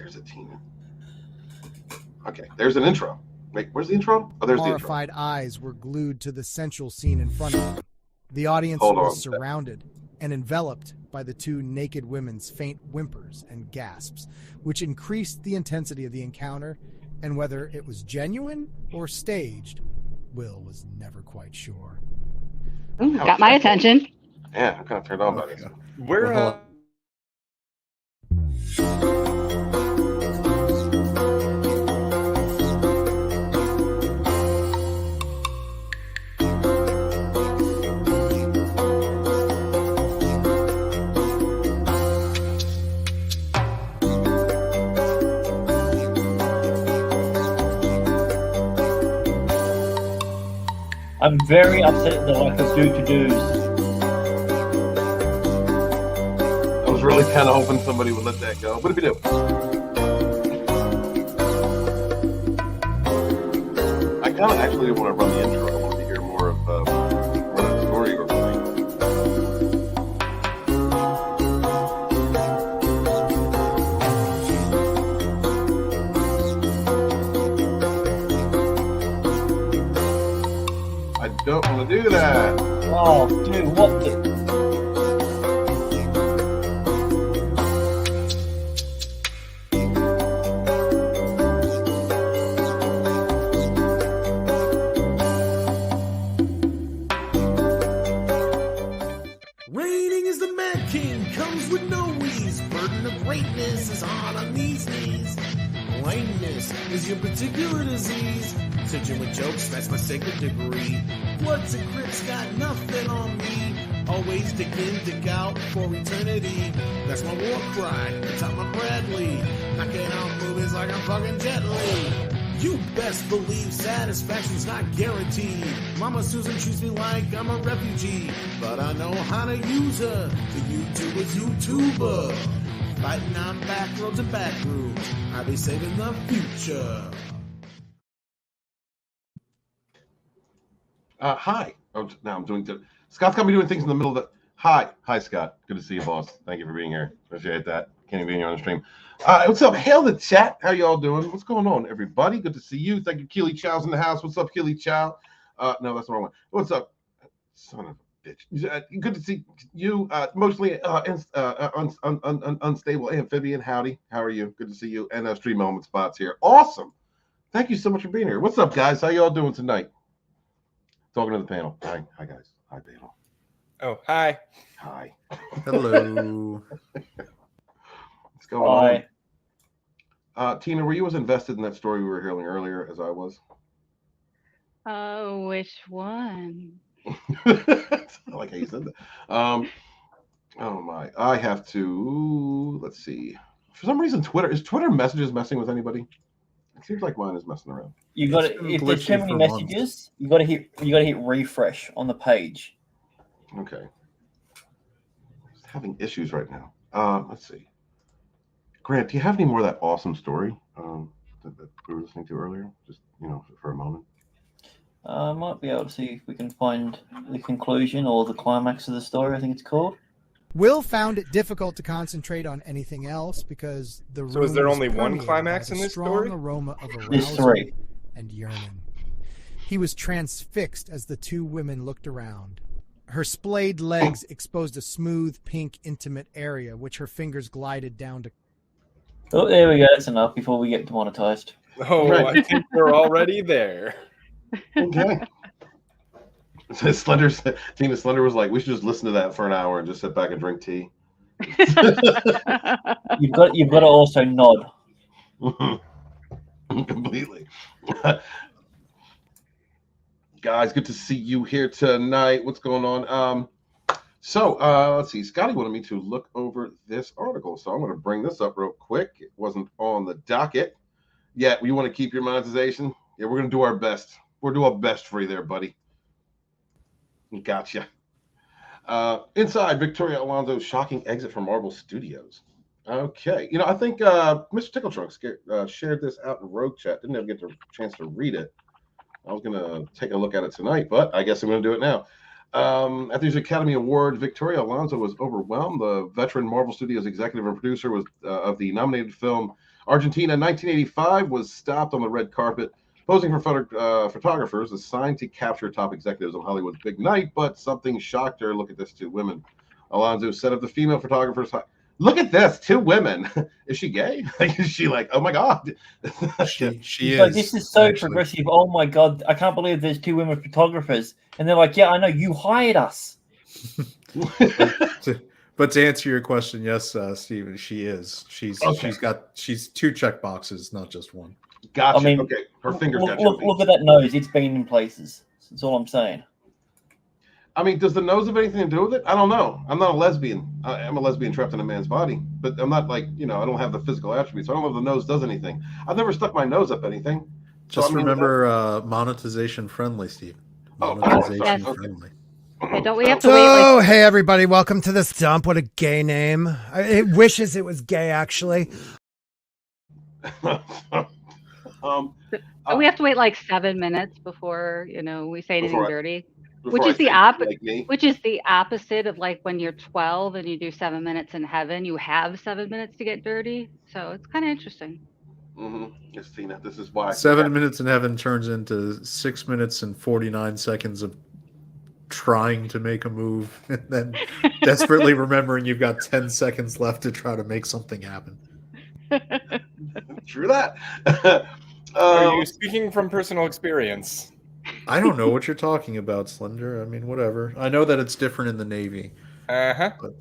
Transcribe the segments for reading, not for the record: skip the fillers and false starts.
There's a Tina. Okay, there's an intro. Wait, where's the intro? Oh, there's the intro. Horrified eyes were glued to the central scene in front of them. The audience was surrounded and enveloped by the two naked women's faint whimpers and gasps, which increased the intensity of the encounter, and whether it was genuine or staged, Will was never quite sure. Ooh, got my attention. Yeah, I'm kind of turned on by this. I'm very upset at the lack of do-to-dos. I was really kind of hoping somebody would let that go. What did we do? I kind of actually didn't want to run the intro. I wanted to hear more of what the story was like. I don't want to do that. Oh, dude, what the... Reigning is the Mad King, comes with no wheeze. Burden of greatness is hard on these knees. Lameness is your particular disease. Stitching with jokes, that's my sacred degree. Bloods and crits got nothing on me. Always dig in, dig out for eternity. That's my war cry, atop my Bradley. Knocking out movies like I'm fucking Jet Li. You best believe satisfaction's not guaranteed. Mama Susan treats me like I'm a refugee, but I know how to use her. The YouTuber's YouTuber. Fighting on back roads and back rooms. I be saving the future. Hi. Oh, now I'm doing. Scott's got me doing things in the middle of the. Hi, Scott. Good to see you, boss. Thank you for being here. Appreciate that. Can't even be here on the stream. What's up? Hail the chat. How y'all doing? What's going on, everybody? Good to see you. Thank you, Keely Chow's in the house. What's up, Keely Chow? No, that's the wrong one. What's up, son of a bitch? Good to see you. Mostly unstable amphibian. Howdy. How are you? Good to see you. And Stream Element Spots here. Awesome. Thank you so much for being here. What's up, guys? How y'all doing tonight? Talking to the panel. Hi, guys. Hi, panel. Oh, hi. Hi. Hello. What's going on? Tina, were you as invested in that story we were hearing earlier as I was? Which one? I like how you said that. Oh my! I have to. Let's see. For some reason, Twitter messages messing with anybody? It seems like mine is messing around. You got to, if there's too many messages, you got to hit refresh on the page. Okay. Just having issues right now. Let's see. Grant, do you have any more of that awesome story that we were listening to earlier? Just for a moment. I might be able to see if we can find the conclusion or the climax of the story. I think it's called. Will found it difficult to concentrate on anything else because the room. So is there was only one permeated climax by in the this strong story? aroma of There's arousal three. and yearning. He was transfixed as the two women looked around. Her splayed legs exposed a smooth, pink, intimate area, which her fingers glided down to. Oh, there we go. That's enough before we get demonetized. Oh, Right. I think we're already there. Okay. Tina Slender was like, we should just listen to that for an hour and just sit back and drink tea. You've got to also nod. Completely. Guys, good to see you here tonight. What's going on? So let's see. Scotty wanted me to look over this article, so I'm going to bring this up real quick. It wasn't on the docket yet. You want to keep your monetization? Yeah, we're going to do our best. We'll do our best for you there, buddy. Gotcha. Inside, Victoria Alonso's shocking exit from Marvel Studios. Okay. I think Mr. Tickletrunk shared this out in Rogue Chat. Didn't ever get the chance to read it. I was going to take a look at it tonight, but I guess I'm going to do it now. At these Academy Awards, Victoria Alonso was overwhelmed. The veteran Marvel Studios executive and producer of the nominated film Argentina in 1985 was stopped on the red carpet, posing for photographers assigned to capture top executives on Hollywood's big night, but something shocked her. Look at this, 2 women. Alonso said of the female photographers, look at this, 2 women. Is she gay? Is she like, oh my God? She So is. this is so actually. progressive. Oh my God, I can't believe there's 2 women photographers. And they're like, yeah, I know, you hired us. But to answer your question, yes, Stephen, she is. She's 2 check boxes, not just 1. Gotcha. I mean, okay, her fingers got look at that nose. It's been in places. That's all I'm saying. I mean, does the nose have anything to do with it? I don't know. I'm not a lesbian. I'm a lesbian trapped in a man's body, but I'm not like, I don't have the physical attributes. So I don't know if the nose does anything. I've never stuck my nose up anything. Just remember, monetization friendly, Steve. Monetization friendly. Okay, don't we have to wait? Oh, hey everybody! Welcome to this dump. What a gay name! It wishes it was gay, actually. We have to wait like 7 minutes before we say anything dirty. Which Before is the opposite of like when you're 12 and you do 7 minutes in heaven. You have 7 minutes to get dirty, so it's kind of interesting. Yes, Tina, this is why 7 minutes in heaven turns into 6 minutes and 49 seconds of trying to make a move and then desperately remembering you've got 10 seconds left to try to make something happen. True that. Are you speaking from personal experience? I don't know what you're talking about, Slender. I mean, whatever. I know that it's different in the Navy. But...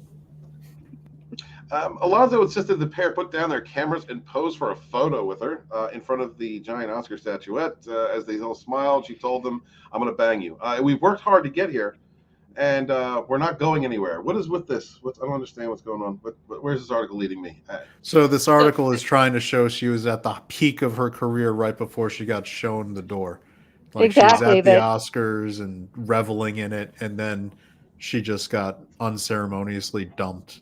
Alonso insisted the pair put down their cameras and pose for a photo with her in front of the giant Oscar statuette. As they all smiled, she told them, I'm going to bang you. We've worked hard to get here, and we're not going anywhere. What is with this? I don't understand what's going on. Where's this article leading me? So this article is trying to show she was at the peak of her career right before she got shown the door. Like exactly, she was at the Oscars and reveling in it, and then she just got unceremoniously dumped.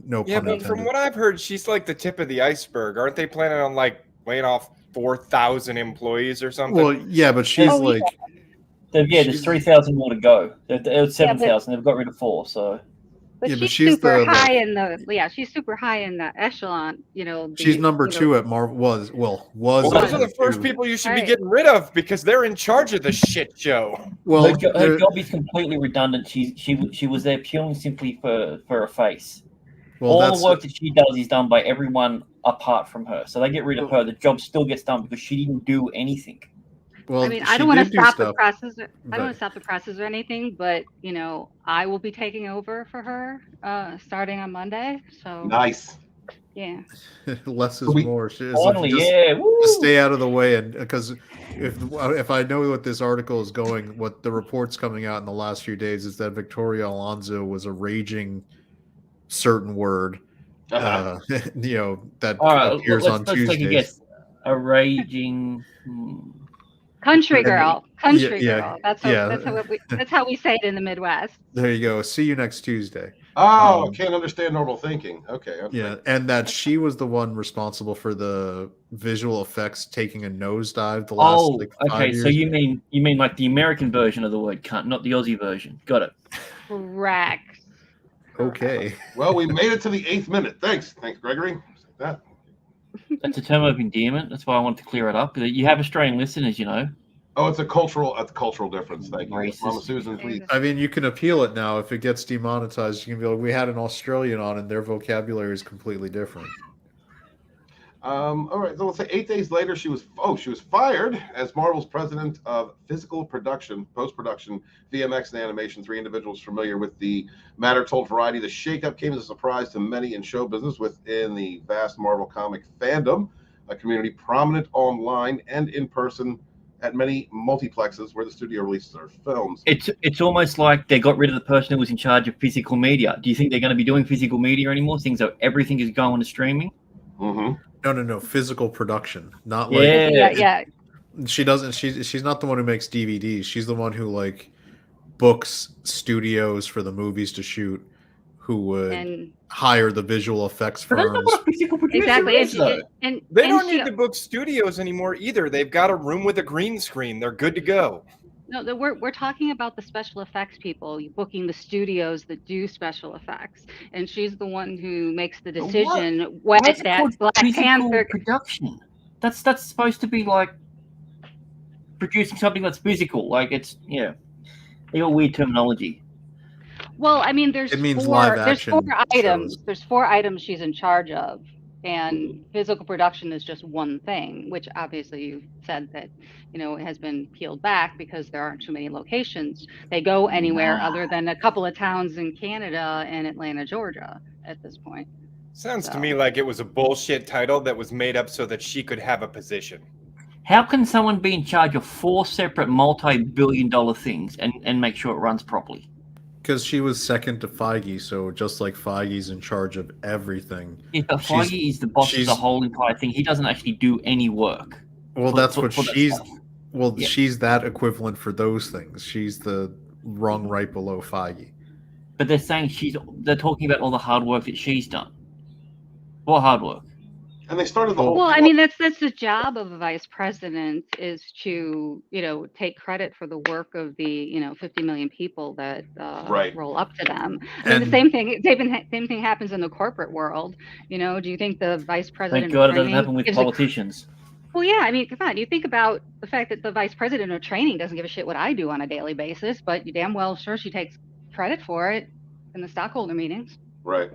No pun intended. But from what I've heard, she's like the tip of the iceberg. Aren't they planning on like laying off 4,000 employees or something? Well, yeah, but she's there's 3,000 more to go. There's 7,000. They've got rid of 4. So. But she's super high in the echelon. She's number 2 at Marvel. Was those are the first people you should be getting rid of because they're in charge of the shit show. Well, her job is completely redundant. She was there purely simply for a face. Well, all the work that she does is done by everyone apart from her. So they get rid of her. The job still gets done because she didn't do anything. Well, I mean, I don't want to stop the process. I don't want to stop the process or anything, but I will be taking over for her starting on Monday. So nice. Yeah. Less is more. Finally, just stay out of the way, and because if I know what this article is going, what the reports coming out in the last few days is that Victoria Alonso was a raging certain word. That appears on Tuesdays. Take a guess. A raging. Country girl. That's how we say it in the Midwest. There you go. See you next Tuesday. Oh, can't understand normal thinking. Okay. Yeah, and that she was the one responsible for the visual effects taking a nosedive the last 5 years. So you mean like the American version of the word cunt, not the Aussie version. Got it. Correct. Okay. Well, we made it to the 8th minute. Thanks, Gregory. That's a term of endearment. That's why I wanted to clear it up. You have Australian listeners, Oh, it's a cultural difference. Thank you, Mama Susan. Please. I mean, you can appeal it now. If it gets demonetized, you can be like, we had an Australian on, and their vocabulary is completely different. All right. So let's say 8 days later, she was fired as Marvel's president of physical production, post-production, VMX, and animation. 3 individuals familiar with the matter told Variety the shakeup came as a surprise to many in show business within the vast Marvel comic fandom, a community prominent online and in person at many multiplexes where the studio releases their films. It's almost like they got rid of the person who was in charge of physical media. Do you think they're going to be doing physical media anymore? Everything is going to streaming? Mm-hmm. No. Physical production, not yeah. She doesn't. She's not the one who makes DVDs. She's the one who books studios for the movies to shoot, who would hire the visual effects firms. Exactly. And they don't need to book studios anymore either. They've got a room with a green screen. They're good to go. No, we're talking about the special effects people, booking the studios that do special effects, and she's the one who makes the decision when that Black Panther production. That's supposed to be like producing something that's physical. Like it's they got weird terminology. Well, I mean, there's four items. shows. There's 4 items she's in charge of, and physical production is just one thing. Which obviously you said that it has been peeled back because there aren't too many locations. They go anywhere other than a couple of towns in Canada and Atlanta, Georgia, at this point. Sounds to me like it was a bullshit title that was made up so that she could have a position. How can someone be in charge of 4 separate multi-billion-dollar things and make sure it runs properly? Because she was second to Feige, so just like Feige's in charge of everything. Yeah, but Feige is the boss of the whole entire thing. He doesn't actually do any work. Well, that's what she's... Well, she's that equivalent for those things. She's the rung right below Feige. But they're saying they're talking about all the hard work that she's done. What hard work? And they started the whole... Well, I mean, that's the job of a vice president, is to, take credit for the work of the, 50 million people that roll up to them. And the same thing happens in the corporate world. Do you think the vice president... Thank God it doesn't happen with politicians. Well, yeah, I mean, come on. You think about the fact that the vice president of training doesn't give a shit what I do on a daily basis, but you damn well sure she takes credit for it in the stockholder meetings. Right.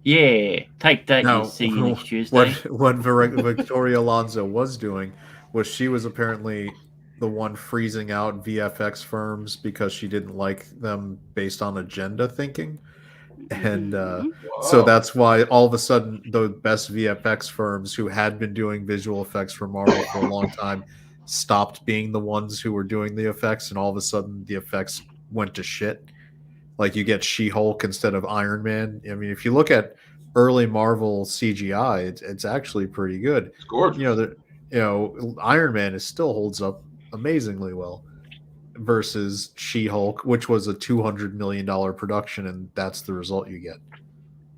Yeah, take that. No, you see you next Tuesday. What Victoria Alonso was doing was she was apparently the one freezing out VFX firms because she didn't like them based on agenda thinking. And so that's why all of a sudden the best VFX firms who had been doing visual effects for Marvel for a long time stopped being the ones who were doing the effects, and all of a sudden the effects went to shit. Like you get She-Hulk instead of Iron Man. I mean, if you look at early Marvel CGI, it's actually pretty good. It's gorgeous. Iron Man still holds up amazingly well. Versus She-Hulk, which was a $200 million production, and that's the result you get.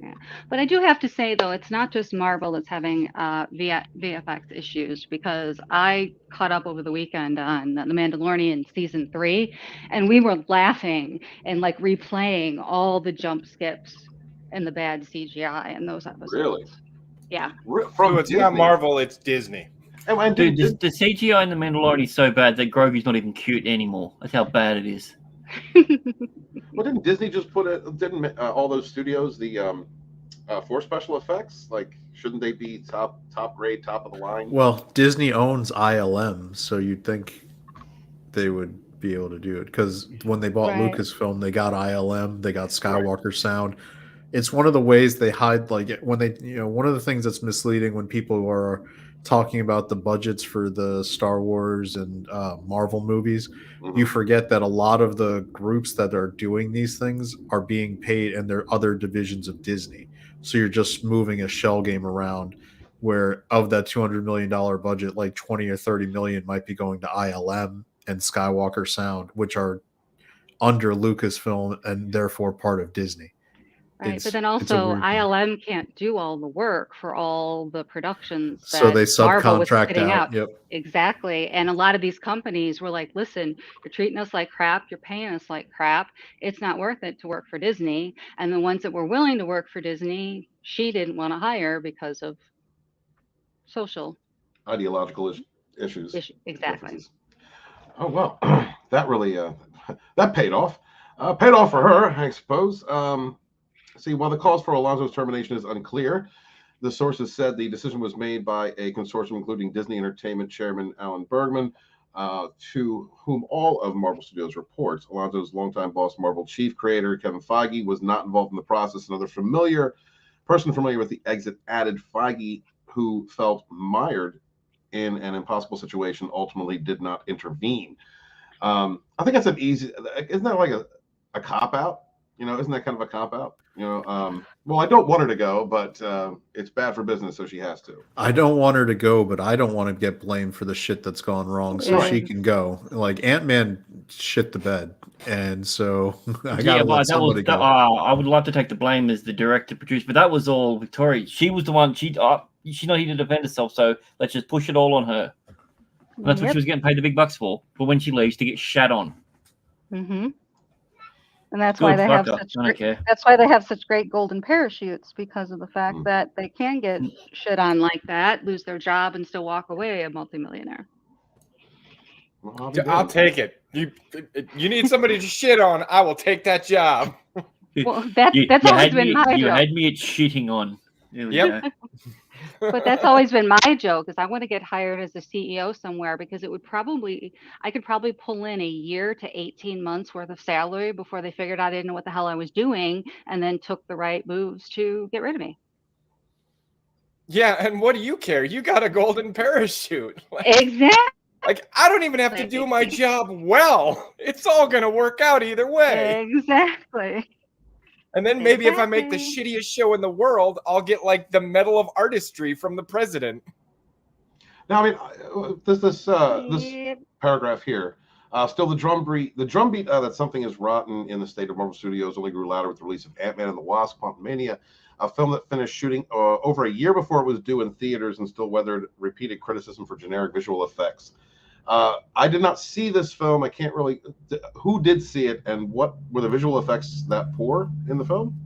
Yeah, but I do have to say, though, it's not just Marvel that's having VFX issues, because I caught up over the weekend on The Mandalorian Season 3, and we were laughing and replaying all the jump skips and the bad CGI in those episodes. Really? Yeah. So it's not Marvel, it's Disney. Dude, the CGI in The Mandalorian is so bad that Grogu's not even cute anymore. That's how bad it is. Well, didn't Disney just put all those studios for special effects? Shouldn't they be top grade, top of the line? Well, Disney owns ILM, so you'd think they would be able to do it, because when they bought Lucasfilm, they got ILM, they got Skywalker Sound. It's one of the ways they hide, when they, one of the things that's misleading when people are talking about the budgets for the Star Wars and Marvel movies, you forget that a lot of the groups that are doing these things are being paid, and they're other divisions of Disney. So you're just moving a shell game around, where of that $200 million budget, 20 or 30 million might be going to ILM and Skywalker Sound, which are under Lucasfilm and therefore part of Disney. Right, but then also ILM can't do all the work for all the productions that so they subcontract out. Yep. Exactly. And a lot of these companies were like, listen, you're treating us like crap, you're paying us like crap, it's not worth it to work for Disney. And the ones that were willing to work for Disney, she didn't want to hire because of social ideological issues. Exactly. Oh well, that really that paid off. Paid off for her, I suppose. See, while the cause for Alonso's termination is unclear, the sources said the decision was made by a consortium including Disney Entertainment chairman Alan Bergman, to whom all of Marvel Studios reports. Alonso's longtime boss, Marvel chief creator Kevin Feige, was not involved in the process. Another person familiar with the exit added Feige, who felt mired in an impossible situation, ultimately did not intervene. I think that's an easy. Isn't that like a cop out? Isn't that kind of a cop out? Well, I don't want her to go, but it's bad for business, so she has to. I don't want her to go, but I don't want to get blamed for the shit that's gone wrong, so she can go. Ant-Man shit the bed, and so I gotta let somebody go. I would love to take the blame as the director producer, but that was all Victoria. She was the one. She's not here to defend herself, so let's just push it all on her. That's what she was getting paid the big bucks for when she leaves to get shat on. Mm-hmm. And that's Good, why they have fuck up. such I don't care. that's why they have such great golden parachutes, because of the fact that they can get shit on like that, lose their job, and still walk away a multimillionaire. Well, I'll take it. You need somebody to shit on, I will take that job. Well, that's always been my joke. You had me at shitting on. Yep. But that's always been my joke, is I want to get hired as a CEO somewhere, because I could probably pull in a year to 18 months worth of salary before they figured out I didn't know what the hell I was doing, and then took the right moves to get rid of me. Yeah, and what do you care? You got a golden parachute. Exactly. Like, I don't even have to do my job well. It's all going to work out either way. Exactly. And then maybe if I make the shittiest show in the world, I'll get like the Medal of Artistry from the president. Now, I mean, this paragraph here. Still, the drumbeat that something is rotten in the state of Marvel Studios only grew louder with the release of Ant-Man and the Wasp: Quantumania, a film that finished shooting over a year before it was due in theaters and still weathered repeated criticism for generic visual effects. I did not see this film. I can't really. Who did see it, and what were the visual effects that poor in the film?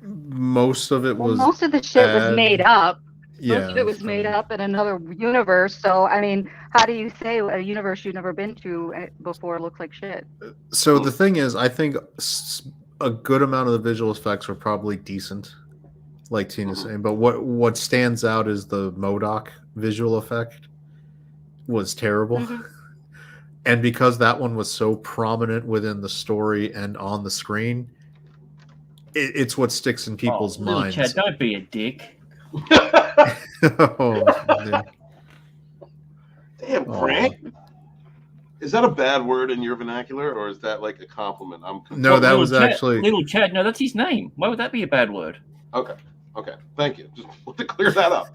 Most of it was. Most of the shit was made up. Yeah, most of it was made up in another universe. So, I mean, how do you say a universe you've never been to before looks like shit? So the thing is, I think a good amount of the visual effects were probably decent, like Tina's saying. But what stands out is the MODOK visual effect was terrible. And because that one was so prominent within the story and on the screen, it's what sticks in people's minds. Chad, don't be a dick. Damn, Frank. Is that a bad word in your vernacular, or is that like a compliment? No, that was actually Little Chad. No, that's his name. Why would that be a bad word? Okay. Thank you. Just want to clear that up.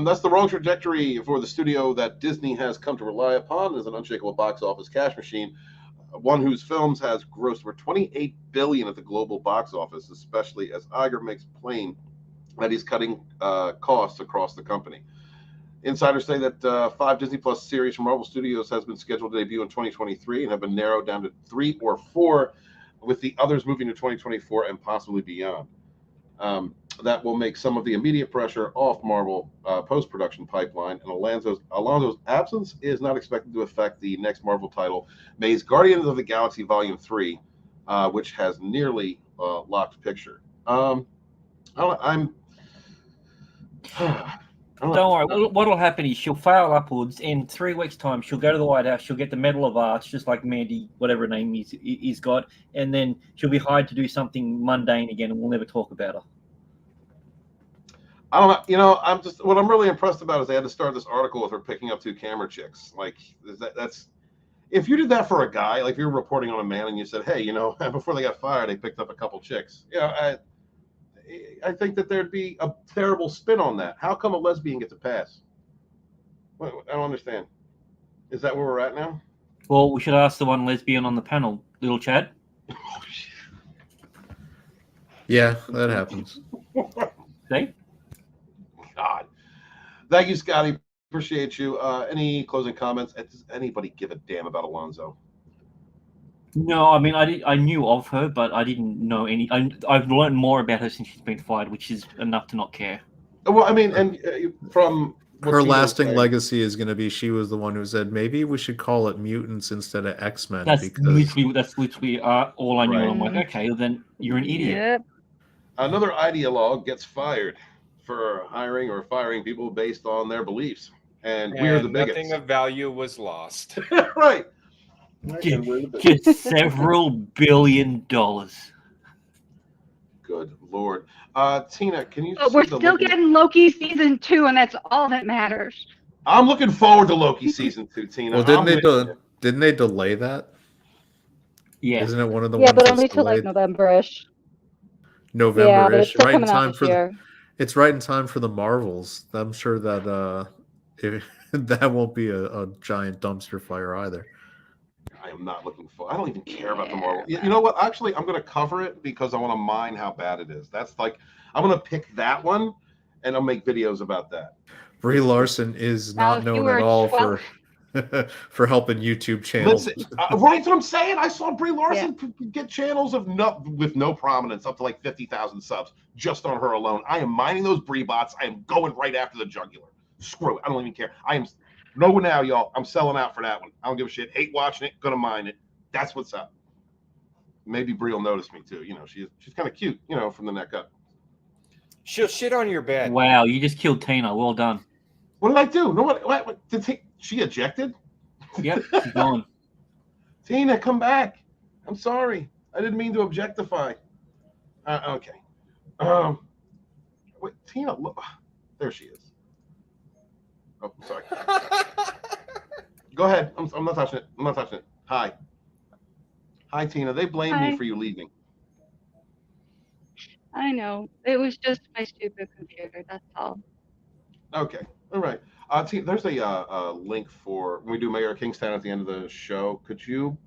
That's the wrong trajectory for the studio that Disney has come to rely upon as an unshakable box office cash machine, one whose films has grossed over $28 billion at the global box office, especially as Iger makes plain that he's cutting costs across the company. Insiders say that 5 Disney Plus series from Marvel Studios has been scheduled to debut in 2023 and have been narrowed down to 3 or 4, with the others moving to 2024 and possibly beyond. That will make some of the immediate pressure off Marvel post-production pipeline, and Alonso's absence is not expected to affect the next Marvel title, May's Guardians of the Galaxy Volume 3, which has nearly locked picture. Don't worry. What'll happen is she'll fail upwards. In 3 weeks' time, she'll go to the White House. She'll get the Medal of Arts, just like Mandy, whatever her name is got, and then she'll be hired to do something mundane again, and we'll never talk about her. I don't know. You know, what I'm really impressed about is they had to start this article with her picking up 2 camera chicks. Like, that's if you did that for a guy, like if you were reporting on a man and you said, hey, you know, before they got fired, they picked up a couple chicks. You know, I think that there'd be a terrible spin on that. How come a lesbian gets a pass? I don't understand. Is that where we're at now? Well, we should ask the one lesbian on the panel, Little Chad. Yeah, that happens. See? God. Thank you, Scotty. Appreciate you. Any closing comments? Does anybody give a damn about Alonso? No, I mean, I knew of her, but I didn't know any. I've learned more about her since she's been fired, which is enough to not care. Well, I mean, and from her lasting legacy is going to be she was the one who said maybe we should call it mutants instead of X-Men. That's literally all I knew. Right. I'm like, okay, well, then you're an idiot. Yep. Another ideologue gets fired for hiring or firing people based on their beliefs, and we're the bigots. Nothing of value was lost. Right. Just several $1 billion. Good Lord. Tina, can you But we're still getting Loki season 2, and that's all that matters. I'm looking forward to Loki season 2, Tina. Well, didn't they delay that? Yeah. Isn't it one of the ones? Yeah, but only till like November-ish. November-ish, right in time for it's right in time for the Marvels. I'm sure that that won't be a giant dumpster fire either. I am not looking for. I don't even care about the Marvel. You know what? Actually, I'm going to cover it because I want to mine how bad it is. That's like I'm going to pick that one, and I'll make videos about that. Brie Larson is Now, not if you known were at all 12 for helping YouTube channels. Listen, right? That's what I'm saying. I saw Brie Larson get channels with no prominence up to like 50,000 subs just on her alone. I am mining those Brie bots. I am going right after the jugular. Screw it. I don't even care. I am no now, y'all. I'm selling out for that one. I don't give a shit. Hate watching it. Gonna mine it. That's what's up. Maybe Brie will notice me too. You know, she's kind of cute. You know, from the neck up. She'll shit on your bed. Wow, you just killed Tina. Well done. What did I do? No, what did she ejected? Yep, she's gone. Tina, come back. I'm sorry. I didn't mean to objectify. Okay. Wait, Tina, look. There she is. Oh, sorry. Go ahead. I'm not touching it. I'm not touching it. Hi. Hi, Tina. They blamed me for you leaving. I know. It was just my stupid computer. That's all. Okay. All right. There's a link for when we do Mayor of Kingstown at the end of the show. Could you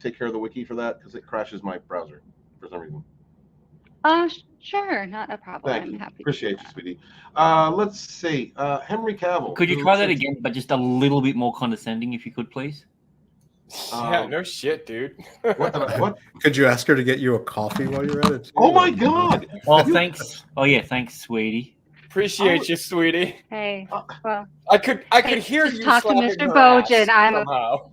take care of the wiki for that? Because it crashes my browser for some reason. Sure. Not a problem. Thank I'm you. happy to Appreciate do you, that. sweetie. Let's see. Henry Cavill. Could you try that again, but just a little bit more condescending, if you could, please? Yeah, no shit, dude. What? Could you ask her to get you a coffee while you're at it? Oh my God! Oh, thanks. Oh yeah, thanks, sweetie. Appreciate you, sweetie. Hey, well, I could hear just you talk to slapping Mr. her Bojan. ass somehow.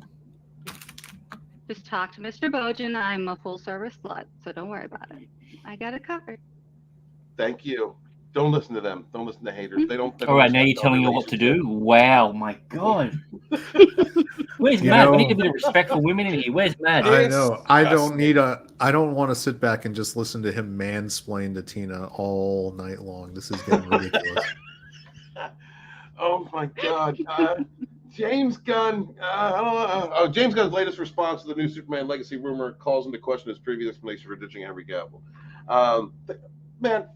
Just talk to Mr. Bojan. I'm a full-service slut, so don't worry about it. I got it covered. Thank you. Don't listen to them. Don't listen to haters. They don't. All right, now you're telling her what to do. Wow, my God. Where's Matt? We need a bit of respect for women in here. Where's Matt? I know. I don't want to sit back and just listen to him mansplain to Tina all night long. This is getting ridiculous. Oh my God. James Gunn. I don't know. Oh, James Gunn's latest response to the new Superman legacy rumor calls into question his previous explanation for ditching Henry Cavill. Man,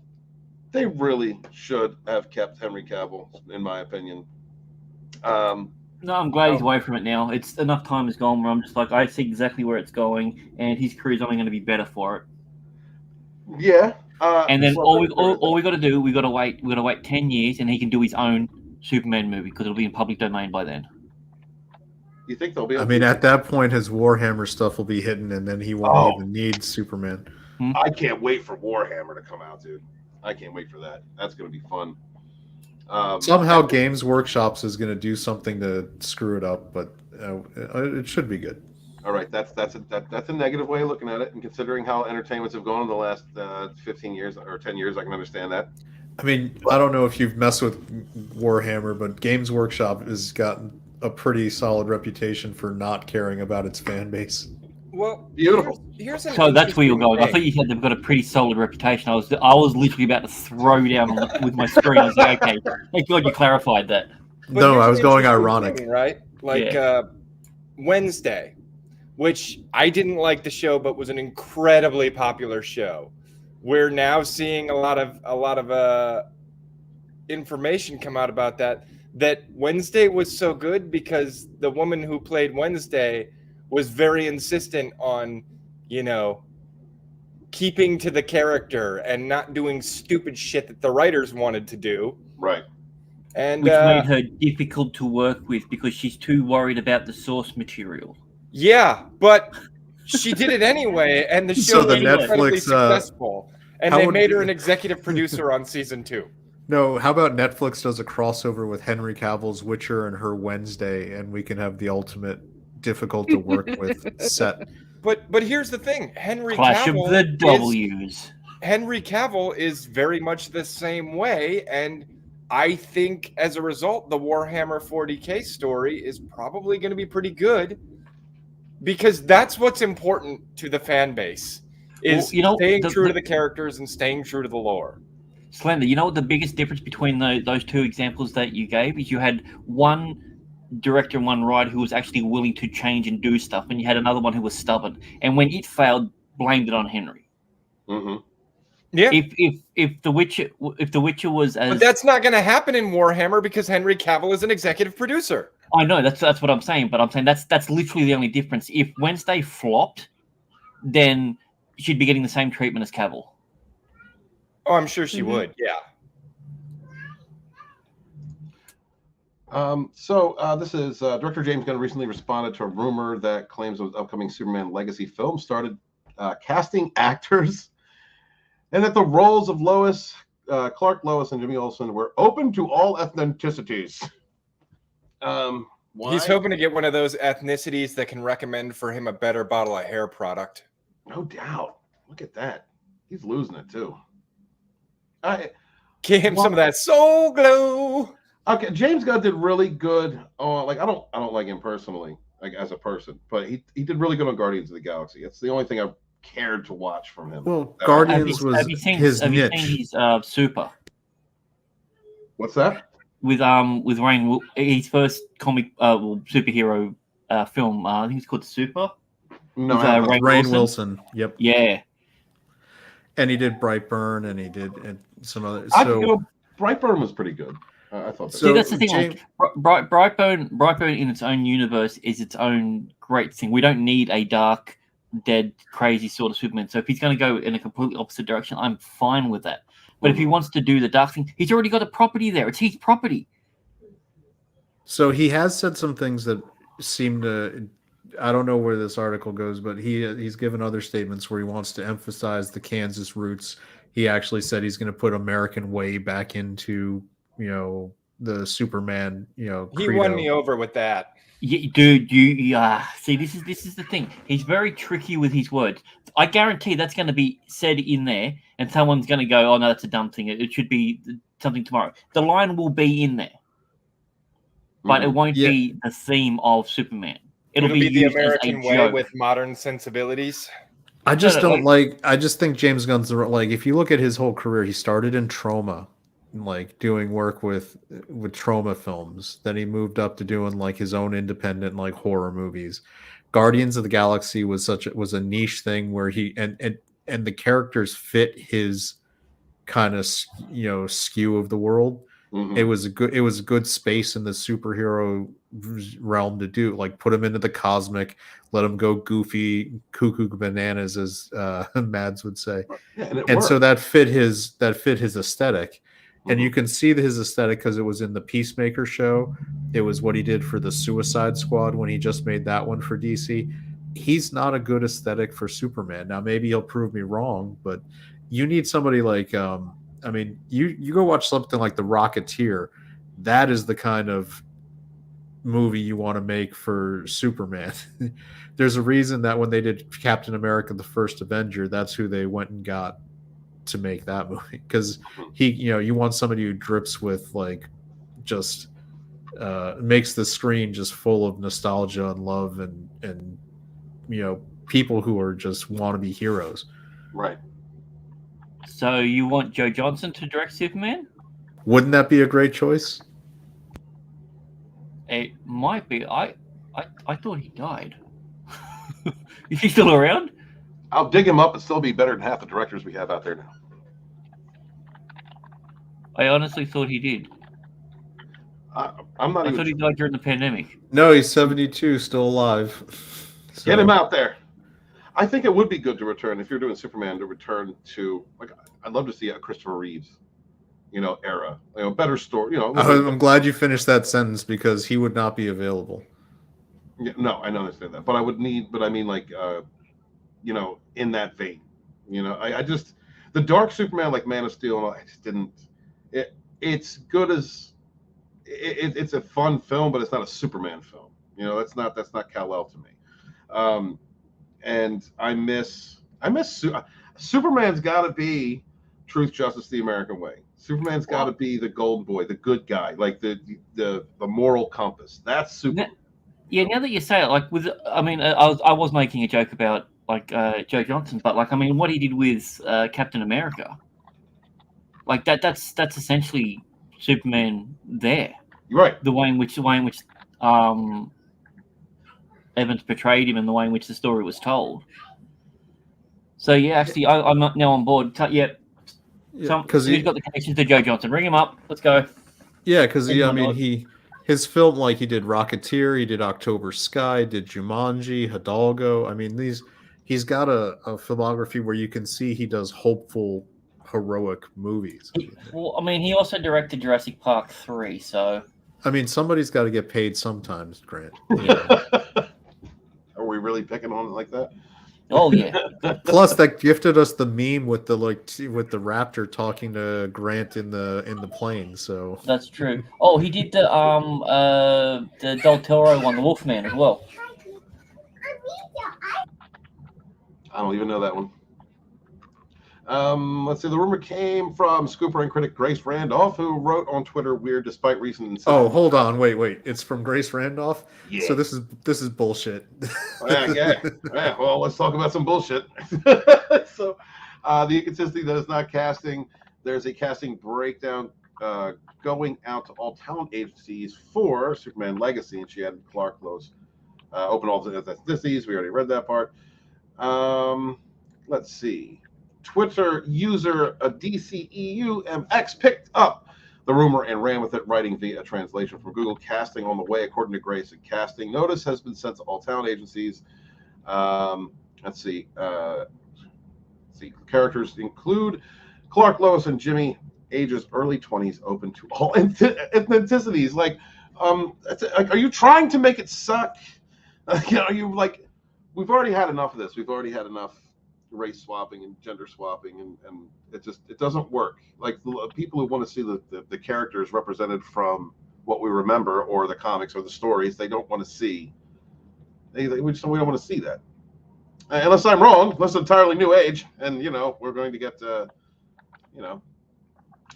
they really should have kept Henry Cavill, in my opinion. No, I'm glad he's away from it now. It's enough time has gone where I'm just like, I see exactly where it's going, and his career's only going to be better for it. Yeah. And then all we got to do, we got to wait 10 years, and he can do his own Superman movie because it'll be in public domain by then. You think they'll be? I mean, at that point, his Warhammer stuff will be hidden, and then he won't even need Superman. I can't wait for Warhammer to come out, dude. I can't wait for that. That's going to be fun. Somehow Games Workshops is going to do something to screw it up, but it should be good. All right, that's a negative way of looking at it, and considering how entertainments have gone in the last 15 years or 10 years, I can understand that. I mean, I don't know if you've messed with Warhammer, but Games Workshop has gotten a pretty solid reputation for not caring about its fan base. Well, beautiful. So that's where you're going. I thought you said they've got a pretty solid reputation. I was literally about to throw down with my screen. I was like, okay, thank God you clarified that. But no, I was going ironic. Thing, right? Like Wednesday, which I didn't like the show, but was an incredibly popular show. We're now seeing a lot of information come out about that Wednesday was so good because the woman who played Wednesday was very insistent on, keeping to the character and not doing stupid shit that the writers wanted to do. Right. And which made her difficult to work with because she's too worried about the source material. Yeah, but she did it anyway, and the show was incredibly successful. And they made her an executive producer on season 2. No, how about Netflix does a crossover with Henry Cavill's Witcher and her Wednesday, and we can have the ultimate difficult to work with set. But here's the thing, Henry Clash Cavill of the W's. Henry Cavill is very much the same way, and I think as a result, the Warhammer 40K story is probably going to be pretty good because that's what's important to the fan base is staying true to the characters and staying true to the lore. Slender, you know what the biggest difference between those two examples that you gave is you had one director and one writer who was actually willing to change and do stuff, and you had another one who was stubborn. And when it failed, blamed it on Henry. Mm-hmm. Yeah. If The Witcher was as, but that's not going to happen in Warhammer because Henry Cavill is an executive producer. I know that's what I'm saying, but I'm saying that's literally the only difference. If Wednesday flopped, then she'd be getting the same treatment as Cavill. Oh, I'm sure she would. Yeah. This is Director James Gunn recently responded to a rumor that claims of upcoming Superman legacy film started casting actors, and that the roles of Lois, Clark Lois, and Jimmy Olsen were open to all ethnicities. Why? He's hoping to get one of those ethnicities that can recommend for him a better bottle of hair product. No doubt. Look at that. He's losing it too. Give him some of that soul glow. Okay, James Gunn did really good. I don't like him personally, like as a person, but he did really good on Guardians of the Galaxy. It's the only thing I've cared to watch from him. Well, Guardians was have you seen niche. His Super? What's that? With Rein, his first comic superhero film. I think it's called Super. No, with, Rainn Wilson. Yep. Yeah. And he did Brightburn, and he did some other. Brightburn was pretty good. I thought that. See, that's the thing. Brightburn in its own universe is its own great thing. We don't need a dark, dead, crazy sort of Superman. So if he's going to go in a completely opposite direction, I'm fine with that. But if he wants to do the dark thing, he's already got a property there. It's his property. So he has said some things that seem to. I don't know where this article goes, but he's given other statements where he wants to emphasize the Kansas roots. He actually said he's going to put American Way back into, the Superman, He credo. won me over with that. Yeah, dude, see, this is the thing. He's very tricky with his words. I guarantee that's going to be said in there, and someone's going to go, "Oh no, that's a dumb thing. It should be something tomorrow." The line will be in there, but it won't be the theme of Superman. It'll be the used American as a way joke. with modern sensibilities. I just don't like. I just think James Gunn's like. If you look at his whole career, he started in Trauma, like doing work with Trauma films. Then he moved up to doing like his own independent like horror movies. Guardians of the Galaxy was a niche thing where he and the characters fit his kind of skew of the world. Mm-hmm. It was a good space in the superhero realm to do, like put him into the cosmic, let him go goofy, cuckoo bananas, as Mads would say. Yeah, and so that fit his aesthetic. Mm-hmm. And you can see his aesthetic because it was in the Peacemaker show. It was what he did for the Suicide Squad when he just made that one for DC. He's not a good aesthetic for Superman. Now maybe he'll prove me wrong, but you need somebody like you go watch something like The Rocketeer. That is the kind of movie you want to make for Superman. There's a reason that when they did Captain America: The First Avenger, that's who they went and got to make that movie, because you want somebody who drips with like just makes the screen just full of nostalgia and love and people who are just want to be heroes. Right. So you want Joe Johnston to direct Superman? Wouldn't that be a great choice? It might be. I thought he died. Is he still around? I'll dig him up and still be better than half the directors we have out there now. I honestly thought he did. I thought he died during the pandemic. No, he's 72, still alive. So. Get him out there. I think it would be good to return, if you're doing Superman, to return to, like, I'd love to see a Christopher Reeves, era, better story. I'm glad you finished that sentence, because he would not be available. Yeah, no, I understand that, but I mean, like, in that vein, I just, the dark Superman, like Man of Steel, I just didn't. It's good as it's a fun film, but it's not a Superman film. That's not Kal-El to me. And I miss Superman's got to be Truth, Justice, the American Way. Superman's got to be the golden boy, the good guy, like the moral compass. That's Superman. Yeah, now that you say it, like I was making a joke about like Joe Johnston, but like what he did with Captain America, like that's essentially Superman there. Right. The way in which Evans portrayed him and the way in which the story was told. So yeah, actually, I'm not now on board. Yep. Because he's got the connection to Joe Johnston. Ring him up. Let's go. Yeah, because his film, like he did Rocketeer, he did October Sky, did Jumanji, Hidalgo. He's got a filmography where you can see he does hopeful, heroic movies. He also directed Jurassic Park 3, so I mean, somebody's got to get paid sometimes, Grant. Are we really picking on it like that? Oh yeah. Plus, that gifted us the meme with the with the raptor talking to Grant in the plane. So that's true. Oh, he did the Del Toro one, the Wolfman, as well. I don't even know that one. Let's see. The rumor came from scooper and critic Grace Randolph, who wrote on Twitter, "Weird despite recent." Oh, hold on, wait. It's from Grace Randolph. Yeah. So this is bullshit. Yeah. Well, let's talk about some bullshit. So, the inconsistency that is not casting. There's a casting breakdown going out to all talent agencies for Superman Legacy, and she had Clark Lois open all the ethnicities. We already read that part. Let's see. Twitter user DCEUMX picked up the rumor and ran with it, writing via a translation from Google. Casting on the way, according to Grace. A casting notice has been sent to all talent agencies. Let's see. Characters include Clark, Lois, and Jimmy, ages early 20s, open to all ethnicities. Like, are you trying to make it suck? Are you like, we've already had enough of this. We've already had enough race swapping and gender swapping, and it doesn't work. Like, the people who want to see the characters represented from what we remember, or the comics or the stories, they don't want to see. We don't want to see that. Unless I'm wrong, unless it's entirely new age, and we're going to get a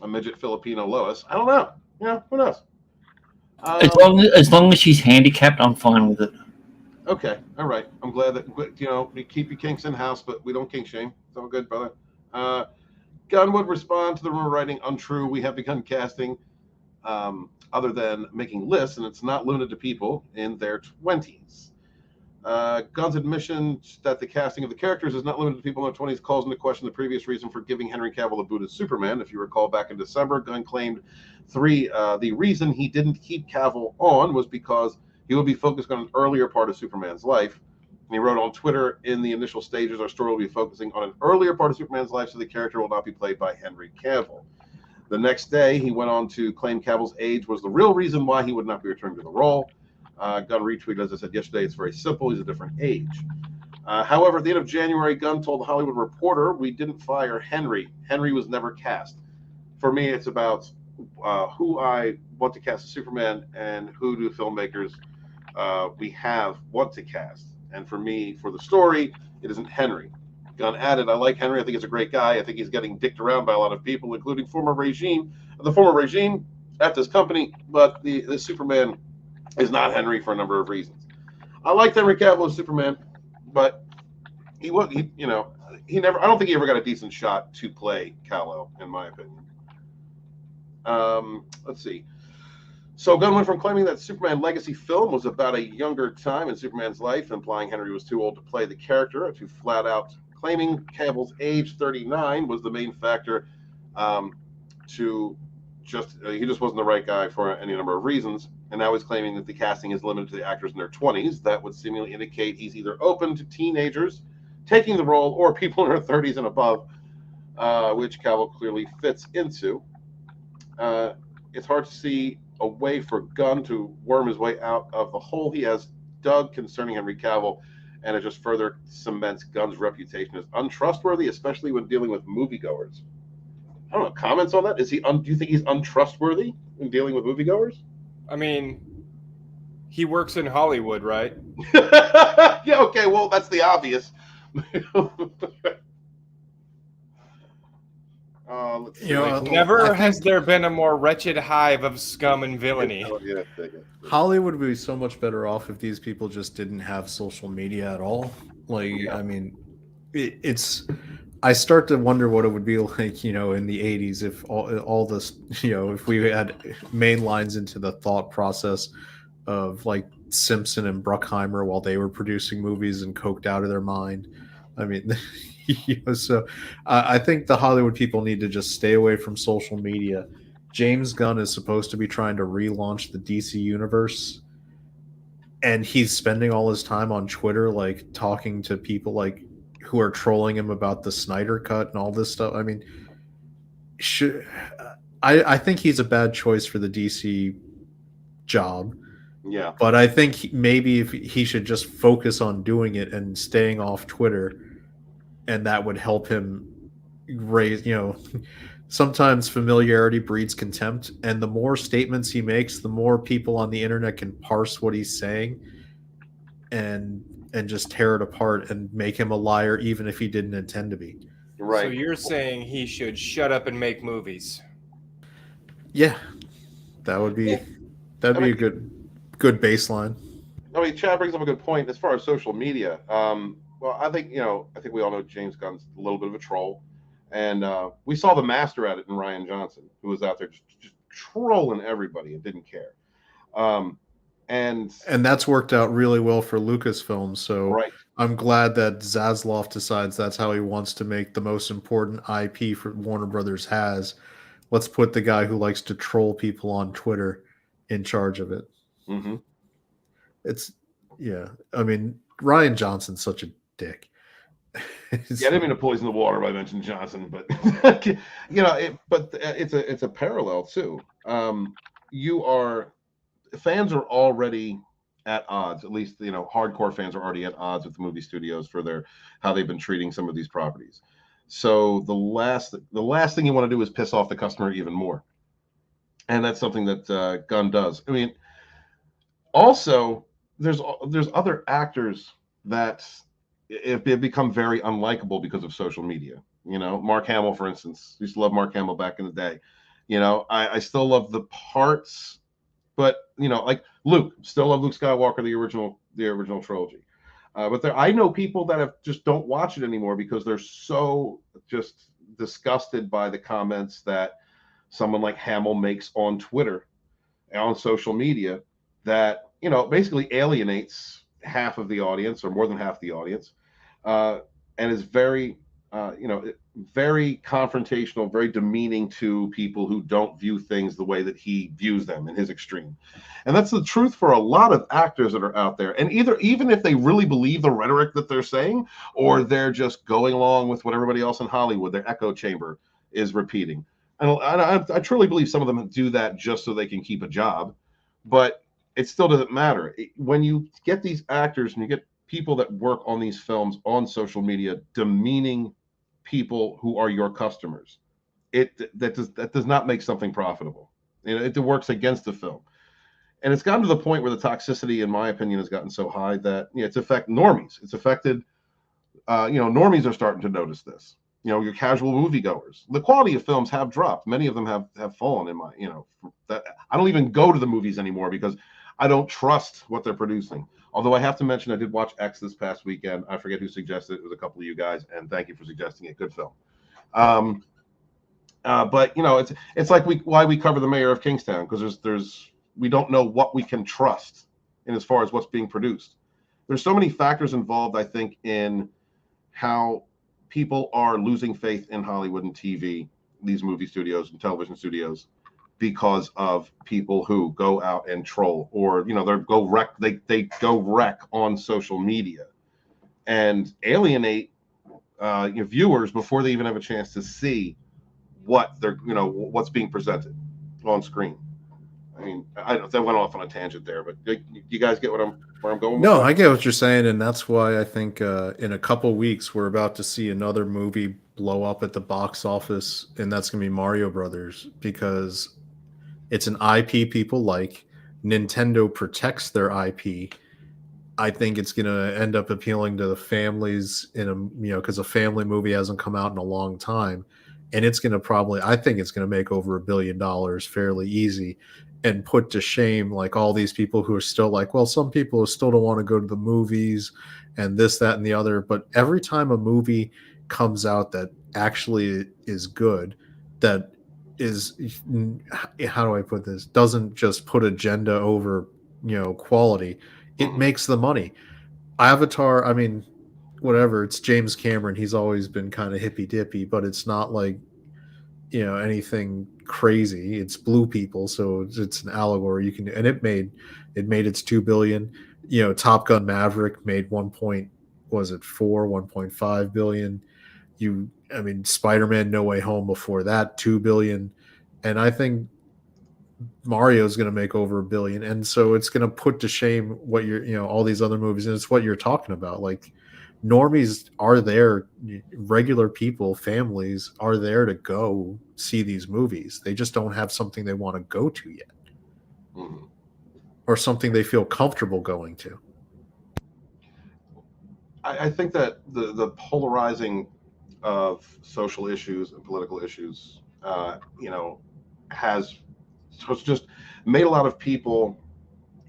midget Filipino Lois. I don't know. Who knows? As long as she's handicapped, I'm fine with it. Okay, all right. I'm glad that we keep your kinks in house, but we don't kink shame. It's all good, brother. Gunn would respond to the rumor, writing, "Untrue. We have begun casting, other than making lists, and it's not limited to people in their 20s." Gunn's admission that the casting of the characters is not limited to people in their 20s calls into question the previous reason for giving Henry Cavill a boot as Superman. If you recall, back in December, Gunn claimed the reason he didn't keep Cavill on was because he would be focused on an earlier part of Superman's life. And he wrote on Twitter, "In the initial stages, our story will be focusing on an earlier part of Superman's life, so the character will not be played by Henry Cavill." The next day, he went on to claim Cavill's age was the real reason why he would not be returning to the role. Gunn retweeted, as I said yesterday, "It's very simple. He's a different age." However, at the end of January, Gunn told the Hollywood Reporter, "We didn't fire Henry. Henry was never cast. For me, it's about who I want to cast as Superman and who do filmmakers we want to cast. And for me, for the story, it isn't Henry." Gunn added, "I like Henry. I think he's a great guy. I think he's getting dicked around by a lot of people, including the former regime at this company. But the Superman is not Henry for a number of reasons. I liked Henry Cavill as Superman, but he never. I don't think he ever got a decent shot to play Kal-El, in my opinion." Let's see. So Gunn went from claiming that Superman Legacy film was about a younger time in Superman's life, implying Henry was too old to play the character, to flat out claiming Cavill's age, 39, was the main factor. He just wasn't the right guy for any number of reasons. And now he's claiming that the casting is limited to the actors in their 20s. That would seemingly indicate he's either open to teenagers taking the role or people in their 30s and above, which Cavill clearly fits into. It's hard to see a way for Gunn to worm his way out of the hole he has dug concerning Henry Cavill, and it just further cements Gunn's reputation as untrustworthy, especially when dealing with moviegoers. I don't know, comments on that? Do you think he's untrustworthy in dealing with moviegoers? I mean, he works in Hollywood, right? Yeah, okay, well, that's the obvious. Never has there been a more wretched hive of scum and villainy. Hollywood would be so much better off if these people just didn't have social media at all. I mean, I start to wonder what it would be like, in the 80s if all this, if we had main lines into the thought process of like Simpson and Bruckheimer while they were producing movies and coked out of their mind. I mean, so I think the Hollywood people need to just stay away from social media. James Gunn is supposed to be trying to relaunch the DC universe, and he's spending all his time on Twitter, like talking to people like who are trolling him about the Snyder Cut and all this stuff. I mean, I think he's a bad choice for the DC job. Yeah. But I think maybe if he should just focus on doing it and staying off Twitter, and that would help him raise, sometimes familiarity breeds contempt, and the more statements he makes, the more people on the internet can parse what he's saying and just tear it apart and make him a liar even if he didn't intend to be. Right. So you're saying he should shut up and make movies? Yeah. That'd be a good baseline. I mean, Chad brings up a good point as far as social media. Well, I think we all know James Gunn's a little bit of a troll, and we saw the master at it in Rian Johnson, who was out there just trolling everybody and didn't care. And that's worked out really well for Lucasfilm. So right. I'm glad that Zaslav decides that's how he wants to make the most important IP for Warner Brothers has. Let's put the guy who likes to troll people on Twitter in charge of it. Mm-hmm. I mean, Rian Johnson's such a dick. I didn't mean to poison the water by mentioning Johnson, but it's a parallel too. Fans are already at odds. At least hardcore fans are already at odds with the movie studios for how they've been treating some of these properties. So the last thing you want to do is piss off the customer even more, and that's something that Gunn does. I mean, also there's other actors that have become very unlikable because of social media. Mark Hamill, for instance. Used to love Mark Hamill back in the day. I still love the parts, but like Luke, still love Luke Skywalker, the original trilogy. But I know people that just don't watch it anymore because they're so just disgusted by the comments that someone like Hamill makes on Twitter and on social media that basically alienates half of the audience or more than half the audience, and is very very confrontational, very demeaning to people who don't view things the way that he views them in his extreme. And that's the truth for a lot of actors that are out there. And even if they really believe the rhetoric that they're saying, or they're just going along with what everybody else in Hollywood, their echo chamber, is repeating. And I truly believe some of them do that just so they can keep a job, but it still doesn't matter. When you get these actors and you get people that work on these films on social media demeaning people who are your customers, that does not make something profitable. It works against the film, and it's gotten to the point where the toxicity, in my opinion, has gotten so high that it's affected normies. It's affected. Normies are starting to notice this. Your casual moviegoers. The quality of films have dropped. Many of them have fallen. In my that I don't even go to the movies anymore because I don't trust what they're producing. Although I have to mention, I did watch X this past weekend. I forget who suggested it. It was a couple of you guys, and thank you for suggesting it. Good film. But it's like why we cover the mayor of Kingstown, because we don't know what we can trust in as far as what's being produced. There's so many factors involved, I think, in how people are losing faith in Hollywood and TV, these movie studios and television studios, because of people who go out and troll, or they go wreck on social media and alienate viewers before they even have a chance to see what's being presented on screen. I mean, that went off on a tangent there, but you guys get where I'm going with? No, I get what you're saying, and that's why I think in a couple weeks we're about to see another movie blow up at the box office, and that's going to be Mario Brothers, because it's an IP people like. Nintendo protects their IP. I think it's going to end up appealing to the families because a family movie hasn't come out in a long time, and it's going to I think it's going to make over $1 billion fairly easy, and put to shame like all these people who are still like, well, some people still don't want to go to the movies and this, that, and the other. But every time a movie comes out that actually is good, that is, how do I put this, doesn't just put agenda over quality, it makes the money. Avatar, I mean, whatever, it's James Cameron, he's always been kind of hippy dippy, but it's not like anything crazy. It's blue people, so it's an allegory. And it made its $2 billion. Top Gun Maverick made 1.5 billion. Spider-Man No Way Home before that, $2 billion. And I think Mario's going to make over $1 billion, and so it's going to put to shame what all these other movies, and it's what you're talking about. Like, normies are there, regular people, families are there to go see these movies. They just don't have something they want to go to yet, or something they feel comfortable going to. I think that the polarizing of social issues and political issues, has just made a lot of people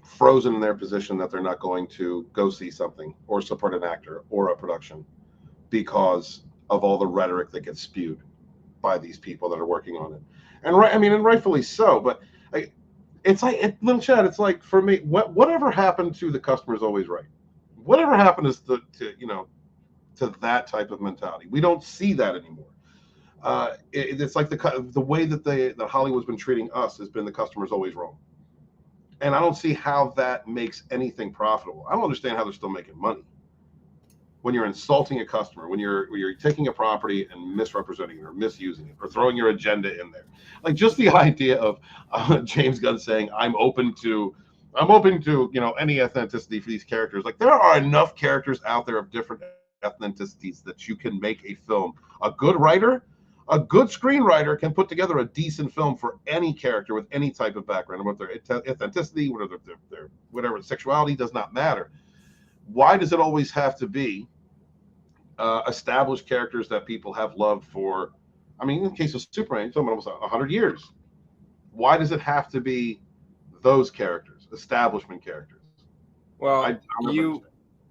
frozen in their position that they're not going to go see something or support an actor or a production because of all the rhetoric that gets spewed by these people that are working on it. And and rightfully so. But it's like, little Chad, it's like, for me, whatever happened to the customer is always right. Whatever happened is to that type of mentality. We don't see that anymore. It's like the way that Hollywood's been treating us has been the customer's always wrong. And I don't see how that makes anything profitable. I don't understand how they're still making money when you're insulting a customer, when you're taking a property and misrepresenting it or misusing it or throwing your agenda in there. Like, just the idea of James Gunn saying, I'm open to any ethnicity for these characters. Like, there are enough characters out there of different ethnicities that you can make a film. A good screenwriter can put together a decent film for any character with any type of background, what their ethnicity, whatever sexuality, does not matter. Why does it always have to be established characters that people have loved for, in the case of Superman, you're talking about almost 100 years. Why does it have to be those characters, establishment characters? Well,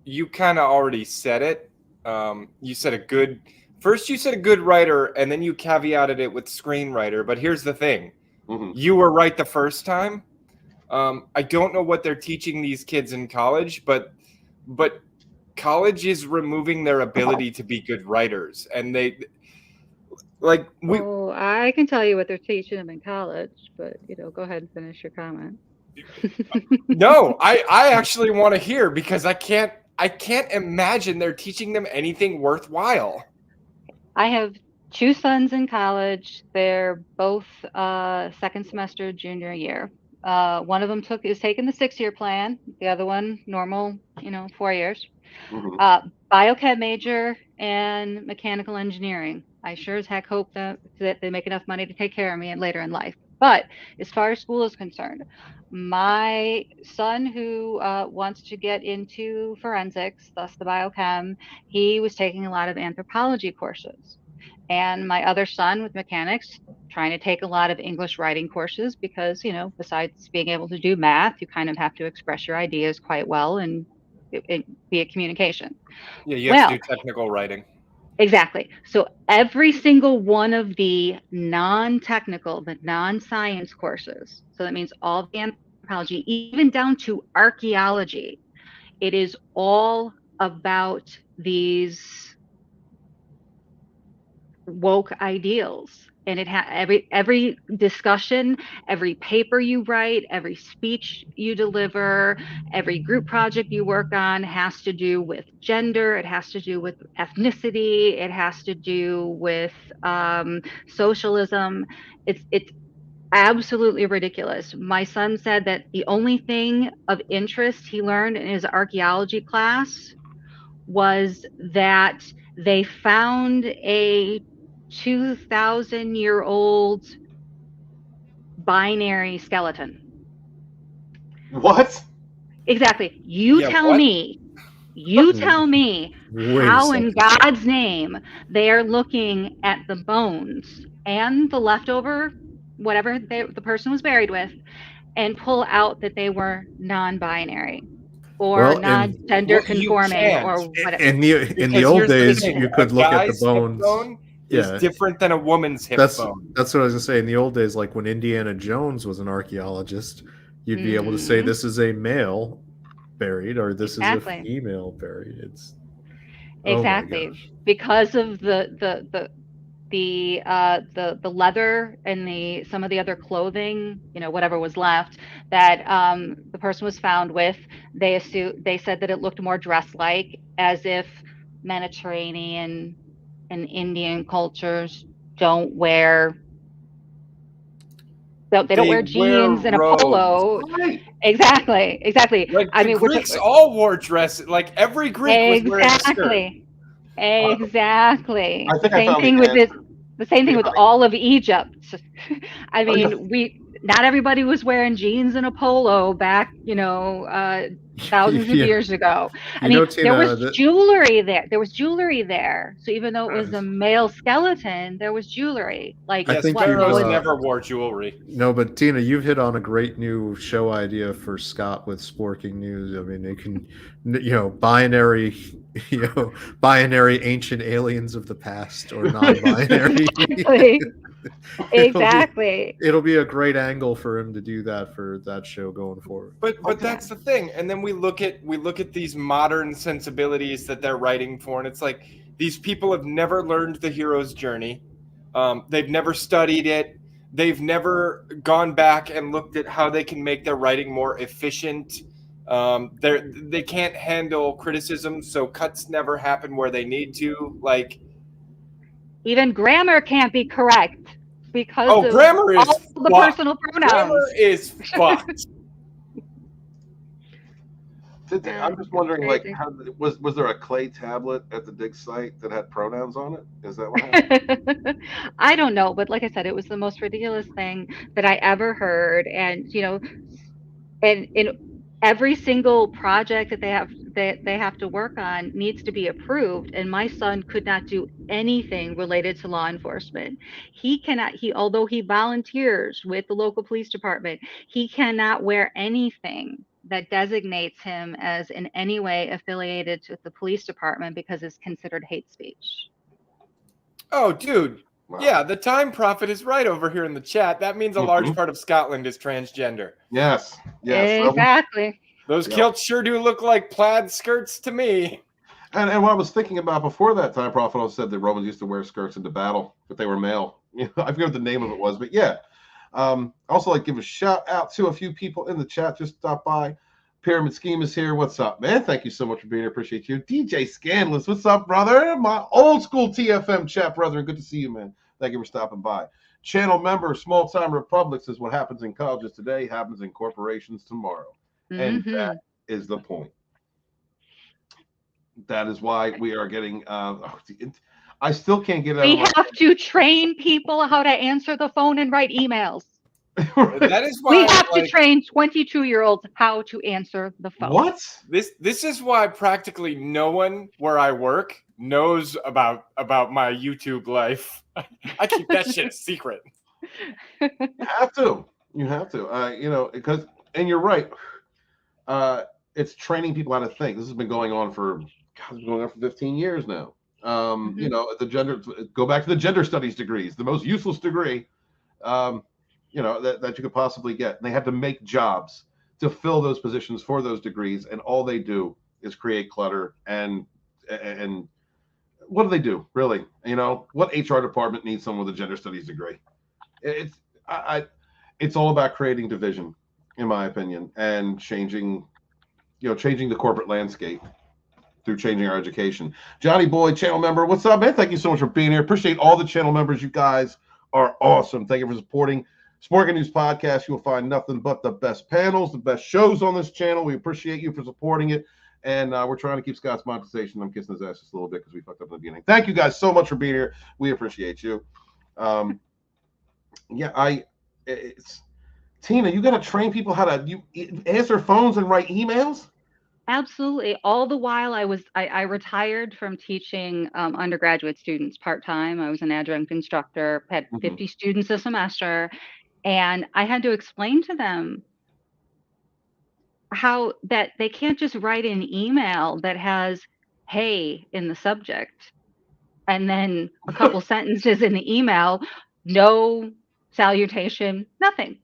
you kind of already said it. You said a good writer, and then you caveated it with screenwriter. But here's the thing. You were right the first time. I don't know what they're teaching these kids in college, but college is removing their ability to be good writers. And I can tell you what they're teaching them in college, but go ahead and finish your comment. No, I actually want to hear, because I can't imagine they're teaching them anything worthwhile. I have two sons in college. They're both second semester junior year. One of them is taking the 6-year plan. The other one, normal, 4 years. Biochem major and mechanical engineering. I sure as heck hope that they make enough money to take care of me later in life. But as far as school is concerned, my son, who wants to get into forensics, thus the biochem, he was taking a lot of anthropology courses. And my other son with mechanics, trying to take a lot of English writing courses, because, besides being able to do math, you kind of have to express your ideas quite well and be a communication. Yeah, you have to do technical writing. Exactly. So every single one of the non-technical, the non-science courses, so that means all the anthropology, even down to archaeology, it is all about these woke ideals. And it every discussion, every paper you write, every speech you deliver, every group project you work on has to do with gender. It has to do with ethnicity. It has to do with socialism. It's absolutely ridiculous. My son said that the only thing of interest he learned in his archaeology class was that they found a 2,000-year-old binary skeleton. What? Exactly. You tell me how in God's name they are looking at the bones and the leftover, whatever the person was buried with, and pull out that they were non-binary or non-gender conforming or whatever. In the old days, you could look at the bones. Is different than a woman's hip bone. That's what I was gonna say. In the old days, like when Indiana Jones was an archaeologist, you'd be able to say this is a male buried or this is a female buried. It's because of the leather and some of the other clothing, whatever was left that the person was found with. They said that it looked more dress-like, as if Mediterranean and Indian cultures don't wear They don't wear jeans and a polo. Right. Exactly. Like I the mean, Greeks all wore dresses. Like every Greek was wearing a skirt. Exactly. I think Same I found thing the with answer. the same thing with all of Egypt. I mean, not everybody was wearing jeans and a polo back, thousands of years ago. I mean, Tina, there was jewelry there. There was jewelry there. So even though it was a male skeleton, there was jewelry. Like, yes, pharaohs never wore jewelry. No, but Tina, you've hit on a great new show idea for Scott with Sporking News. I mean, it can, binary, binary ancient aliens of the past or non-binary. Exactly. It'll be a great angle for him to do that for that show going forward. But that's the thing. And then we look at these modern sensibilities that they're writing for, and it's like these people have never learned the hero's journey. They've never studied it. They've never gone back and looked at how they can make their writing more efficient. They can't handle criticism, so cuts never happen where they need to. Like, even grammar can't be correct because of grammar is all the personal pronouns. Grammar is fucked. I'm just wondering, like, was there a clay tablet at the dig site that had pronouns on it? Is that what happened? I don't know, but like I said, it was the most ridiculous thing that I ever heard. And and in every single project that they have to work on needs to be approved. And my son could not do anything related to law enforcement. Although he volunteers with the local police department, he cannot wear anything that designates him as in any way affiliated with the police department because it's considered hate speech. Oh, dude. Wow. Yeah, the Time Prophet is right over here in the chat. That means a large part of Scotland is transgender. Yes. Exactly. Those kilts sure do look like plaid skirts to me. And what I was thinking about before that, Time Prophet also said that Romans used to wear skirts into battle, but they were male. I forget what the name of it was, but yeah. Also, like, give a shout out to a few people in the chat. Just stop by. Pyramid Scheme is here. What's up, man? Thank you so much for being here. Appreciate you. DJ Scandalous, what's up, brother? My old school TFM chat, brother. Good to see you, man. Thank you for stopping by. Channel member, Small Time Republic says what happens in colleges today happens in corporations tomorrow. And that is the point. That is why we are getting I still can't get it. We have to train people how to answer the phone and write emails. That is why we have to train 22-year-olds how to answer the phone. What? This is why practically no one where I work knows about my YouTube life. I keep that shit a secret. You have to. Because, and you're right. It's training people how to think. This has been going on for 15 years now. Go back to the gender studies degrees, the most useless degree, that you could possibly get. And they have to make jobs to fill those positions for those degrees, and all they do is create clutter. And what do they do, really? What HR department needs someone with a gender studies degree? It's all about creating division, in my opinion, and changing the corporate landscape through changing our education. Johnny Boy, channel member, what's up, man? Thank you so much for being here. Appreciate all the channel members. You guys are awesome. Thank you for supporting Sporting News Podcast. You will find nothing but the best panels, the best shows on this channel. We appreciate you for supporting it. And we're trying to keep Scott's monetization. I'm kissing his ass just a little bit because we fucked up in the beginning. Thank you guys so much for being here. We appreciate you. Tina, you got to train people how to answer phones and write emails? Absolutely. All the while I retired from teaching undergraduate students part-time. I was an adjunct instructor, had 50 students a semester, and I had to explain to them how that they can't just write an email that has "hey" in the subject and then a couple sentences in the email, no salutation, nothing.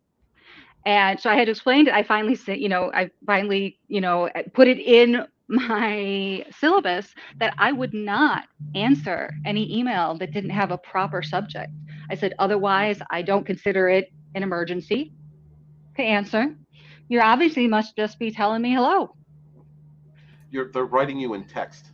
And so I had to explain it. I finally said, put it in my syllabus that I would not answer any email that didn't have a proper subject. I said, otherwise, I don't consider it an emergency to answer. You obviously must just be telling me hello. They're writing you in text.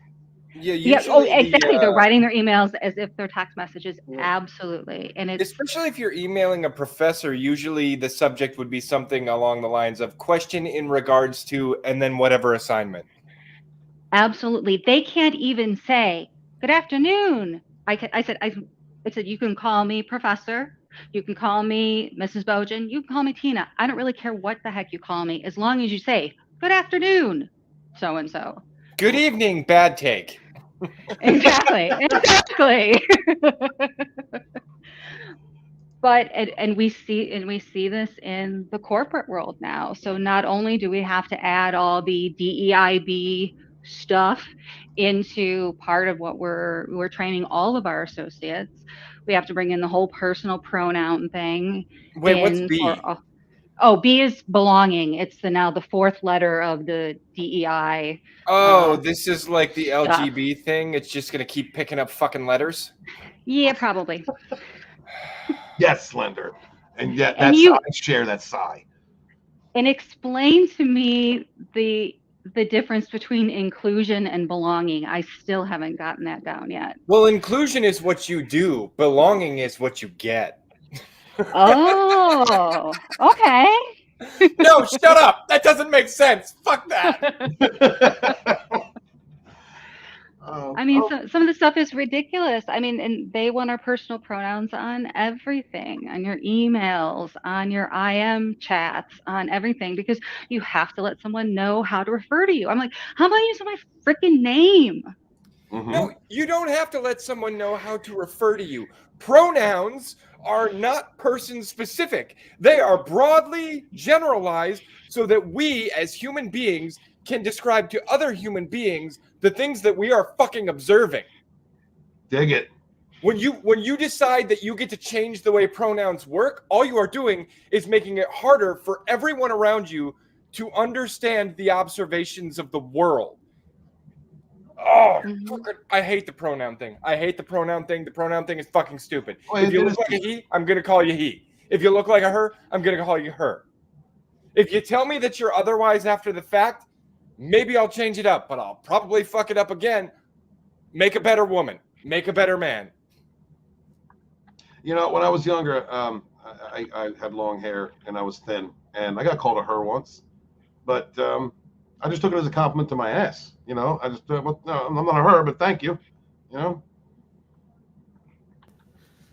Yeah, Yeah. Oh, usually exactly. They're writing their emails as if they're text messages. Absolutely. And it's especially if you're emailing a professor, usually the subject would be something along the lines of question in regards to, and then whatever assignment. absolutely. They can't even say, good afternoon. I said, you can call me Professor. You can call me Mrs. Bojan. You can call me Tina. I don't really care what the heck you call me, as long as you say, good afternoon, so-and-so. Good evening, bad take. Exactly. But and we see this in the corporate world now. So not only do we have to add all the DEIB stuff into part of what we're training all of our associates, we have to bring in the whole personal pronoun thing. Wait, what's B? B is belonging. It's now the fourth letter of the DEI. This is like the LGB thing. It's just gonna keep picking up fucking letters. Yeah, probably. Yes, Slender. And yet And I share that sigh. And explain to me the difference between inclusion and belonging. I still haven't gotten that down yet. Well, inclusion is what you do. Belonging is what you get. Oh, okay. No, shut up. That doesn't make sense. Fuck that. I mean, some of the stuff is ridiculous. I mean, and they want our personal pronouns on everything, on your emails, on your IM chats, on everything, because you have to let someone know how to refer to you. I'm like, how about using my freaking name? Mm-hmm. No, you don't have to let someone know how to refer to you. Pronouns are not person specific. They are broadly generalized so that we as human beings can describe to other human beings the things that we are fucking observing. Dig it. When you decide that you get to change the way pronouns work, all you are doing is making it harder for everyone around you to understand the observations of the world. Oh, I hate the pronoun thing. I hate the pronoun thing. The pronoun thing is fucking stupid. If you look like a he, I'm going to call you he. If you look like a her, I'm going to call you her. If you tell me that you're otherwise after the fact, maybe I'll change it up, but I'll probably fuck it up again. Make a better woman. Make a better man. You know, when I was younger, I had long hair and I was thin, and I got called a her once, but I just took it as a compliment to my ass. You know, I just well, no, I'm not a her, but thank you. You know.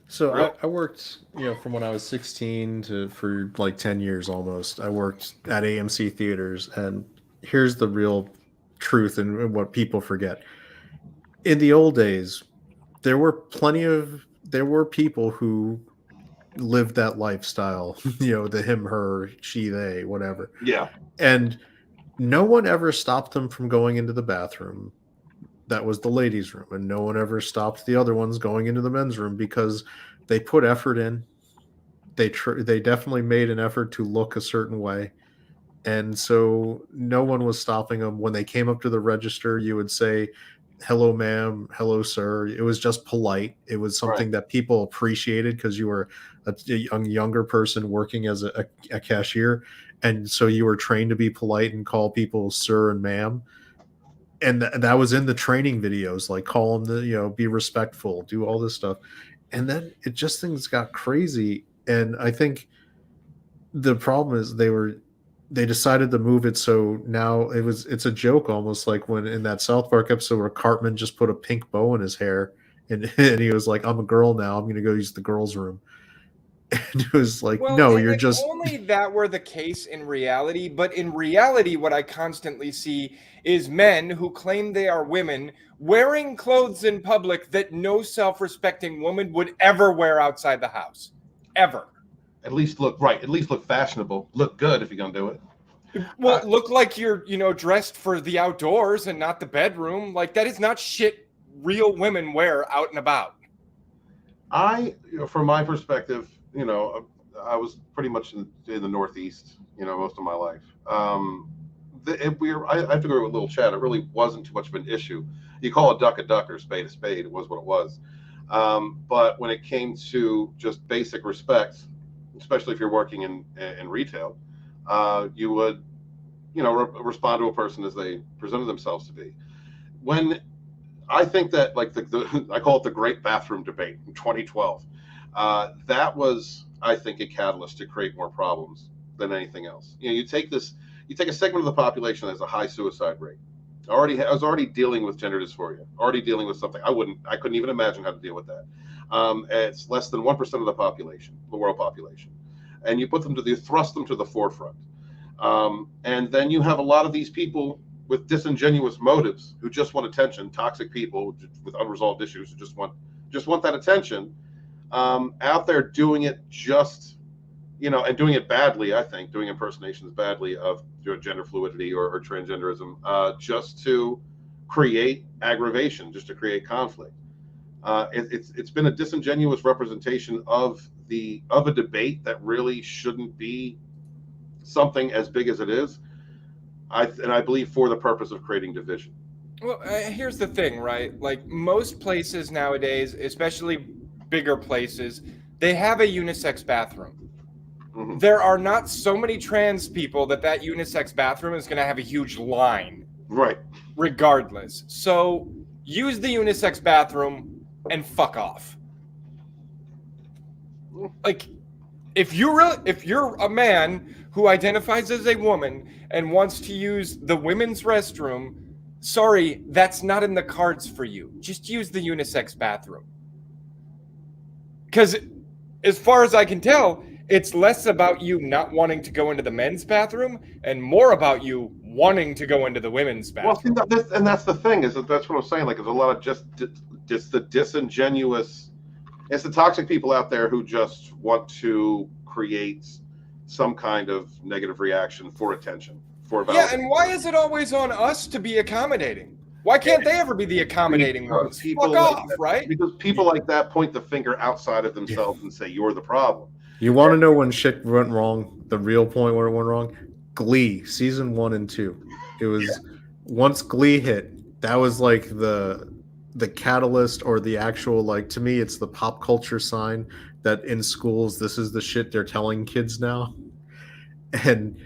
So I worked, from when I was 16 for like 10 years almost. I worked at AMC theaters, and here's the real truth and what people forget. In the old days, there were people who lived that lifestyle, the him, her, she, they, whatever. Yeah. And no one ever stopped them from going into the bathroom. That was the ladies' room. And no one ever stopped the other ones going into the men's room because they put effort in. They definitely made an effort to look a certain way. And so no one was stopping them. When they came up to the register, you would say, hello, ma'am, hello, sir. It was just polite. It was something that people appreciated because you were a younger person working as a cashier. And so you were trained to be polite and call people sir and ma'am. And that was in the training videos, like call them, be respectful, do all this stuff. And then things got crazy. And I think the problem is they decided to move it so now it's a joke, almost like when in that South Park episode where Cartman just put a pink bow in his hair and he was like, I'm a girl now, I'm going to go use the girls' room. And it was like, no, you're just only that were the case in reality. But in reality, what I constantly see is men who claim they are women wearing clothes in public that no self-respecting woman would ever wear outside the house, ever. At least look fashionable, look good if you're gonna do it. Well, look like you're dressed for the outdoors and not the bedroom. Like, that is not shit real women wear out and about. From my perspective, I was pretty much in the Northeast, most of my life. I have to agree with Little Chad. It really wasn't too much of an issue. You call a duck or a spade a spade. It was what it was. But when it came to just basic respect, especially if you're working in retail, you would, respond to a person as they presented themselves to be. When I think that like the I call it the Great Bathroom Debate in 2012. That was, I think, a catalyst to create more problems than anything else. You take a segment of the population that has a high suicide rate. I was already dealing with gender dysphoria, already dealing with something I couldn't even imagine how to deal with that. It's less than 1% of the population, the world population, and you thrust them to the forefront, and then you have a lot of these people with disingenuous motives who just want attention, toxic people with unresolved issues who just want that attention, out there doing it and doing it badly. I think doing impersonations badly of gender fluidity or transgenderism, just to create aggravation, just to create conflict. It's been a disingenuous representation of a debate that really shouldn't be something as big as it is. I believe for the purpose of creating division. Well, here's the thing, right? Like most places nowadays, especially bigger places, they have a unisex bathroom. Mm-hmm. There are not so many trans people that unisex bathroom is going to have a huge line. Right. Regardless. So use the unisex bathroom and fuck off. Like, if you're a man who identifies as a woman and wants to use the women's restroom, sorry, that's not in the cards for you. Just use the unisex bathroom. Because as far as I can tell, it's less about you not wanting to go into the men's bathroom and more about you wanting to go into the women's bathroom. Well, that's the thing, that's what I'm saying. Like, there's a lot of just the disingenuous. It's the toxic people out there who just want to create some kind of negative reaction for attention, for validation. Yeah, and why is it always on us to be accommodating? Why can't they ever be the accommodating ones? Fuck off, right? Because people like that point the finger outside of themselves and say, you're the problem. You want to know when shit went wrong? The real point where it went wrong? Glee, season 1 and 2. It was once Glee hit, that was like the catalyst, or the actual, like, to me, it's the pop culture sign that in schools, this is the shit they're telling kids now. And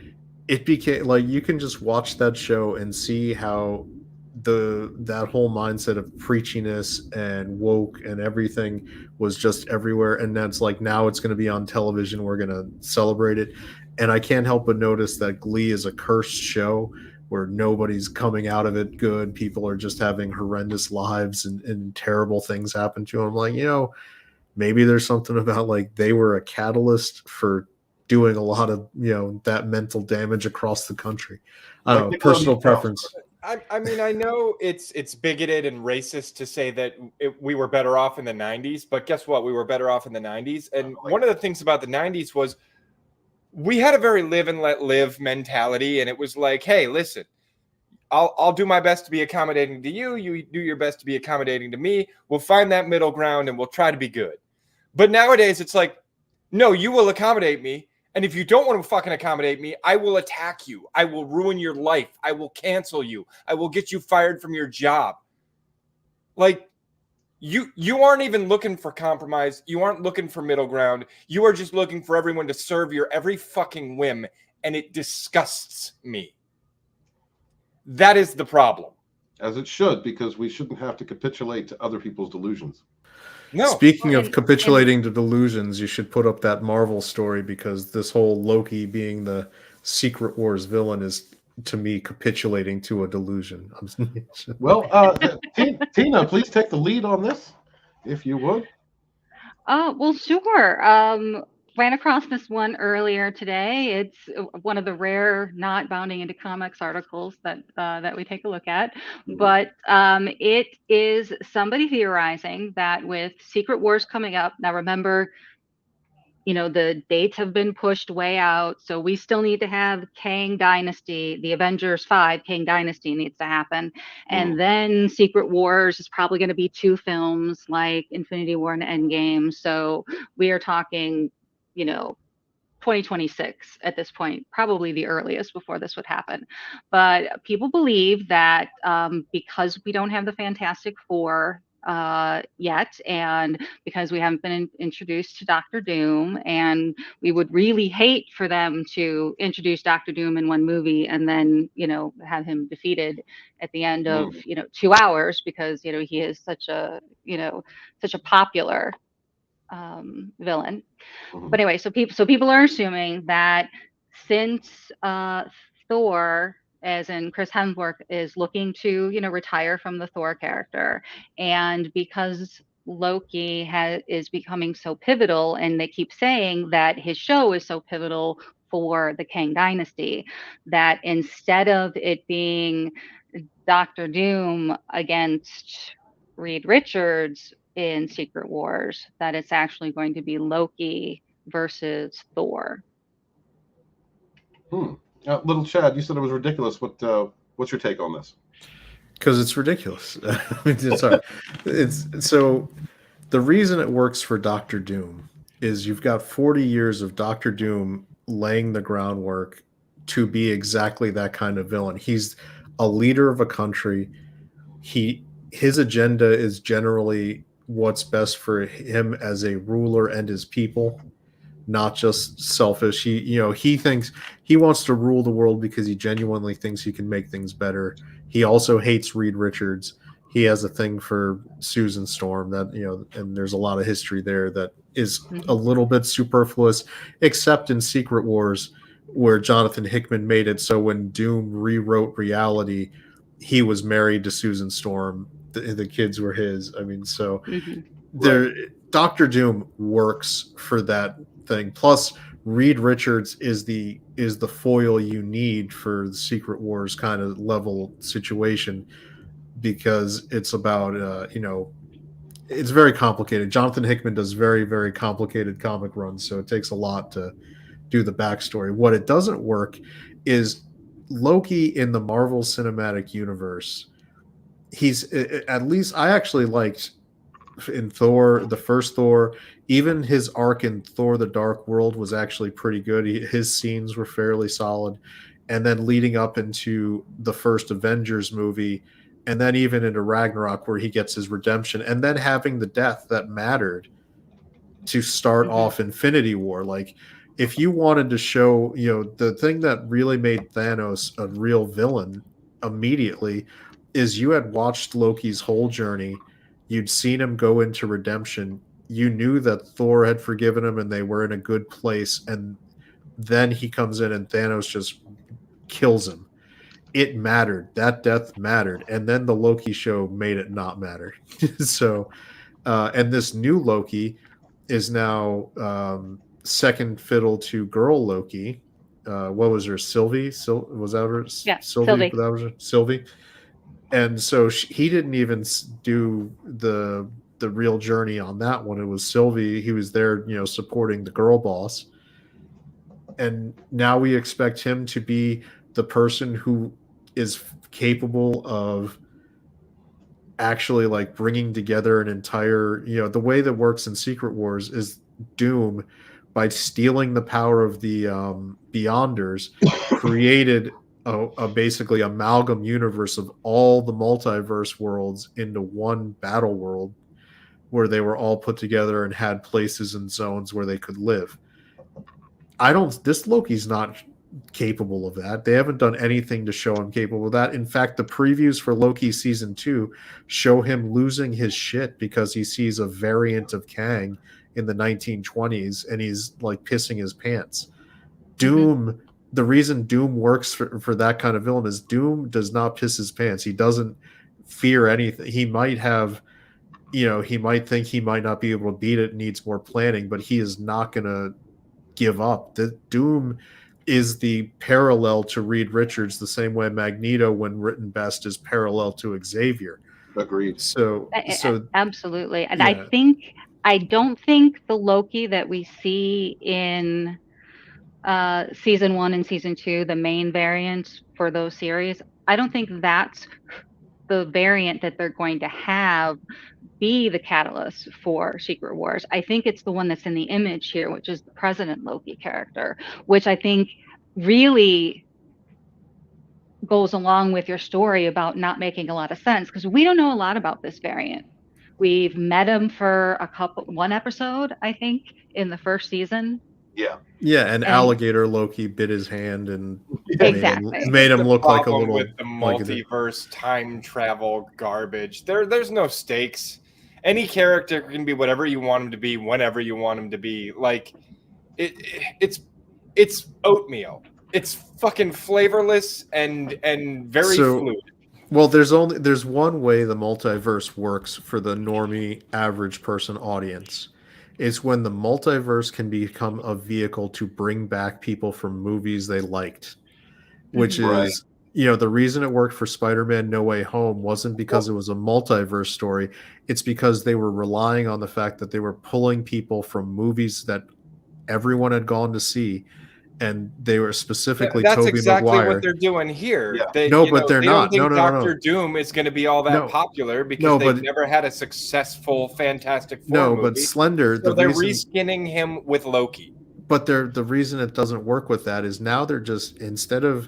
it became like, you can just watch that show and see how that whole mindset of preachiness and woke and everything was just everywhere. And that's like, now it's going to be on television, we're going to celebrate it. And I can't help but notice that Glee is a cursed show where nobody's coming out of it good. People are just having horrendous lives and terrible things happen to them. I'm like, maybe there's something about, like, they were a catalyst for doing a lot of, that mental damage across the country. I don't know, personal preference. I mean, I know it's bigoted and racist to say that we were better off in the 90s, but guess what? We were better off in the 90s. And one of the things about the 90s was we had a very live and let live mentality. And it was like, hey, listen, I'll do my best to be accommodating to you. You do your best to be accommodating to me. We'll find that middle ground and we'll try to be good. But nowadays it's like, no, you will accommodate me. And if you don't want to fucking accommodate me, I will attack you. I will ruin your life. I will cancel you. I will get you fired from your job. Like, you aren't even looking for compromise. You aren't looking for middle ground. You are just looking for everyone to serve your every fucking whim. And it disgusts me. That is the problem. As it should, because we shouldn't have to capitulate to other people's delusions. No. Speaking of capitulating to delusions, you should put up that Marvel story, because this whole Loki being the Secret Wars villain is, to me, capitulating to a delusion. Well, Tina, please take the lead on this, if you would. Well, sure. Ran across this one earlier today. It's one of the rare not bounding into comics articles that we take a look at. But it is somebody theorizing that with Secret Wars coming up, now remember, the dates have been pushed way out. So we still need to have Kang Dynasty, the Avengers 5 Kang Dynasty needs to happen. And then Secret Wars is probably going to be 2 films like Infinity War and Endgame. So we are talking 2026 at this point, probably the earliest before this would happen. But people believe that because we don't have the Fantastic Four yet, and because we haven't been introduced to Doctor Doom, and we would really hate for them to introduce Doctor Doom in one movie and then, you know, have him defeated at the end of, you know, 2 hours, because, you know, he is such a, you know, such a popular villain. But anyway, so people are assuming that since Thor, as in Chris Hemsworth, is looking to, you know, retire from the Thor character, and because Loki is becoming so pivotal, and they keep saying that his show is so pivotal for the Kang Dynasty, that instead of it being Doctor Doom against Reed Richards in Secret Wars, that it's actually going to be Loki versus Thor. Little Chad, you said it was ridiculous. What's your take on this? Because it's ridiculous. I mean, it's so the reason it works for Doctor Doom is you've got 40 years of Doctor Doom laying the groundwork to be exactly that kind of villain. He's a leader of a country. His agenda is generally what's best for him as a ruler and his people, not just selfish. He thinks he wants to rule the world because he genuinely thinks he can make things better. He also hates Reed Richards. He has a thing for Susan Storm, that, you know, and there's a lot of history there that is a little bit superfluous, except in Secret Wars, where Jonathan Hickman made it so when Doom rewrote reality, he was married to Susan Storm. The kids were his. I mean, so Doctor Doom works for that thing. Plus, Reed Richards is the foil you need for the Secret Wars kind of level situation, because it's about it's very complicated. Jonathan Hickman does very, very complicated comic runs, so it takes a lot to do the backstory. What it doesn't work is Loki in the Marvel Cinematic Universe. He's, at least I actually liked in Thor, the first Thor, even his arc in Thor the Dark World was actually pretty good. His scenes were fairly solid. And then leading up into the first Avengers movie, and then even into Ragnarok, where he gets his redemption, and then having the death that mattered to start off Infinity War. Like, if you wanted to show, the thing that really made Thanos a real villain immediately is you had watched Loki's whole journey. You'd seen him go into redemption. You knew that Thor had forgiven him and they were in a good place. And then he comes in and Thanos just kills him. It mattered. That death mattered. And then the Loki show made it not matter. So, and this new Loki is now second fiddle to girl Loki. What was her? Sylvie? Was that her? Yeah, Sylvie. That was her? Sylvie. And so he didn't even do the real journey on that one. It was Sylvie. He was there, supporting the girl boss. And now we expect him to be the person who is capable of actually like bringing together an entire, the way that works in Secret Wars is Doom, by stealing the power of the Beyonders, created a basically amalgam universe of all the multiverse worlds into one battle world, where they were all put together and had places and zones where they could live. This Loki's not capable of that. They haven't done anything to show him capable of that. In fact, the previews for Loki season 2 show him losing his shit because he sees a variant of Kang in the 1920s and he's like pissing his pants. Doom, the reason Doom works for that kind of villain is Doom does not piss his pants. He doesn't fear anything. He might have, he might think he might not be able to beat it, needs more planning, but he is not going to give up. The Doom is the parallel to Reed Richards, the same way Magneto, when written best, is parallel to Xavier. Agreed. So absolutely. And yeah. I don't think the Loki that we see in season 1 and season 2, the main variant for those series, I don't think that's the variant that they're going to have be the catalyst for Secret Wars. I think it's the one that's in the image here, which is the President Loki character, which I think really goes along with your story about not making a lot of sense, because we don't know a lot about this variant. We've met him for one episode, I think, in the first season. Yeah. Yeah, and alligator Loki bit his hand and exactly made him look like a little. With the multiverse time travel garbage, there's no stakes. Any character can be whatever you want him to be, whenever you want him to be. Like, it's oatmeal. It's fucking flavorless and very fluid. Well, there's one way the multiverse works for the normie average person audience. It's when the multiverse can become a vehicle to bring back people from movies they liked, which is, the reason it worked for Spider-Man No Way Home wasn't because it was a multiverse story. It's because they were relying on the fact that they were pulling people from movies that everyone had gone to see, and they were specifically that's Tobey exactly Maguire. What they're doing here. Yeah. They not. Don't think No. Doctor Doom is going to be all that popular because they've never had a successful Fantastic Four movie. But Slender, so they're reskinning him with Loki. But the reason it doesn't work with that is now they're just, instead of,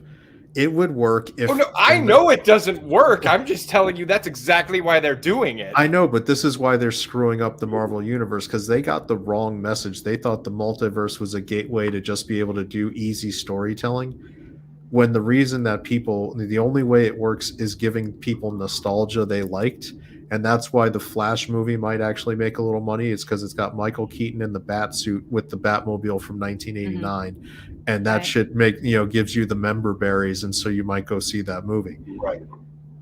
it would work if... Oh, no, I know it doesn't work. I'm just telling you that's exactly why they're doing it. I know, but this is why they're screwing up the Marvel Universe, because they got the wrong message. They thought the multiverse was a gateway to just be able to do easy storytelling, when the reason that the only way it works is giving people nostalgia they liked, and that's why the Flash movie might actually make a little money. It's because it's got Michael Keaton in the bat suit with the Batmobile from 1989, and that shit gives you the member berries, and so you might go see that movie. Right.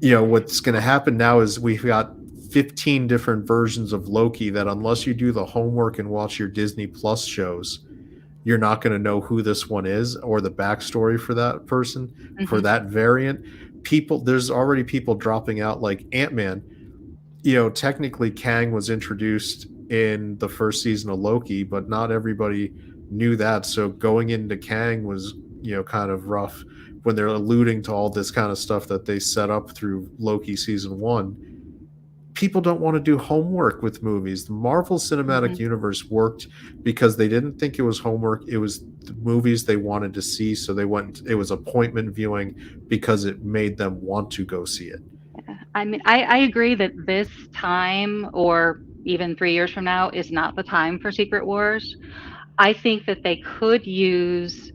What's going to happen now is we've got 15 different versions of Loki that, unless you do the homework and watch your Disney Plus shows, you're not going to know who this one is or the backstory for that person, for that variant. There's already people dropping out, like Ant-Man. Technically Kang was introduced in the first season of Loki, but not everybody knew that. So going into Kang was, kind of rough when they're alluding to all this kind of stuff that they set up through Loki season 1. People don't want to do homework with movies. The Marvel Cinematic Universe worked because they didn't think it was homework. It was the movies they wanted to see. So it was appointment viewing because it made them want to go see it. I mean, I agree that this time, or even 3 years from now, is not the time for Secret Wars. I think that they could use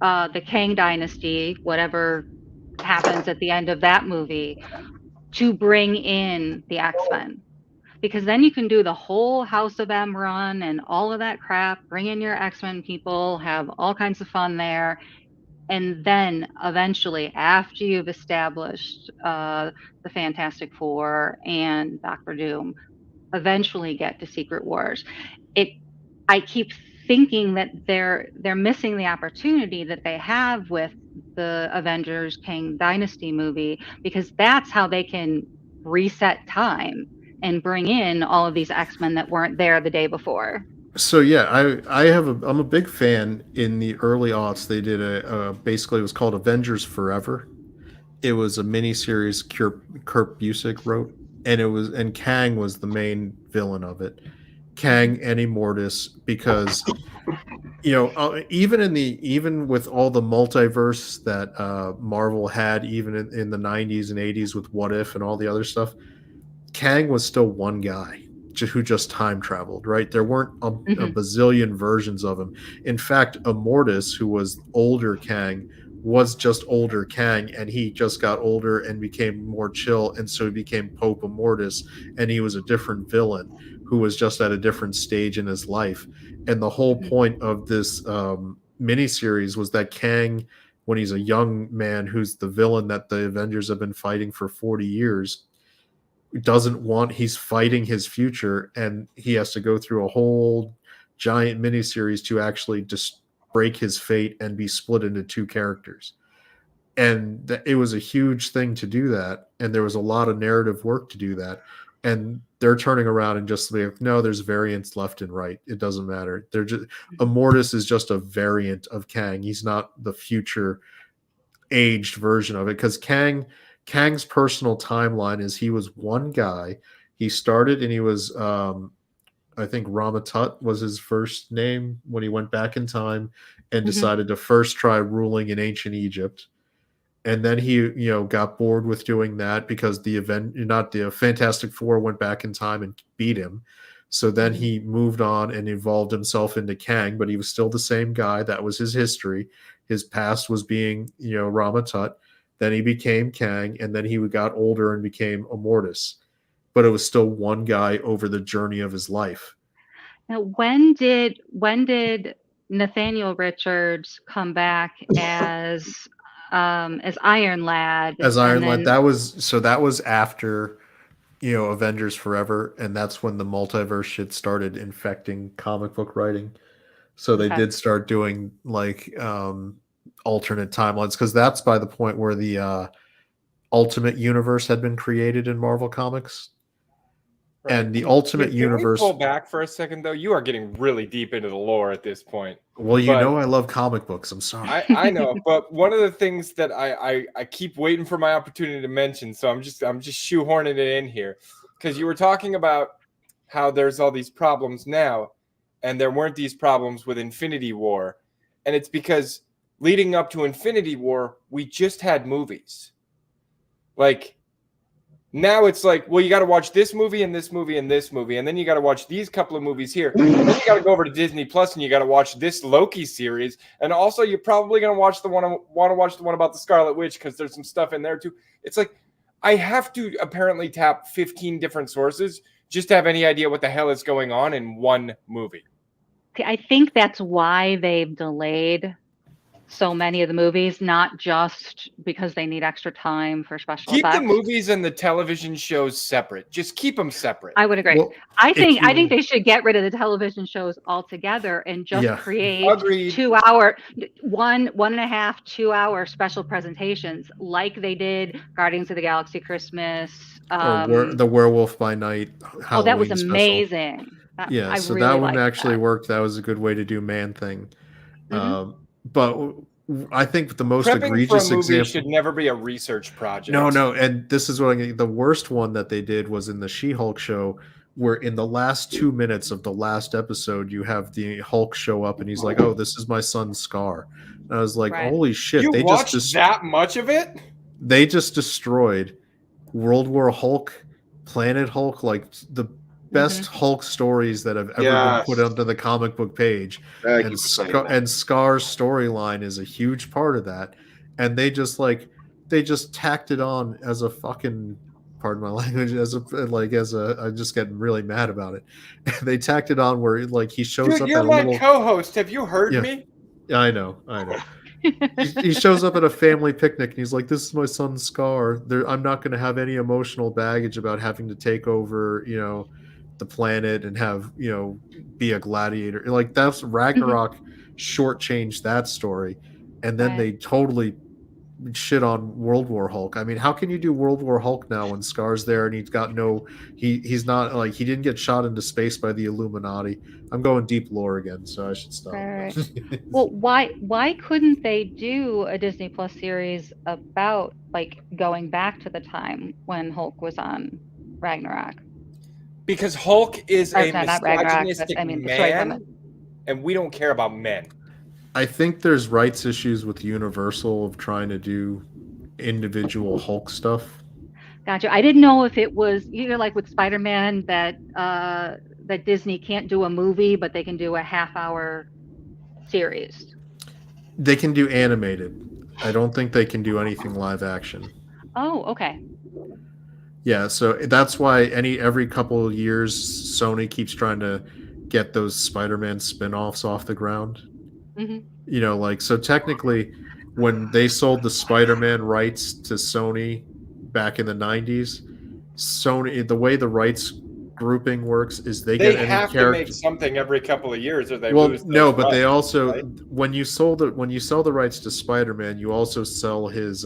the Kang Dynasty, whatever happens at the end of that movie, to bring in the X-Men. Because then you can do the whole House of M run and all of that crap, bring in your X-Men people, have all kinds of fun there. And then eventually, after you've established the Fantastic Four and Doctor Doom, eventually get to Secret Wars. I keep thinking that they're missing the opportunity that they have with the Avengers Kang Dynasty movie, because that's how they can reset time and bring in all of these X-Men that weren't there the day before. So yeah, I'm a big fan. In the early aughts, they did basically it was called Avengers Forever. It was a miniseries Kurt Busiek wrote, and Kang was the main villain of it. Kang and Immortus, because even with all the multiverse that Marvel had, even in the 90s and 80s with What If and all the other stuff, Kang was still one guy who just time traveled, right? There weren't a bazillion versions of him. In fact, Immortus, who was older Kang, was just older Kang, and he just got older and became more chill, and so he became Pope Immortus, and he was a different villain who was just at a different stage in his life. And the whole point of this miniseries was that Kang, when he's a young man who's the villain that the Avengers have been fighting for 40 years, he's fighting his future, and he has to go through a whole giant miniseries to actually just break his fate and be split into two characters. And it was a huge thing to do that, and there was a lot of narrative work to do that. And they're turning around and just like, no, there's variants left and right. It doesn't matter. Immortus is just a variant of Kang. He's not the future aged version of it, because Kang's personal timeline is he was one guy. He started and he was, I think Ramatut was his first name when he went back in time and decided to first try ruling in ancient Egypt. and then he got bored with doing that because the Fantastic Four went back in time and beat him. So then he moved on and evolved himself into Kang, but he was still the same guy. That was his history. His past was being Rama Tut. Then he became Kang, and then he got older and became Immortus. But it was still one guy over the journey of his life. Now, when did Nathaniel Richards come back as Iron Lad? As Iron Lad, that was after Avengers Forever, and that's when the multiverse shit started infecting comic book writing. So they did start doing like alternate timelines, because that's by the point where the Ultimate Universe had been created in Marvel Comics. Right. And the Ultimate Universe. Can we pull back for a second, though? You are getting really deep into the lore at this point. Well, I love comic books. I'm sorry. I know, but one of the things that I keep waiting for my opportunity to mention, so I'm just shoehorning it in here, because you were talking about how there's all these problems now, and there weren't these problems with Infinity War, and it's because leading up to Infinity War, we just had movies. Like, now it's like, well, you got to watch this movie and this movie and this movie, and then you got to watch these couple of movies here. And then you got to go over to Disney Plus and you got to watch this Loki series, and also you're probably going to want to watch the one about the Scarlet Witch, because there's some stuff in there too. It's like, I have to apparently tap 15 different sources just to have any idea what the hell is going on in one movie. I think that's why they've delayed so many of the movies, not just because they need extra time for special effects. Keep the movies and the television shows separate. Just keep them separate. I would agree. Well, I think they should get rid of the television shows altogether and just create 2-hour, 1.5, 2-hour special presentations like they did Guardians of the Galaxy Christmas. The Werewolf by Night. Halloween that was amazing. So really that one actually worked. That was a good way to do Man-Thing. But I think the most egregious example should never be a research project. No, and this is what the worst one that they did was in the She-Hulk show, where in the last 2 minutes of the last episode, you have the Hulk show up and he's like, "Oh, this is my son Scar." And I was like, "Holy shit!" You watched that much of it? They just destroyed World War Hulk, Planet Hulk, like the best Hulk stories that have ever been put onto the comic book page. And Scar's storyline is a huge part of that. And they just tacked it on as a fucking, pardon my language, I just get really mad about it. They tacked it on where like he shows up. You're my co-host. Have you heard me? Yeah, I know. He shows up at a family picnic and he's like, "This is my son Scar. I'm not going to have any emotional baggage about having to take over, the planet and have be a gladiator." Like, that's Ragnarok shortchanged that story, and then they totally shit on World War Hulk. I mean, how can you do World War Hulk now when Scar's there and he's got he's not, like, he didn't get shot into space by the Illuminati. I'm going deep lore again, so I should stop. Right. Well, why couldn't they do a Disney Plus series about like going back to the time when Hulk was on Ragnarok? Because Hulk is a misogynistic man, and we don't care about men. I think there's rights issues with Universal of trying to do individual Hulk stuff. Gotcha. I didn't know if it was like with Spider-Man that Disney can't do a movie, but they can do a half-hour series. They can do animated. I don't think they can do anything live action. Oh, okay. Yeah, so that's why every couple of years Sony keeps trying to get those Spider-Man spin-offs off the ground. So technically when they sold the Spider-Man rights to Sony back in the 90s, Sony, the way the rights grouping works is they get have to make something every couple of years or they lose. No, but they also, right? when you sell the rights to Spider-Man, you also sell his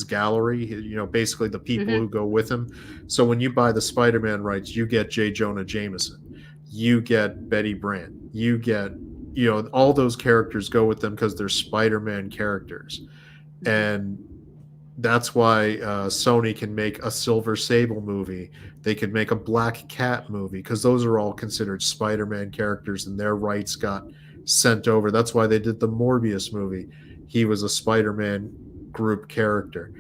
gallery, basically the people who go with him. So when you buy the Spider-Man rights, you get J. Jonah Jameson, you get Betty Brant, you get, all those characters go with them because they're Spider-Man characters. And that's why Sony can make a Silver Sable movie. They could make a Black Cat movie because those are all considered Spider-Man characters and their rights got sent over. That's why they did the Morbius movie. He was a Spider-Man group character.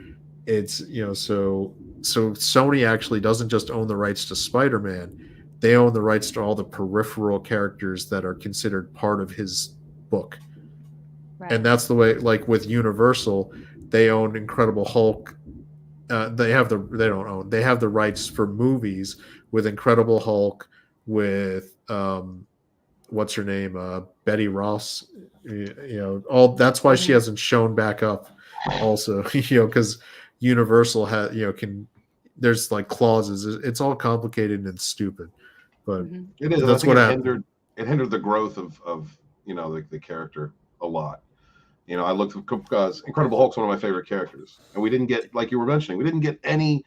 It's so Sony actually doesn't just own the rights to Spider-Man, they own the rights to all the peripheral characters that are considered part of his book. Right. And that's the way, like with Universal, they own Incredible Hulk. They have the rights for movies with Incredible Hulk, with what's her name, Betty Ross. All that's why she hasn't shown back up. Also, because Universal has there's like clauses. It's all complicated and stupid, but it is. That's what happened. It hindered the growth of the character a lot. I looked at Incredible Hulk's one of my favorite characters, and we didn't get, like you were mentioning, we didn't get any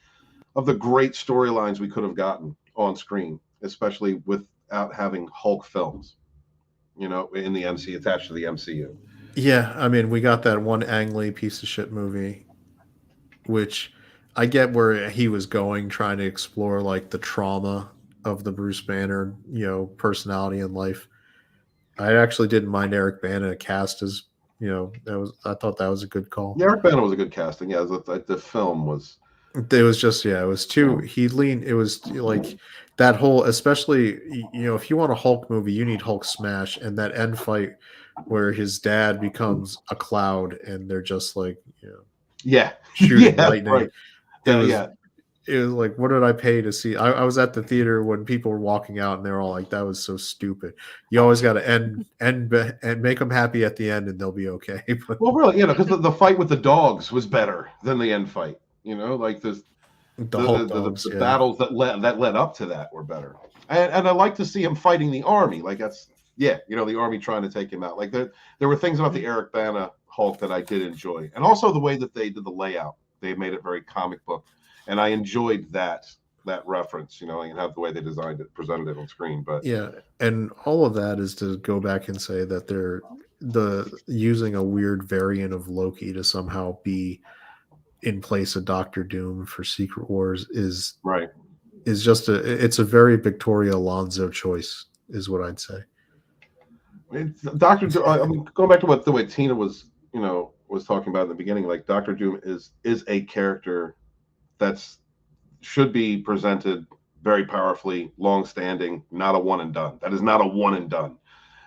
of the great storylines we could have gotten on screen, especially without having Hulk films, in the MCU, attached to the MCU. Yeah, I mean, we got that one Ang Lee piece of shit movie, which I get where he was going, trying to explore like the trauma of the Bruce Banner, personality in life. I actually didn't mind Eric Bana cast as, I thought that was a good call. Yeah, Eric Bana was a good casting. Yeah, the film was. It was just, it was too. He leaned. It was like that whole, especially if you want a Hulk movie, you need Hulk smash, and that end fight where his dad becomes a cloud, and they're just like, shooting lightning. Right. It was like, what did I pay to see? I was at the theater when people were walking out, and they were all like, "That was so stupid." You always got to end and make them happy at the end, and they'll be okay. But, well, really, because the fight with the dogs was better than the end fight. Like the battles that led up to that were better, and I like to see him fighting the army. Like that's the army trying to take him out. Like there were things about the Eric Bana Hulk that I did enjoy, and also the way that they did the layout. They made it very comic book. And I enjoyed that reference, and how the way they designed it, presented it on screen. But and all of that is to go back and say that they're using a weird variant of Loki to somehow be in place of Doctor Doom for Secret Wars is just it's a very Victoria Alonso choice, is what I'd say. Doctor Doom. I mean, going back to the way Tina was talking about in the beginning, like Doctor Doom is a character that's should be presented very powerfully, long-standing, not a one and done. That is not a one and done.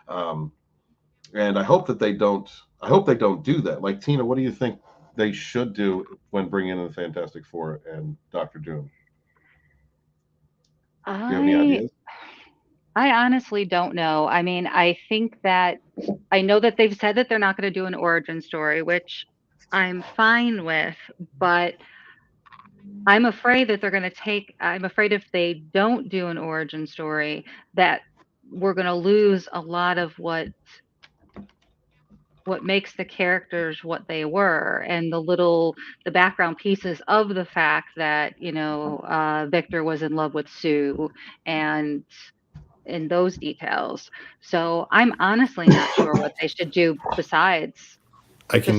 And I hope that they don't. I hope they don't do that. Like Tina, what do you think they should do when bringing in the Fantastic Four and Doctor Doom? Do you have any ideas? I honestly don't know. I mean, I think that I know that they've said that they're not going to do an origin story, which I'm fine with, but I'm afraid that I'm afraid if they don't do an origin story, that we're going to lose a lot of what makes the characters what they were, and the background pieces of the fact that, Victor was in love with Sue and in those details. So I'm honestly not sure what they should do besides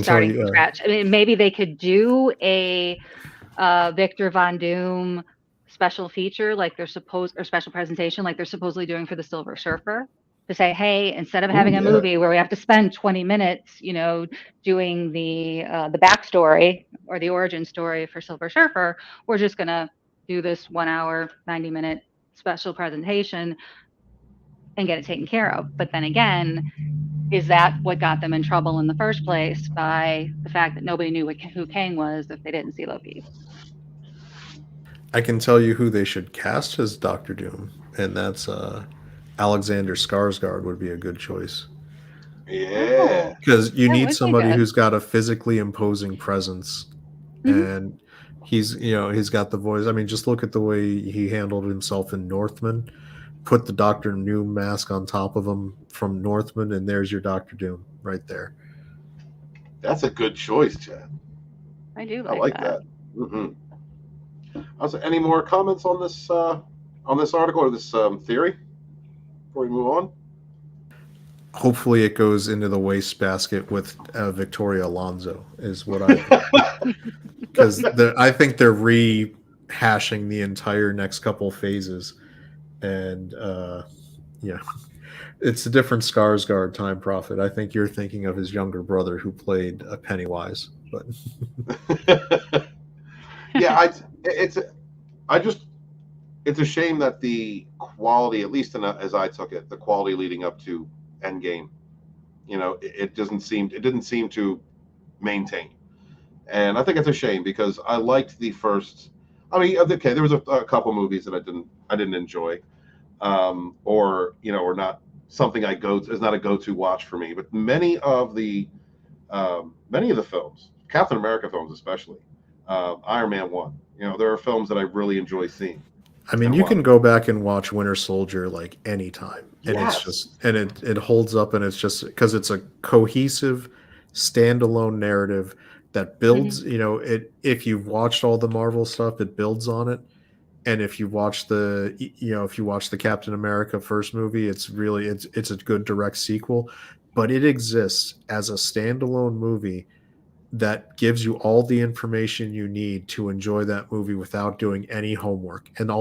starting from scratch. I mean, maybe they could do a Victor Von Doom special feature or special presentation like they're supposedly doing for the Silver Surfer, to say, hey, instead of having a movie where we have to spend 20 minutes, doing the backstory or the origin story for Silver Surfer, we're just going to do this 1 hour, 90-minute special presentation and get it taken care of. But then again, is that what got them in trouble in the first place, by the fact that nobody knew who Kang was if they didn't see Loki? I can tell you who they should cast as Doctor Doom, and that's Alexander Skarsgård would be a good choice. Yeah. Because you need somebody who's got a physically imposing presence, and he's got the voice. I mean, just look at the way he handled himself in Northman. Put the Doctor Doom mask on top of him from Northman, and there's your Doctor Doom right there. That's a good choice, Chad. I do like that. Also, any more comments on this article or this theory before we move on? Hopefully, it goes into the wastebasket with Victoria Alonso, is what I think. Because I think they're rehashing the entire next couple phases. And it's a different Skarsgård, Time Prophet. I think you're thinking of his younger brother who played Pennywise. But yeah, it's a shame that the quality, at least as I took it, the quality leading up to Endgame, it didn't seem to maintain. And I think it's a shame because I liked the first. I mean, okay, there was a couple movies that I didn't enjoy, or not something is not a go-to watch for me. But many of the films, Captain America films especially, Iron Man 1, there are films that I really enjoy seeing. I mean, you can go back and watch Winter Soldier like anytime, and Yes. it's just it holds up, and it's just because it's a cohesive, standalone narrative that builds. If you've watched all the Marvel stuff, it builds on it, and if you watch the Captain America first movie, it's a good direct sequel, but it exists as a standalone movie that gives you all the information you need to enjoy that movie without doing any homework. And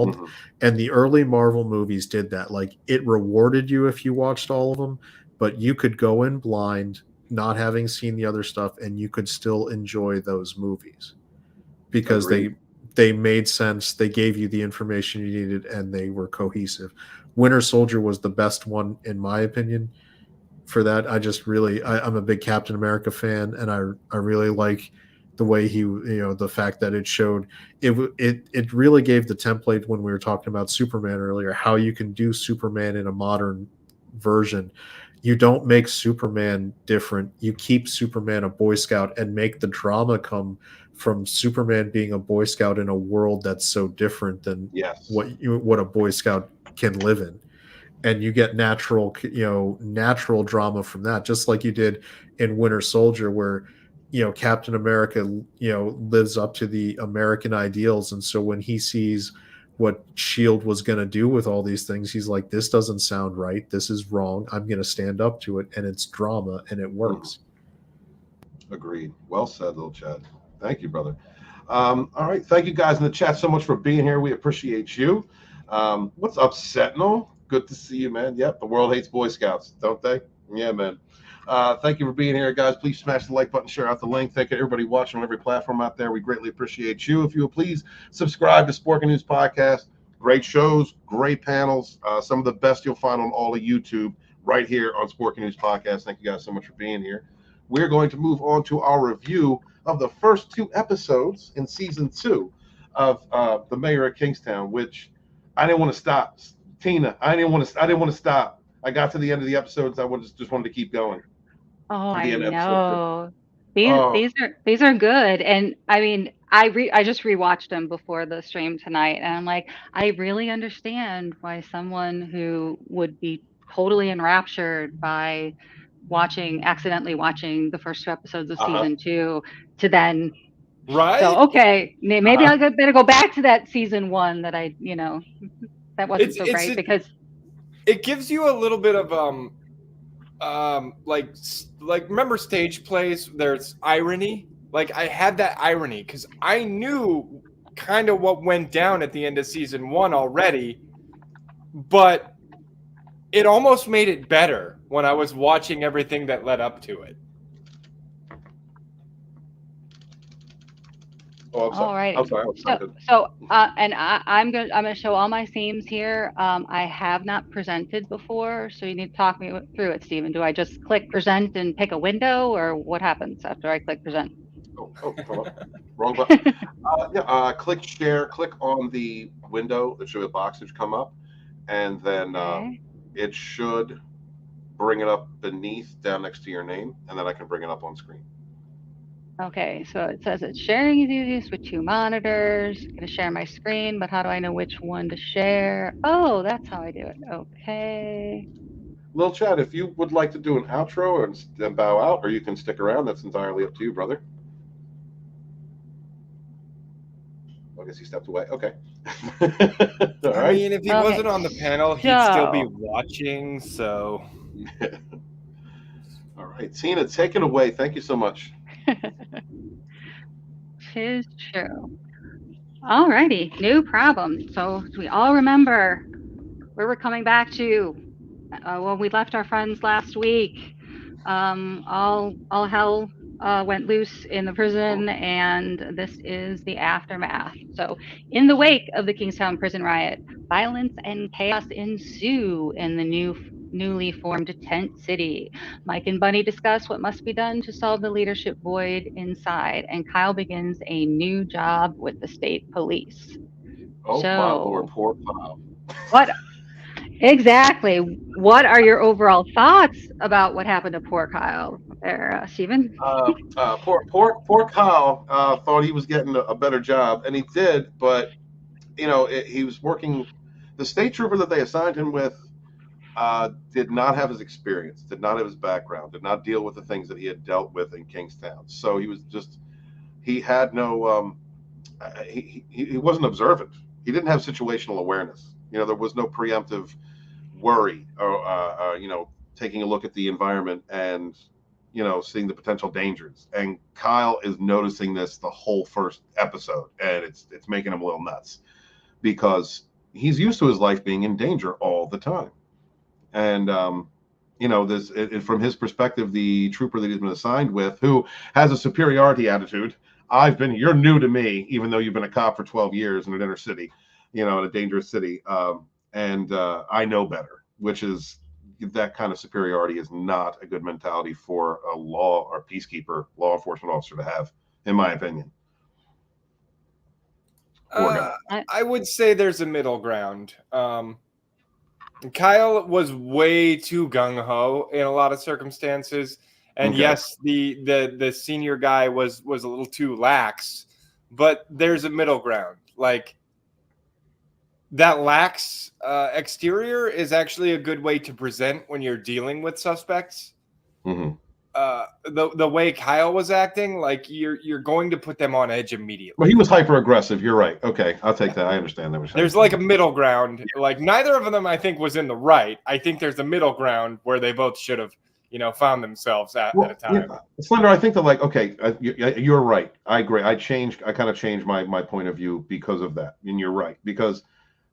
and the early Marvel movies did that. Like, it rewarded you if you watched all of them, but you could go in blind, not having seen the other stuff, and you could still enjoy those movies because they made sense. They gave you the information you needed, and they were cohesive. Winter Soldier was the best one, in my opinion. For that, I'm a big Captain America fan, and I really like the way the fact that it showed it really gave the template when we were talking about Superman earlier, how you can do Superman in a modern version. You don't make Superman different. You keep Superman a Boy Scout and make the drama come from Superman being a Boy Scout in a world that's so different than what a Boy Scout can live in. And you get natural drama from that, just like you did in Winter Soldier, where Captain America lives up to the American ideals, and so when he sees what SHIELD was going to do with all these things, he's like, this doesn't sound right, this is wrong, I'm going to stand up to it, and it's drama, and it works. Agreed. Well said, little Chad. Thank you, brother. All right, thank you guys in the chat so much for being here. We appreciate you. What's up, Sentinel? Good to see you, man. Yep, the world hates Boy Scouts, don't they? Yeah, man. Thank you for being here, guys. Please smash the like button, share out the link. Thank you, everybody watching on every platform out there. We greatly appreciate you. If you would please subscribe to Sporking News Podcast. Great shows, great panels. Some of the best you'll find on all of YouTube right here on Sporking News Podcast. Thank you guys so much for being here. We're going to move on to our review of the first 2 episodes in season 2 of The Mayor of Kingstown, which I didn't want to stop. Tina, I didn't want to stop. I got to the end of the episodes. I just wanted to keep going. Oh, I know. These are good. And I mean, I just rewatched them before the stream tonight, and I'm like, I really understand why someone who would be totally enraptured by accidentally watching the first 2 episodes of season 2 to then so okay, maybe I better go back to that season 1 that that wasn't so great, because it gives you a little bit of like remember stage plays, there's irony. Like, I had that irony because I knew kind of what went down at the end of season 1 already, but it almost made it better when I was watching everything that led up to it. Oh, all right. I'm sorry. And I'm gonna show all my themes here. I have not presented before, so you need to talk me through it, Stephen. Do I just click present and pick a window, or what happens after I click present? Hold on. Wrong button. Click share. Click on the window. There should be a box that should come up, and then it should bring it up beneath, down next to your name, and then I can bring it up on screen. Okay, so it says it's sharing is easiest with 2 monitors. I'm gonna share my screen, but how do I know which one to share? Oh, that's how I do it. Okay. Lil Chad, if you would like to do an outro and bow out, or you can stick around, that's entirely up to you, brother. I guess he stepped away. Okay. All right. I mean, if he wasn't on the panel, he'd still be watching, so. All right, Tina, take it away. Thank you so much. Tis true. All righty, no problem. So we all remember where we're coming back to when we left our friends last week. All hell went loose in the prison, and this is the aftermath. So, in the wake of the Kingstown prison riot, violence and chaos ensue in the newly formed tent city. Mike and Bunny discuss what must be done to solve the leadership void inside, and Kyle begins a new job with the state police. Oh my Lord, poor Kyle. What exactly? What are your overall thoughts about what happened to poor Kyle there, Stephen? Poor Kyle thought he was getting a better job, and he did, but he was working. The state trooper that they assigned him with did not have his experience, did not have his background, did not deal with the things that he had dealt with in Kingstown. So he had no, he wasn't observant. He didn't have situational awareness. There was no preemptive worry or, taking a look at the environment and, seeing the potential dangers. And Kyle is noticing this the whole first episode, and it's making him a little nuts because he's used to his life being in danger all the time. And, from his perspective, the trooper that he's been assigned with, who has a superiority attitude, you're new to me, even though you've been a cop for 12 years in an inner city, in a dangerous city. And I know better, which is that kind of superiority is not a good mentality for a law enforcement officer to have, in my opinion. I would say there's a middle ground. Kyle was way too gung-ho in a lot of circumstances. And okay. Yes, the senior guy was a little too lax, but there's a middle ground. Like, that lax exterior is actually a good way to present when you're dealing with suspects. Mm-hmm. The way Kyle was acting, like you're going to put them on edge immediately. Well, he was hyper aggressive. You're right. Okay, I'll take that. I understand that. There's like a middle ground. Yeah. Like neither of them, I think, was in the right. I think there's a middle ground where they both should have, found themselves at a time. Yeah. Slender, I think that you're right. I agree. I kind of changed my point of view because of that. And you're right, because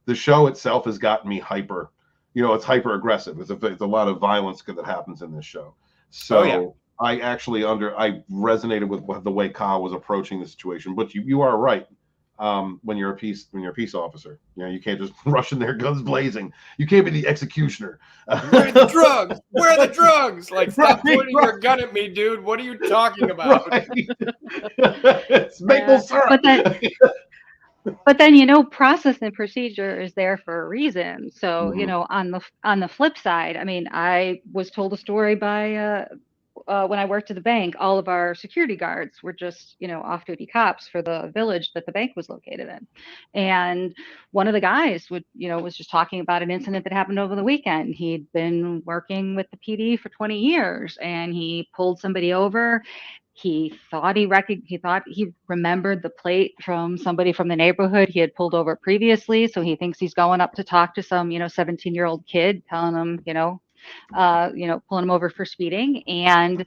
the show itself has gotten me hyper. It's hyper aggressive. It's a lot of violence that happens in this show. So I actually I resonated with the way Kyle was approaching the situation. But you are right. When you're a peace officer, you can't just rush in there guns blazing. You can't be the executioner. Where are the drugs? Where are the drugs? Like, stop pointing your gun at me, dude. What are you talking about? Right. It's maple syrup. But then, process and procedure is there for a reason. So, mm-hmm. on the flip side, I mean, I was told a story by when I worked at the bank. All of our security guards were just, off-duty cops for the village that the bank was located in. And one of the guys was just talking about an incident that happened over the weekend. He'd been working with the PD for 20 years, and he pulled somebody over. He thought he remembered the plate from somebody from the neighborhood he had pulled over previously. So he thinks he's going up to talk to some, 17-year-old kid, telling him, pulling him over for speeding. And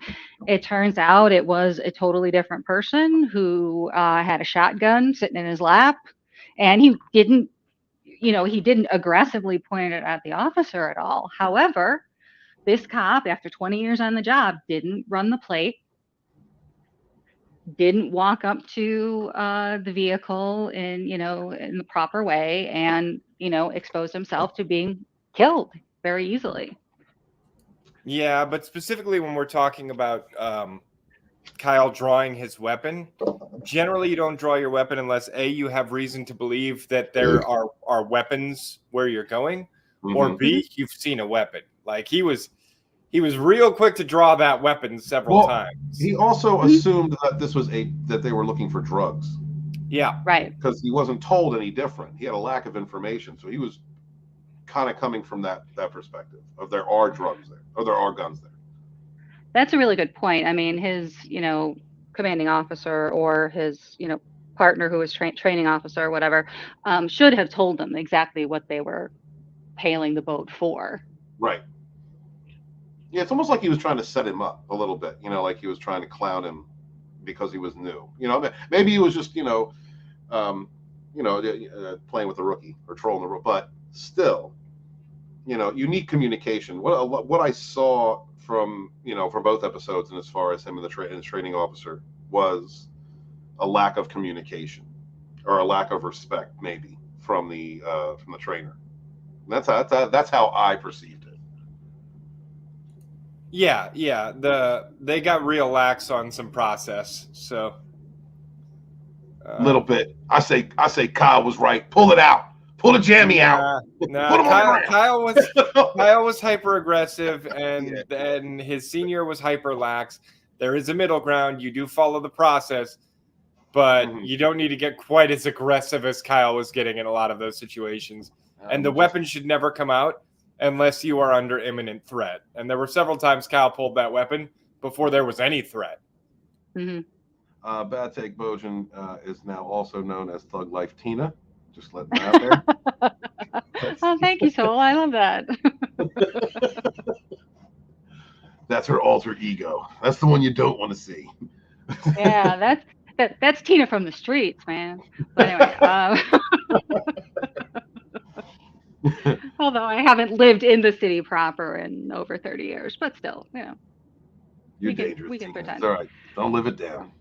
it turns out it was a totally different person who had a shotgun sitting in his lap. And he didn't aggressively point it at the officer at all. However, this cop, after 20 years on the job, didn't run the plate, didn't walk up to the vehicle in the proper way, and exposed himself to being killed very easily. Yeah, but specifically when we're talking about Kyle drawing his weapon, generally you don't draw your weapon unless A, you have reason to believe that there are weapons where you're going, mm-hmm. or B, you've seen a weapon. Like he was real quick to draw that weapon several times. He also assumed that that they were looking for drugs. Yeah. Right. Because he wasn't told any different. He had a lack of information. So he was kind of coming from that perspective of there are drugs there, or there are guns there. That's a really good point. I mean, his, commanding officer or his, partner who was training officer or whatever, should have told them exactly what they were hailing the boat for. Right. Yeah, it's almost like he was trying to set him up a little bit, like he was trying to clown him because he was new. Maybe he was just, playing with the rookie or trolling the rookie. But still, you need communication. What I saw from from both episodes, and as far as him and his training officer, was a lack of communication or a lack of respect, maybe from the trainer. That's how I perceived it. Yeah. They got real lax on some process, so a little bit. I say Kyle was right. Pull it out. Pull the jammy out. Kyle was hyper aggressive, and his senior was hyper lax. There is a middle ground. You do follow the process, but you don't need to get quite as aggressive as Kyle was getting in a lot of those situations. And the weapon should never come out unless you are under imminent threat. And there were several times Kyle pulled that weapon before there was any threat. Mm-hmm. Bad Take Bojan is now also known as Thug Life Tina. Just letting that out there. Oh, thank you, Soul. I love that. That's her alter ego. That's the one you don't want to see. Yeah, that's Tina from the streets, man. But anyway, although I haven't lived in the city proper in over 30 years, but still, You're dangerous. We can pretend. It's all right. Don't live it down.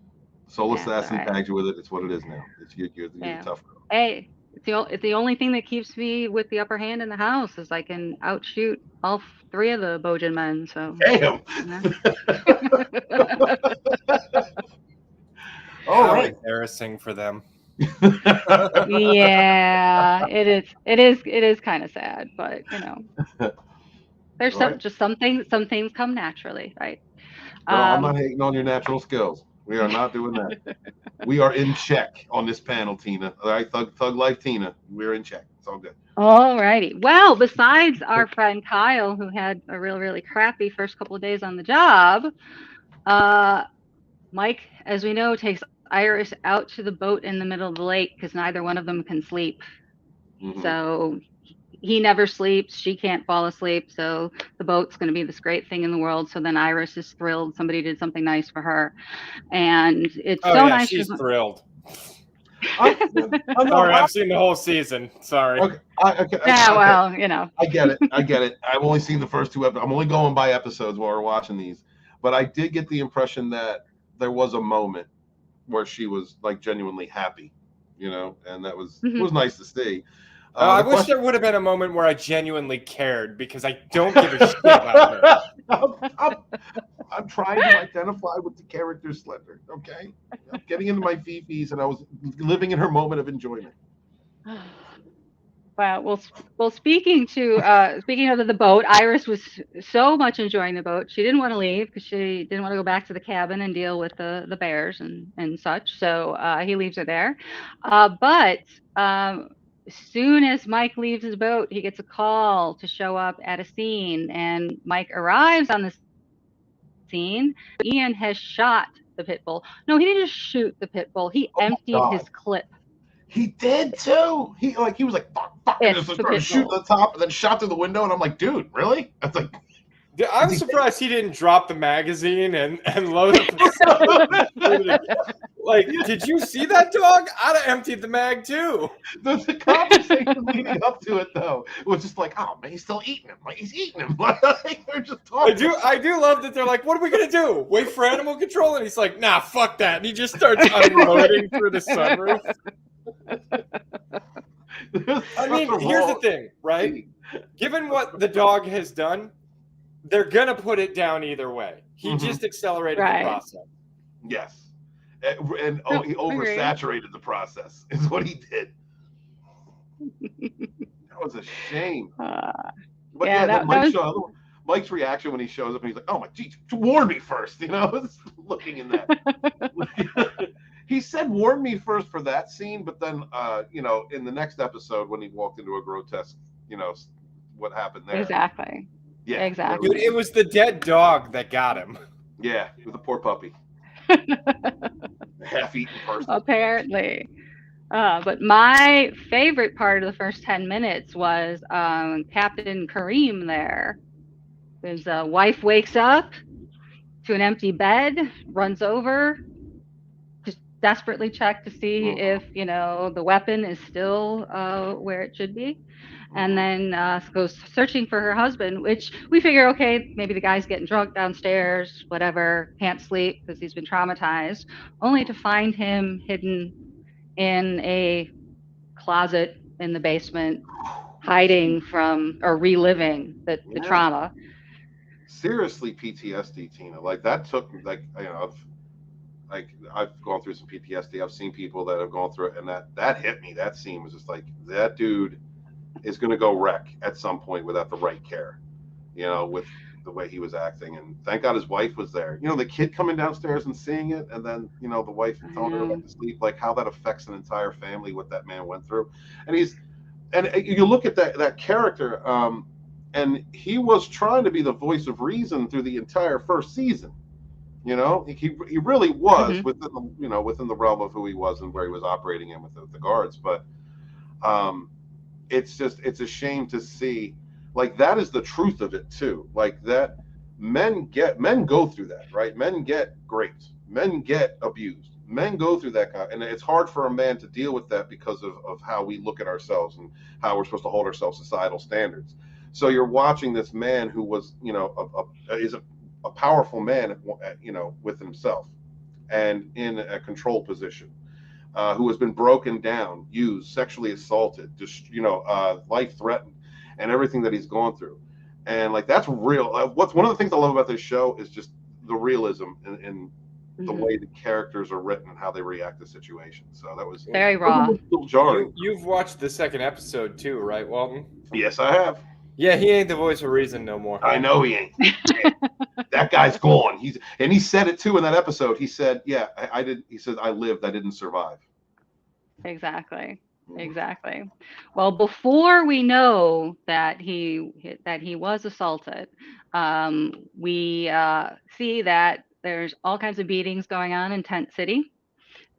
Soul Assassin right. tagged you with it. It's what it is now. You're a tough girl. Hey, it's the only thing that keeps me with the upper hand in the house is I can outshoot all 3 of the Bojan men. So damn. How embarrassing for them. Yeah, it is kind of sad, but there's some things come naturally, right? Girl, I'm not hating on your natural skills. We are not doing that. We are in check on this panel, Tina. All right, Thug Life Tina. We're in check. It's all good. All righty. Well, besides our friend Kyle, who had a really crappy first couple of days on the job, Mike, as we know, takes Iris out to the boat in the middle of the lake because neither one of them can sleep. Mm-hmm. So he never sleeps. She can't fall asleep. So the boat's going to be this great thing in the world. So then Iris is thrilled. Somebody did something nice for her. And it's nice. She's thrilled. Sorry, I've seen the whole season. Sorry. Okay. I get it. I've only seen the first 2 episodes. I'm only going by episodes while we're watching these. But I did get the impression that there was a moment where she was like genuinely happy, and that was it was nice to see. I wish there would have been a moment where I genuinely cared because I don't give a shit about her. I'm trying to identify with the character Slender. Okay, I'm getting into my fifis, and I was living in her moment of enjoyment. Well, speaking of the boat, Iris was so much enjoying the boat. She didn't want to leave because she didn't want to go back to the cabin and deal with the bears and such. So he leaves her there. But as soon as Mike leaves his boat, he gets a call to show up at a scene, and Mike arrives on the scene. Ian has shot the pit bull. No, he didn't just shoot the pit bull. He emptied his clip. He did too. He was like, fuck, and just started shooting the top, and then shot through the window, and I'm like, dude, really? That's like. I'm surprised he didn't drop the magazine and load up the Like, did you see that dog? I'd have emptied the mag too. The conversation leading up to it though was just like, oh man, he's still eating him. Like he's eating him. Like they're just talking. I do love that they're like, what are we gonna do? Wait for animal control? And he's like, nah, fuck that. And he just starts unloading through the sunroof. I mean, here's the thing, right? Given what the dog has done, they're going to put it down either way. He just accelerated the process. Yes. And he oversaturated the process is what he did. That was a shame. But Mike's reaction when he shows up and he's like, oh my geez, warn me first. Looking in that. He said warn me first for that scene, but then, in the next episode when he walked into a grotesque, what happened there. Exactly. Yeah, exactly. Dude, it was the dead dog that got him. Yeah, it was a poor puppy. Half-eaten person. Apparently. But my favorite part of the first 10 minutes was Captain Kareem there. His wife wakes up to an empty bed, runs over, just desperately check to see if, you know, the weapon is still where it should be. And then goes searching for her husband, which we figure, okay, maybe the guy's getting drunk downstairs, whatever, can't sleep because he's been traumatized, only to find him hidden in a closet in the basement, hiding from or reliving the trauma. Seriously, PTSD, Tina. Like that took, like, you know, I've gone through some PTSD. I've seen people that have gone through it, and that hit me. That scene was just like, that dude is going to go wreck at some point without the right care, you know, with the way he was acting. And thank God his wife was there. You know, the kid coming downstairs and seeing it, and then, you know, the wife telling her to go to sleep, like how that affects an entire family, what that man went through. And you look at that character, and he was trying to be the voice of reason through the entire first season. You know, he really was within the, you know, within the realm of who he was and where he was operating in with the guards. But it's a shame to see, like, that is the truth of it too. Like that men go through that, right? Men get raped, men get abused, men go through that and it's hard for a man to deal with that because of how we look at ourselves and how we're supposed to hold ourselves societal standards. So you're watching this man who was, you know, is a powerful man, you know, with himself and in a controlled position, who has been broken down, used, sexually assaulted, just, you know, life threatened, and everything that he's gone through. And like, that's real. What's one of the things I love about this show is just the realism in the way the characters are written and how they react to situations. So that was very raw. You've watched the second episode too, right, Walton? Yes, I have. Yeah, he ain't the voice of reason no more. I know he ain't. That guy's gone. He said it too in that episode. He said, "Yeah, I did." He said, "I lived. I didn't survive." Exactly. Well, before we know that he was assaulted, we see that there's all kinds of beatings going on in Tent City.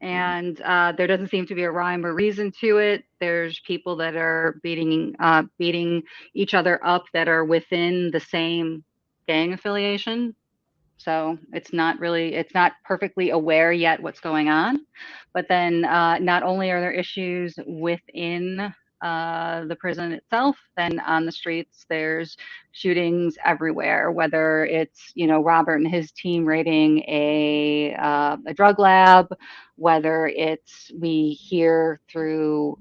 And there doesn't seem to be a rhyme or reason to it. There's people that are beating each other up that are within the same gang affiliation. So it's not perfectly aware yet what's going on. But then not only are there issues within the prison itself, then on the streets there's shootings everywhere, whether it's, you know, Robert and his team raiding a drug lab, whether it's we hear through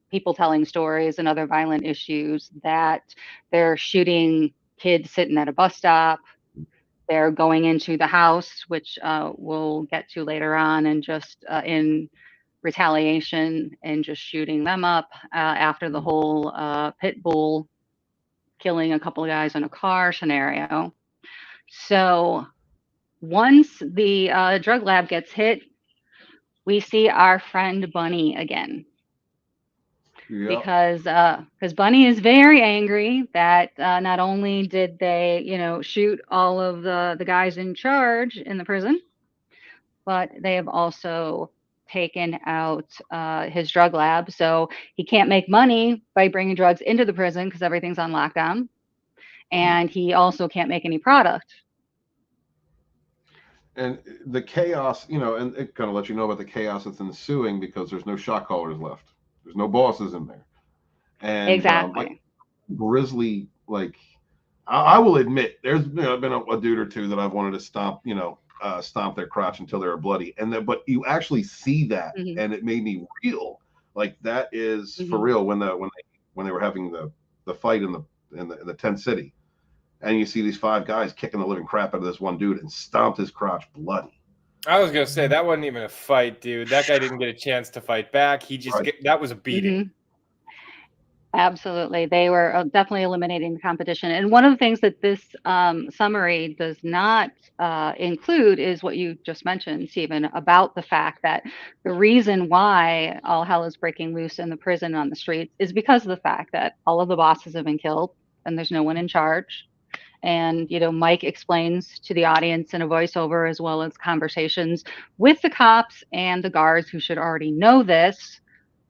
people telling stories and other violent issues that they're shooting kids sitting at a bus stop. They're going into the house, which we'll get to later on, and just in retaliation and just shooting them up after the whole pit bull killing a couple of guys in a car scenario. So once the drug lab gets hit, we see our friend Bunny again. Because Bunny is very angry that not only did they, you know, shoot all of the guys in charge in the prison, but they have also taken out his drug lab. So he can't make money by bringing drugs into the prison because everything's on lockdown. And he also can't make any product. And the chaos, you know, and it kind of lets you know about the chaos that's ensuing because there's no shot callers left. There's no bosses in there. And exactly. Like Grizzly, like I will admit, there's been a dude or two that I've wanted to stomp their crotch until they're bloody. But you actually see that, and it made me real. Like that is for real when they were having the fight in the tent city, and you see these 5 guys kicking the living crap out of this one dude and stomped his crotch bloody. I was gonna say that wasn't even a fight, dude. That guy didn't get a chance to fight back. He just that was a beating. Absolutely. They were definitely eliminating the competition. And one of the things that this summary does not include is what you just mentioned, Stephen, about the fact that the reason why all hell is breaking loose in the prison on the streets is because of the fact that all of the bosses have been killed and there's no one in charge. And, you know, Mike explains to the audience in a voiceover as well as conversations with the cops and the guards who should already know this,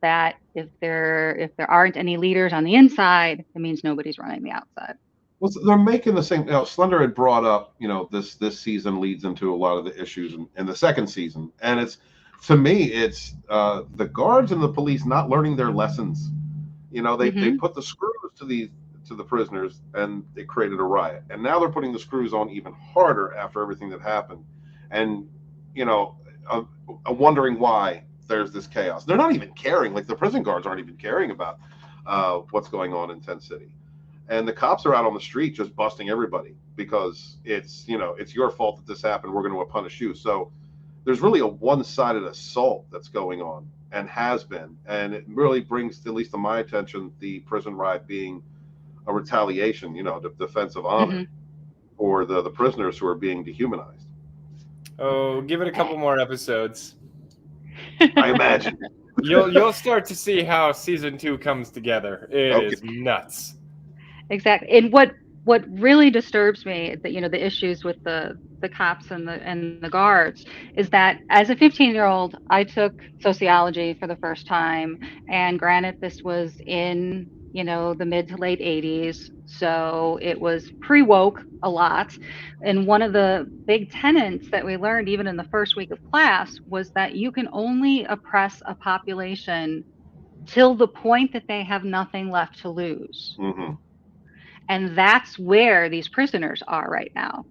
that if there aren't any leaders on the inside, it means nobody's running the outside. Well, they're making the same. You know, Slender had brought up, you know, this season leads into a lot of the issues in the second season, and it's to me, it's the guards and the police not learning their lessons. You know, they put the screws to the prisoners, and they created a riot. And now they're putting the screws on even harder after everything that happened. And you know, I'm wondering why there's this chaos. They're not even caring. Like the prison guards aren't even caring about what's going on in Tent City. And the cops are out on the street just busting everybody because it's, you know, it's your fault that this happened. We're going to punish you. So there's really a one-sided assault that's going on and has been. And it really brings, at least to my attention, the prison riot being a retaliation, you know, defensive honor for the prisoners who are being dehumanized. Oh, give it a couple more episodes. I imagine. You'll start to see how season 2 comes together. It is nuts. Exactly. And what really disturbs me, that, you know, the issues with the cops and the guards, is that as a 15-year-old, I took sociology for the first time. And granted, this was in, you know, the mid to late 80s. So it was pre-woke a lot. And one of the big tenets that we learned even in the first week of class was that you can only oppress a population till the point that they have nothing left to lose. And that's where these prisoners are right now.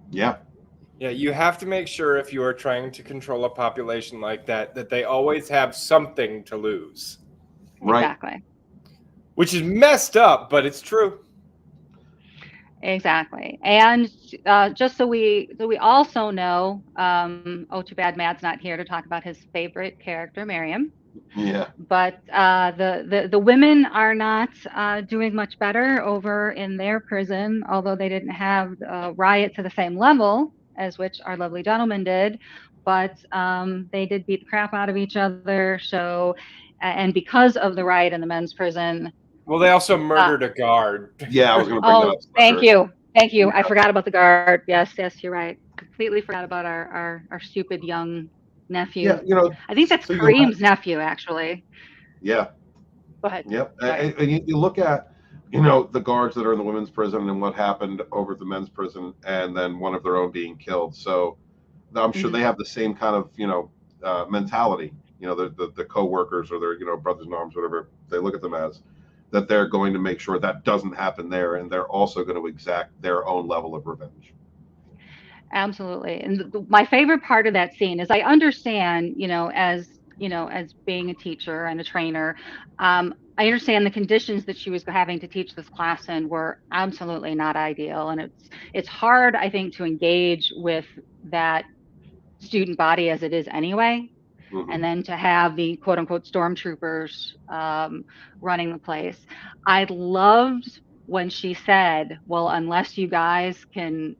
Yeah. Yeah, you have to make sure if you are trying to control a population like that, that they always have something to lose. Right. Exactly. Which is messed up, but it's true. Exactly. And just so we also know, too bad Matt's not here to talk about his favorite character, Miriam. Yeah. But the women are not doing much better over in their prison, although they didn't have a riot to the same level as which our lovely gentleman did. But they did beat the crap out of each other. So, and because of the riot in the men's prison. Well, they also murdered a guard. Yeah, I was going to bring that up. Thank you. Yeah. I forgot about the guard. Yes, you're right. Completely forgot about our stupid young nephew. Yeah, you know, I think that's Kareem's nephew, actually. Yeah. Go ahead. Yep. And you look at, you know, the guards that are in the women's prison and what happened over at the men's prison, and then one of their own being killed. So I'm sure they have the same kind of, you know, mentality. You know, the co-workers or their, you know, brothers in arms, whatever they look at them as, that they're going to make sure that doesn't happen there, and they're also going to exact their own level of revenge. Absolutely. And my favorite part of that scene is, I understand, as being a teacher and a trainer, I understand the conditions that she was having to teach this class in were absolutely not ideal. And it's hard, I think, to engage with that student body as it is anyway. And then to have the quote unquote stormtroopers running the place. I loved when she said, well, unless you guys can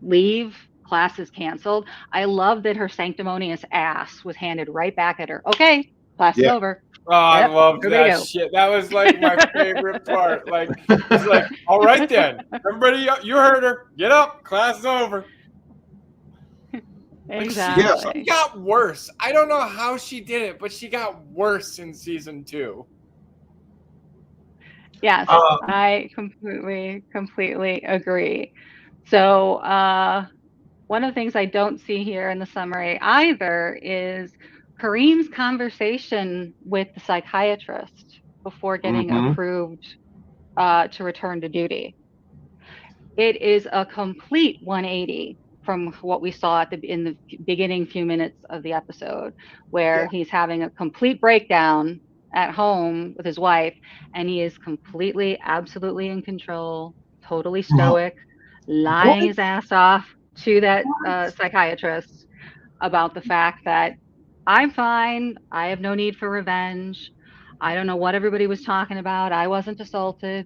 leave, class is canceled. I love that her sanctimonious ass was handed right back at her. Okay, class is over. Oh, I love that shit. That was like my favorite part. Like, it's like, all right then, everybody, you heard her. Get up, class is over. Exactly. Like she got worse. I don't know how she did it, but she got worse in season 2. Yes, I completely agree. So one of the things I don't see here in the summary either is Kareem's conversation with the psychiatrist before getting approved to return to duty. It is a complete 180 from what we saw in the beginning few minutes of the episode, where he's having a complete breakdown at home with his wife, and he is completely, absolutely in control, totally stoic, lying his ass off to that psychiatrist about the fact that I'm fine, I have no need for revenge, I don't know what everybody was talking about, I wasn't assaulted.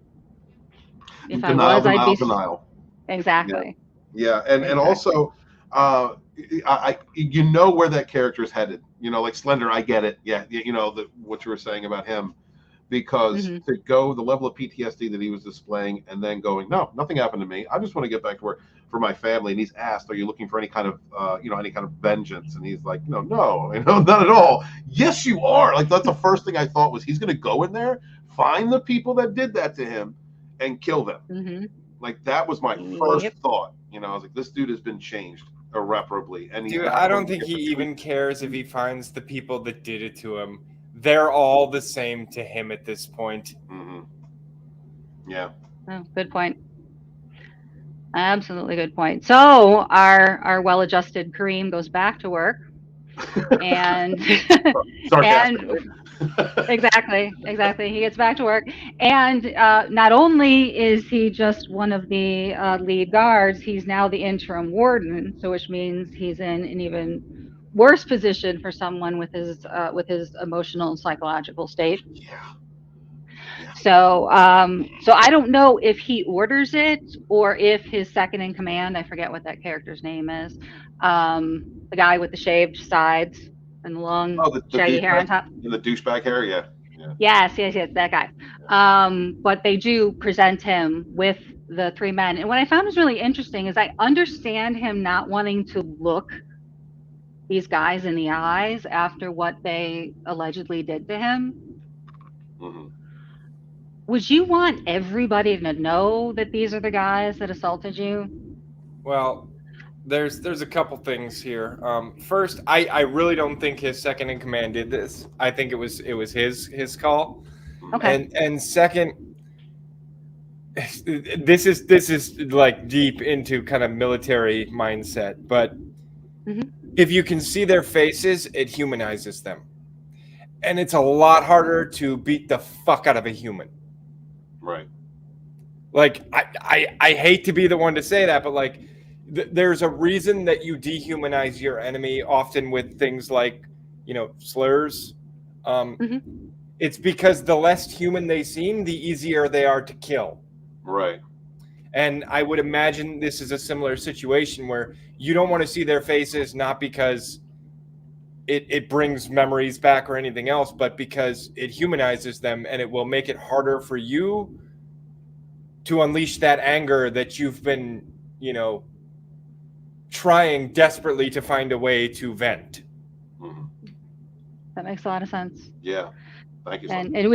If I was, I'd be denial. Exactly. Yeah, and also, you know where that character is headed. You know, like Slender, I get it. Yeah, you know what you were saying about him, because to go the level of PTSD that he was displaying, and then going, no, nothing happened to me. I just want to get back to work for my family. And he's asked, are you looking for any kind of, any kind of vengeance? And he's like, no, not at all. Yes, you are. Like, that's the first thing I thought was he's going to go in there, find the people that did that to him, and kill them. Like, that was my first thought. You know, I was like, this dude has been changed. irreparably. And dude, I don't think he even cares if he finds the people that did it to him. They're all the same to him at this point. Mm-hmm. Yeah. Oh, good point. Absolutely good point. So our well-adjusted Kareem goes back to work, and exactly. He gets back to work, and not only is he just one of the lead guards, he's now the interim warden. So, which means he's in an even worse position for someone with his emotional and psychological state. Yeah. So I don't know if he orders it or if his second in command, I forget what that character's name is, the guy with the shaved sides and the long shaggy hair on top. The douchebag hair, yeah. Yes, that guy. But they do present him with the three men. And what I found was really interesting is I understand him not wanting to look these guys in the eyes after what they allegedly did to him. Mm-hmm. Would you want everybody to know that these are the guys that assaulted you? Well, there's a couple things here. First, I really don't think his second in command did this. I think it was his call. Okay. And second, this is like deep into kind of military mindset, but if you can see their faces, it humanizes them. And it's a lot harder to beat the fuck out of a human. Right. Like, I hate to be the one to say that, but like, there's a reason that you dehumanize your enemy often with things like, slurs. It's because the less human they seem, the easier they are to kill. Right. And I would imagine this is a similar situation where you don't want to see their faces, not because it brings memories back or anything else, but because it humanizes them, and it will make it harder for you to unleash that anger that you've been, trying desperately to find a way to vent. Mm-hmm. That makes a lot of sense. Yeah. Thank you. And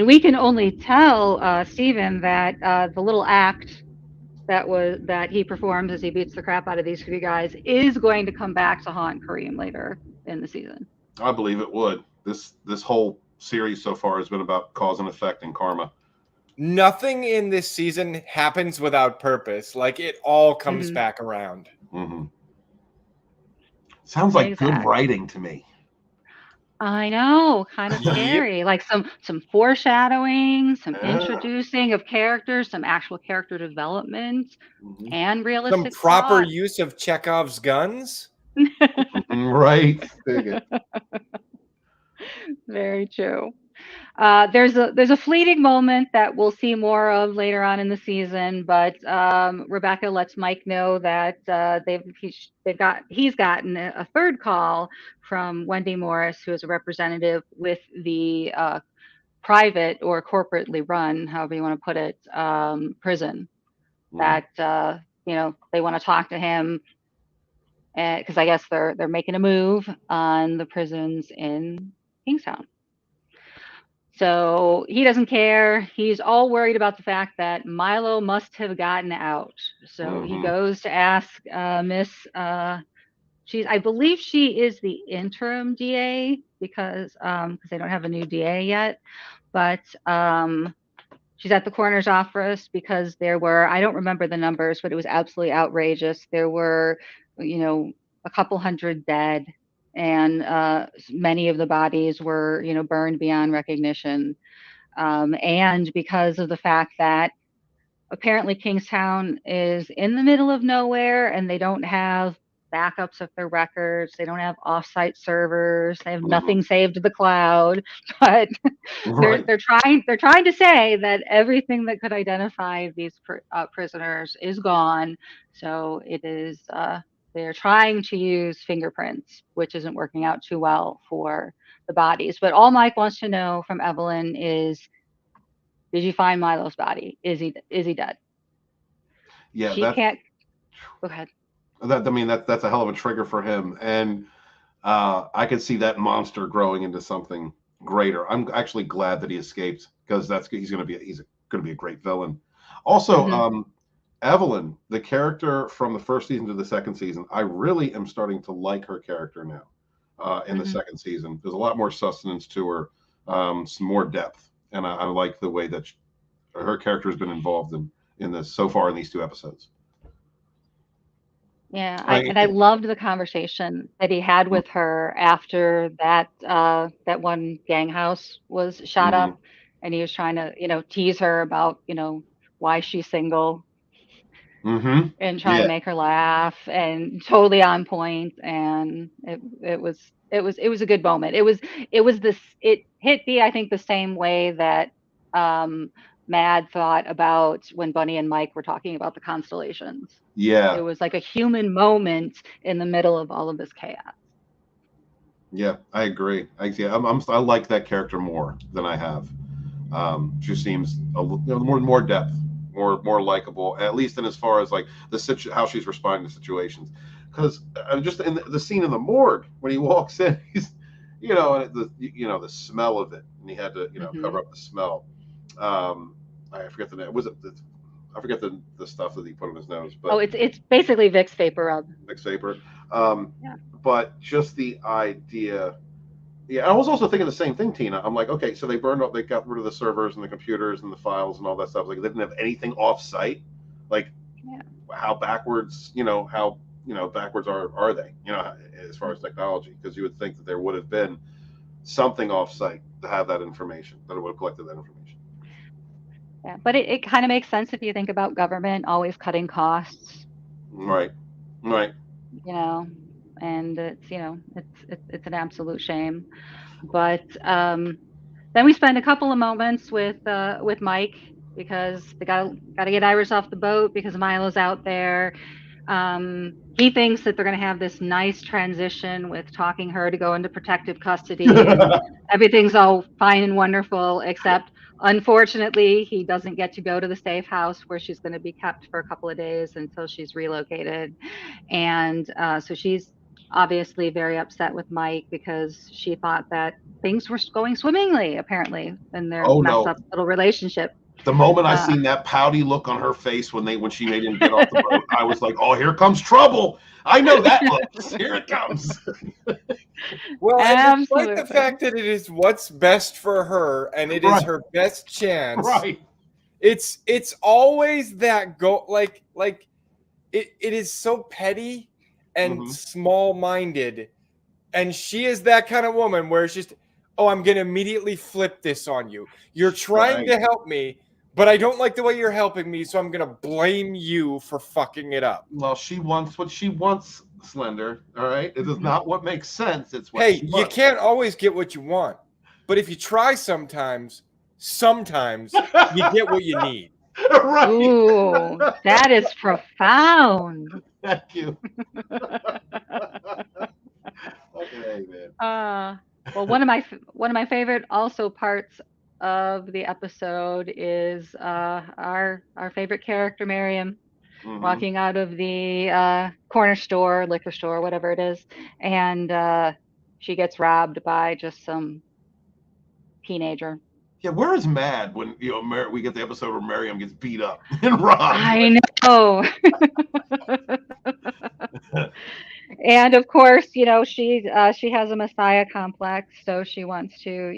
we can only tell Stephen that the little act that he performs as he beats the crap out of these three guys is going to come back to haunt Kareem later in the season. I believe it would. This whole series so far has been about cause and effect and karma. Nothing in this season happens without purpose. Like, it all comes back around. Mm-hmm. Sounds like good writing to me. I know, kind of scary. Like some foreshadowing, some introducing of characters, some actual character development, and realistic. Some proper use of Chekhov's guns. Right. Very true. There's a fleeting moment that we'll see more of later on in the season, but Rebecca lets Mike know that he's gotten a third call from Wendy Morris, who is a representative with the private or corporately run, however you want to put it, prison. That they want to talk to him because I guess they're making a move on the prisons in Kingstown. So he doesn't care. He's all worried about the fact that Milo must have gotten out. So he goes to ask Miss. I believe she is the interim DA because they don't have a new DA yet. But she's at the coroner's office because there were, I don't remember the numbers, but it was absolutely outrageous. There were, a couple hundred dead. And many of the bodies were, burned beyond recognition. And because of the fact that apparently Kingstown is in the middle of nowhere and they don't have backups of their records, they don't have offsite servers, they have nothing saved to the cloud. But they're trying to say that everything that could identify these prisoners is gone. So it is. They're trying to use fingerprints, which isn't working out too well for the bodies. But all Mike wants to know from Evelyn is, did you find Milo's body? Is he dead? Yeah, she can't. Go ahead. That's a hell of a trigger for him, and I could see that monster growing into something greater. I'm actually glad that he escaped because he's going to be a great villain. Also, Evelyn, the character from the first season to the second season, I really am starting to like her character now. In the second season, there's a lot more sustenance to her, some more depth, and I like the way that her character has been involved in this so far in these 2 episodes. Yeah, I loved the conversation that he had with her after that one gang house was shot up, and he was trying to tease her about why she's single, and trying to make her laugh, and totally on point. And it was a good moment. It hit me, I think, the same way that Mad thought about when Bunny and Mike were talking about the constellations. Yeah, it was like a human moment in the middle of all of this chaos. Yeah, I agree. I like that character more than I have. She seems more depth, more likable, at least in as far as like how she's responding to situations. Because just in the scene in the morgue when he walks in, he's the smell of it, and he had to cover up the smell. I forget the name. I forget the stuff that he put on his nose. But it's basically Vicks Vapor Rub. Vicks Vapor. Yeah. But just the idea. Yeah, I was also thinking the same thing, Tina. I'm like, okay, so they got rid of the servers and the computers and the files and all that stuff. Like they didn't have anything off-site. Like, how backwards, backwards are they? As far as technology, because you would think that there would have been something off-site to have that information, that it would have collected that information. Yeah, but it kind of makes sense if you think about government always cutting costs. Right. And it's an absolute shame. But then we spend a couple of moments with Mike, because they gotta get Iris off the boat because Milo's out there. He thinks that they're going to have this nice transition with talking her to go into protective custody, and everything's all fine and wonderful, except unfortunately he doesn't get to go to the safe house where she's going to be kept for a couple of days until she's relocated. And so she's obviously very upset with Mike because she thought that things were going swimmingly, apparently, in their messed up little relationship. The moment I seen that pouty look on her face when she made him get off the boat, I was like, "Oh, here comes trouble! I know that look. Here it comes." Well, and despite the fact that it is what's best for her and it is her best chance, right? It's always that like it is so petty and small-minded, and she is that kind of woman where it's just, oh, I'm gonna immediately flip this on you. You're trying to help me, but I don't like the way you're helping me, so I'm going to blame you for fucking it up. Well, she wants what she wants, Slender, all right? It is not what makes sense. It's what she wants. You can't always get what you want, but if you try sometimes you get what you need. Right. Ooh, that is profound. Thank you. Okay, man. Well, one of my favorite also parts of the episode is our favorite character, Miriam, walking out of the corner store, liquor store, whatever it is, and she gets robbed by just some teenager. Yeah, where is Mad when we get the episode where Miriam gets beat up and robbed? I know. And of course, she has a messiah complex, so she wants to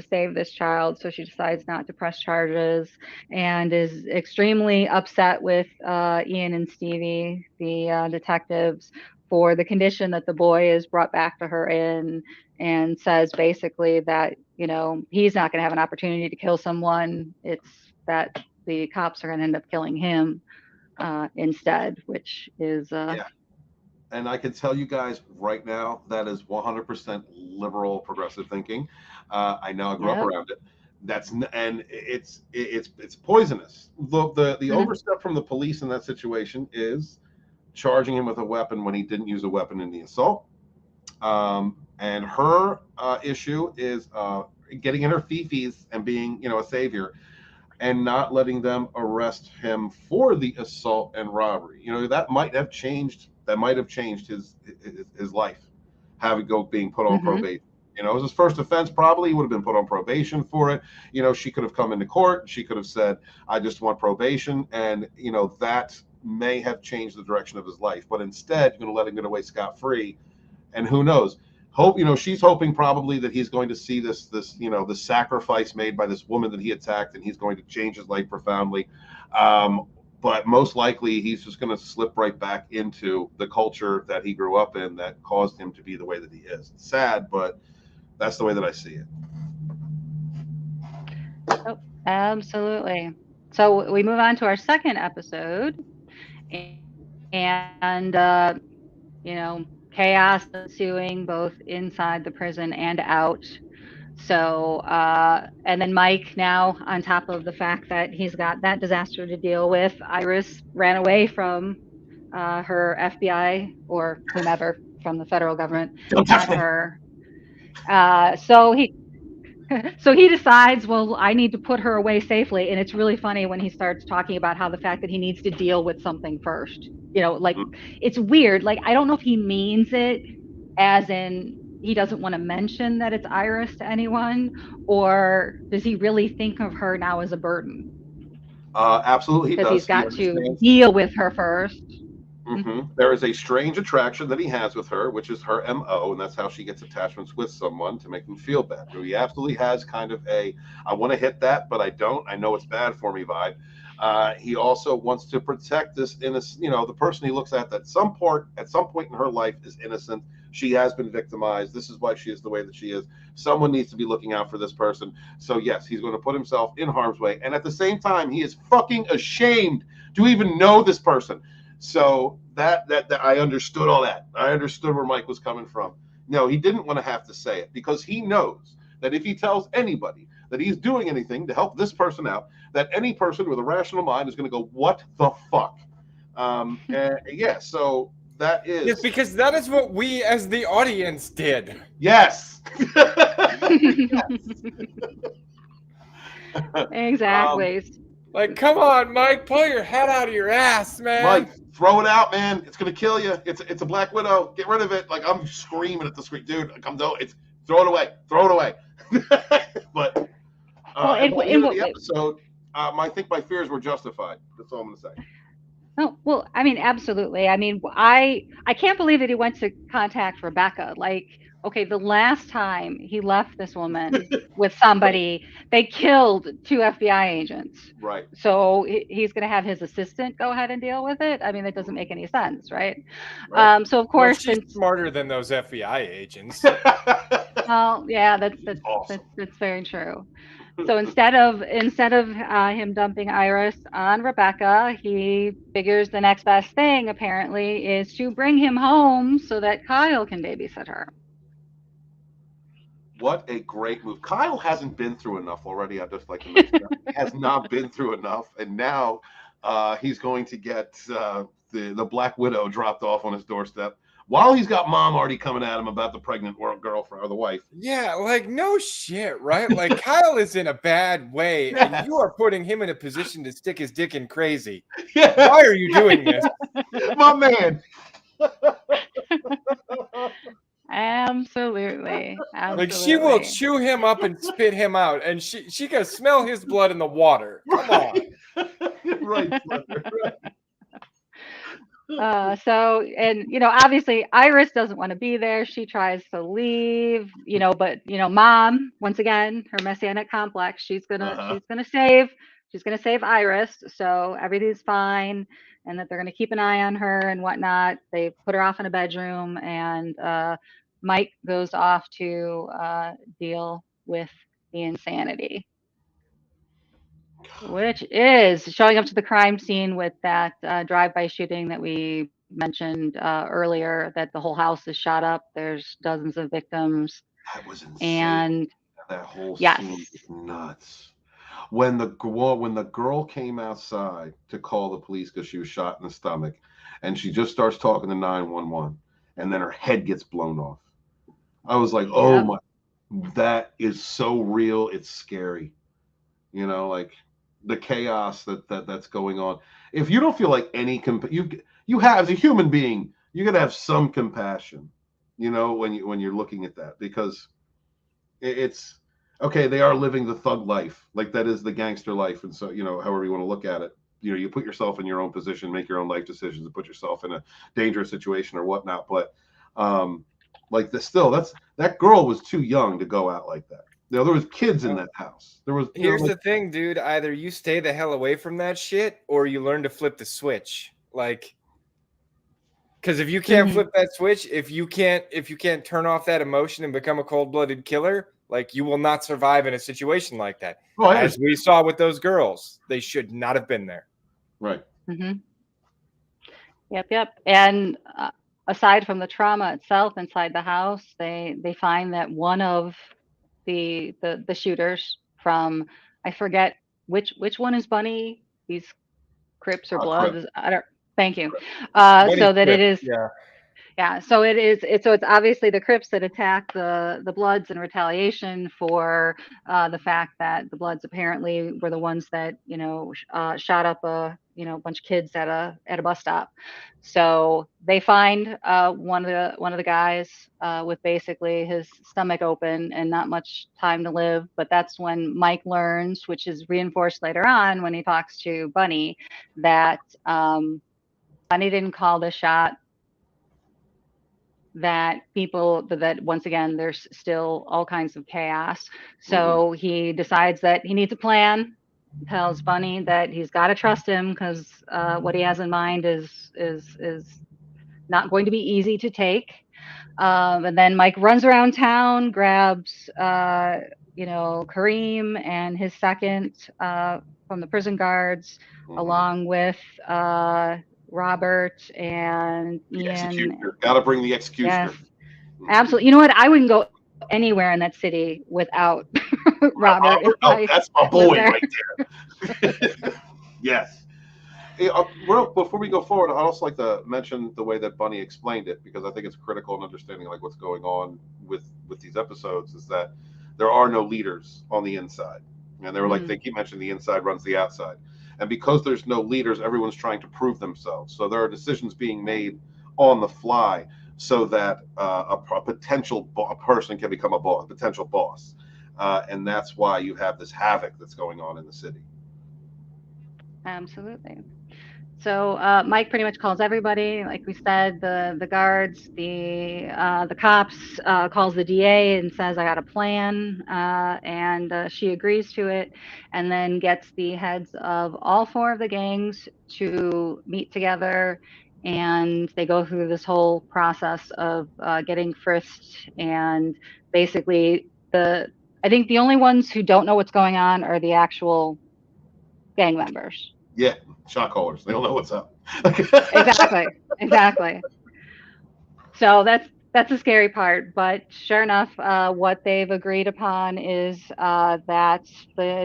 save this child, so she decides not to press charges, and is extremely upset with Ian and Stevie, the detectives, for the condition that the boy is brought back to her in, and says basically that he's not going to have an opportunity to kill someone. It's that the cops are going to end up killing him instead, which is And I can tell you guys right now that is 100% liberal progressive thinking. I know I grew up around it. It's poisonous. The overstep from the police in that situation is charging him with a weapon when he didn't use a weapon in the assault. And her issue is getting in her fifis and being a savior, and not letting them arrest him for the assault and robbery. That might have changed his life, being put on probation, You know, it was his first offense. Probably he would have been put on probation for it. You know, she could have come into court. She could have said, I just want probation. And, you know, that may have changed the direction of his life. But instead, you're going to let him get away scot-free. And who knows? You know, she's hoping probably that he's going to see this, you know, the sacrifice made by this woman that he attacked, and he's going to change his life profoundly. But most likely he's just going to slip right back into the culture that he grew up in that caused him to be the way that he is. It's sad, but that's the way that I see it. Oh, absolutely. So we move on to our second episode, and you know, chaos ensuing both inside the prison and out. So, and then Mike, now on top of the fact that he's got that disaster to deal with, Iris ran away from her FBI or whomever from the federal government. Don't touch me. Her. So he decides, well, I need to put her away safely. And it's really funny when he starts talking about how the fact that he needs to deal with something first. You know, like, it's weird. Like, I don't know if he means it as in he doesn't want to mention that it's Iris to anyone, or does he really think of her now as a burden? Absolutely, he does. Because he's got to deal with her first. There is a strange attraction that he has with her, which is her MO, and that's how she gets attachments with someone to make them feel bad. So he absolutely has kind of a, I want to hit that, but I don't. I know it's bad for me vibe. He also wants to protect this innocent, you know, the person he looks at some point in her life is innocent. She has been victimized. This is why she is the way that she is. Someone needs to be looking out for this person. So yes, he's going to put himself in harm's way. And at the same time, he is fucking ashamed to even know this person. So that I understood all that. I understood where Mike was coming from. No, he didn't want to have to say it because he knows that if he tells anybody that he's doing anything to help this person out, that any person with a rational mind is going to go, what the fuck? Yeah, so that is... Yes, because that is what we as the audience did. Yes! Exactly. Like, come on, Mike, pull your head out of your ass, man. Mike, throw it out, man. It's going to kill you. It's a Black Widow. Get rid of it. Like, I'm screaming at the screen. Dude, throw it away. Throw it away. But at the end of the episode, I think my fears were justified. That's all I'm going to say. Oh, well, I mean, absolutely. I mean, I can't believe that he went to contact Rebecca. Like, okay, the last time he left this woman with somebody, they killed 2 FBI agents. Right. So he's going to have his assistant go ahead and deal with it. I mean, that doesn't make any sense, right? So of course, well, she's smarter than those FBI agents. Well, yeah, that's awesome. That's very true. So instead of him dumping Iris on Rebecca, he figures the next best thing apparently is to bring him home so that Kyle can babysit her. What a great move. Kyle hasn't been through enough already. I'd just like to mention that. He has not been through enough. And now he's going to get the Black Widow dropped off on his doorstep while he's got mom already coming at him about the pregnant girlfriend or the wife. Yeah, like, no shit, right? Like, Kyle is in a bad way, yes. And you are putting him in a position to stick his dick in crazy. Yes. Why are you doing this? My man. Absolutely. Like, she will chew him up and spit him out, and she can smell his blood in the water. Come on. Right. So, and, you know, obviously Iris doesn't want to be there. She tries to leave, you know, but, you know, mom, once again, her messianic complex, she's gonna save Iris. So everything's fine. And that they're going to keep an eye on her and whatnot. They put her off in a bedroom, and Mike goes off to deal with the insanity, which is showing up to the crime scene with that drive-by shooting that we mentioned earlier, that the whole house is shot up. There's dozens of victims. That was insane. And that whole scene was nuts. When the girl came outside to call the police because she was shot in the stomach, and she just starts talking to 911, and then her head gets blown off. I was like, oh my, that is so real. It's scary. You know, like the chaos that's going on. If you don't feel like any you have, as a human being, you got to have some compassion, you know, when you're looking at that, because it's okay. They are living the thug life, like that is the gangster life, and so however you want to look at it, you put yourself in your own position, make your own life decisions, and put yourself in a dangerous situation or whatnot. But like that girl was too young to go out like that. There was kids in that house. There was. Here's the thing, dude. Either you stay the hell away from that shit, or you learn to flip the switch. Like, because if you can't flip that switch, if you can't turn off that emotion and become a cold-blooded killer, like you will not survive in a situation like that. Oh, as we saw with those girls, they should not have been there. Right. Mm-hmm. Yep. And aside from the trauma itself inside the house, they find that one of the shooters from, I forget which one is Bunny, these Crips or Bloods. I don't. Thank you. So that it is. Yeah. So it's obviously the Crips that attack the Bloods in retaliation for the fact that the Bloods apparently were the ones that shot up a bunch of kids at a bus stop. So they find one of the guys with basically his stomach open and not much time to live. But that's when Mike learns, which is reinforced later on when he talks to Bunny, that Bunny didn't call the shot. That once again, there's still all kinds of chaos. So he decides that he needs a plan, tells Bunny that he's got to trust him because what he has in mind is not going to be easy to take. And then Mike runs around town, grabs Kareem and his second from the prison guards, along with Robert and Ian. Executioner. Gotta bring the executioner. Yes, absolutely. You know what? I wouldn't go anywhere in that city without Robert. That's my boy right there. Yes. Hey, before we go forward, I'd also like to mention the way that Bunny explained it, because I think it's critical in understanding like what's going on with these episodes, is that there are no leaders on the inside. And they were like, they keep mentioning the inside runs the outside. And because there's no leaders, everyone's trying to prove themselves. So there are decisions being made on the fly so that a potential person can become a potential boss. And that's why you have this havoc that's going on in the city. Absolutely. So Mike pretty much calls everybody, like we said, the guards, the cops, calls the DA and says, I got a plan, and she agrees to it, and then gets the heads of all four of the gangs to meet together, and they go through this whole process of getting frisked, and basically I think the only ones who don't know what's going on are the actual gang members. Yeah, shot callers. They don't know what's up. Exactly. So that's a scary part. But sure enough, what they've agreed upon is that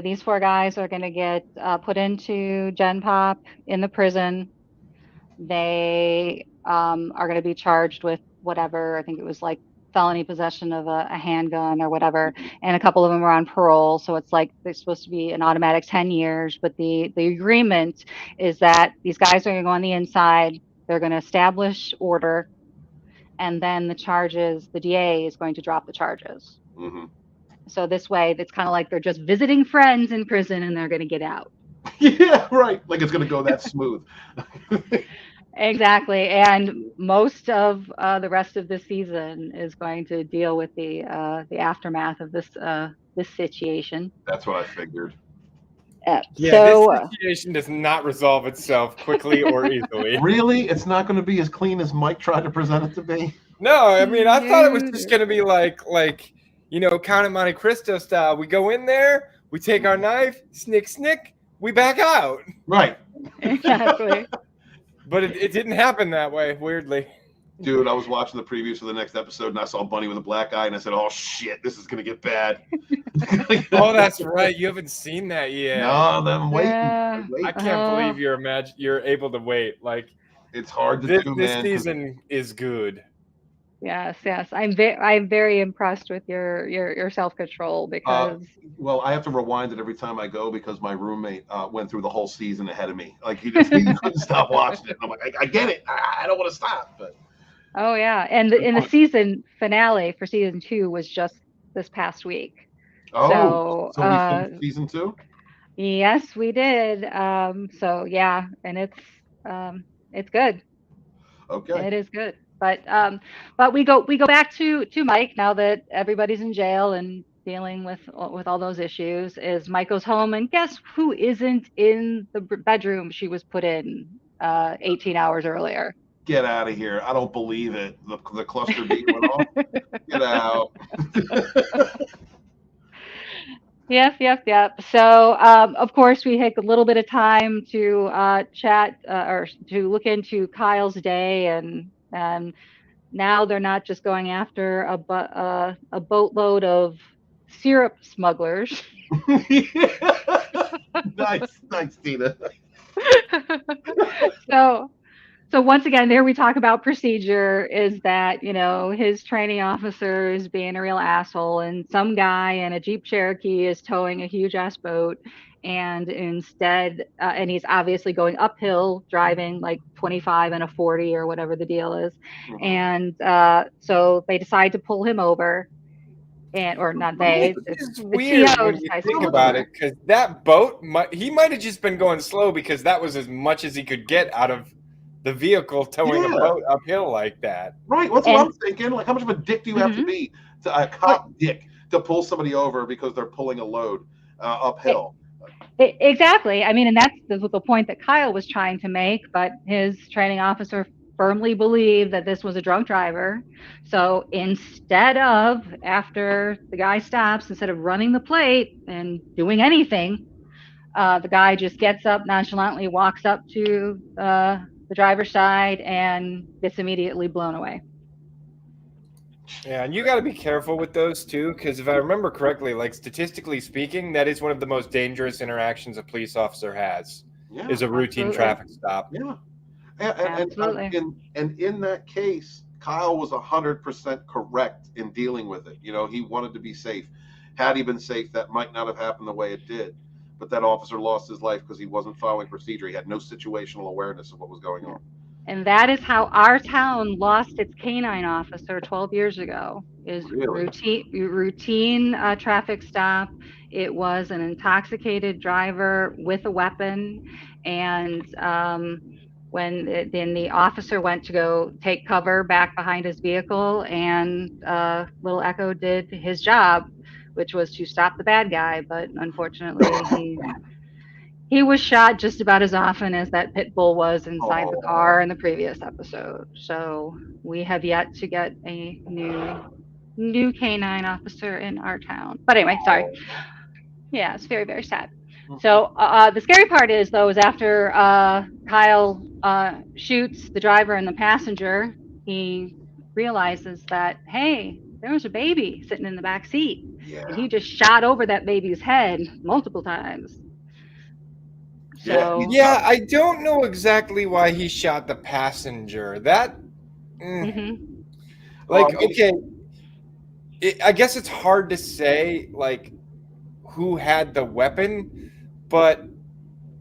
these four guys are going to get put into Gen Pop in the prison. They are going to be charged with whatever. I think it was like felony possession of a handgun or whatever, and a couple of them are on parole, so it's like they're supposed to be an automatic 10 years, but the agreement is that these guys are going to go on the inside, they're going to establish order, and then the DA is going to drop the charges. So this way it's kind of like they're just visiting friends in prison and they're going to get out. Yeah, right, like it's going to go that smooth. Exactly, and most of the rest of this season is going to deal with the aftermath of this situation. That's what I figured. This situation does not resolve itself quickly or easily. Really, it's not going to be as clean as Mike tried to present it to be. No, I mean, I thought it was just going to be like Count of Monte Cristo style. We go in there, we take our knife, snick, we back out. Right. Exactly. But it didn't happen that way, weirdly. Dude, I was watching the previews for the next episode, and I saw Bunny with a black eye, and I said, oh, shit, this is going to get bad. Oh, that's right. You haven't seen that yet. No, I'm waiting. I can't believe you're able to wait. Like, it's hard to do, this man. season is good. Yes. I'm very impressed with your self-control because. Well, I have to rewind it every time I go because my roommate went through the whole season ahead of me. Like he couldn't stop watching it. I'm like, I get it. I don't want to stop. But oh yeah, and the season finale for season 2 was just this past week. Oh, so we filmed season 2? Yes, we did. So yeah, and it's good. Okay. It is good. But we go back to Mike now that everybody's in jail and dealing with all those issues. Is Mike goes home, and guess who isn't in the bedroom she was put in 18 hours earlier? Get out of here. I don't believe it. The cluster B went off. Get out. Yep. So, of course, we take a little bit of time to chat or to look into Kyle's day, and now they're not just going after a boatload of syrup smugglers. Nice, Tina. So once again, there we talk about procedure is that, his training officer is being a real asshole, and some guy in a Jeep Cherokee is towing a huge ass boat, and instead, and he's obviously going uphill, driving like 25 and a 40 or whatever the deal is. And so they decide to pull him over. Or not they. It's weird when you think about it, because that boat, he might have just been going slow because that was as much as he could get out of the vehicle towing a boat uphill like that. Right. What's what I'm thinking? Like, how much of a dick do you have to be to a cop dick to pull somebody over because they're pulling a load uphill? Exactly. I mean, and that's the point that Kyle was trying to make, but his training officer firmly believed that this was a drunk driver. So instead of, after the guy stops, instead of running the plate and doing anything, the guy just gets up nonchalantly, walks up to the driver's side, and gets immediately blown away. Yeah, and you got to be careful with those too, because if I remember correctly, like statistically speaking, that is one of the most dangerous interactions a police officer has, is a routine traffic stop. Yeah. And in that case, Kyle was 100% correct in dealing with it. He wanted to be safe. Had he been safe, that might not have happened the way it did. But that officer lost his life because he wasn't following procedure. He had no situational awareness of what was going on. And that is how our town lost its canine officer 12 years ago. Is routine traffic stop. It was an intoxicated driver with a weapon, and when the officer went to go take cover back behind his vehicle, and Little Echo did his job, which was to stop the bad guy. But unfortunately, he was shot just about as often as that pit bull was inside the car in the previous episode. So we have yet to get a new canine officer in our town. But anyway, sorry. Yeah, it's very, very sad. So the scary part is after Kyle shoots the driver and the passenger, he realizes that, hey, there was a baby sitting in the back seat. Yeah. And he just shot over that baby's head multiple times. So, yeah, I don't know exactly why he shot the passenger. That, okay, I guess it's hard to say, like, who had the weapon, but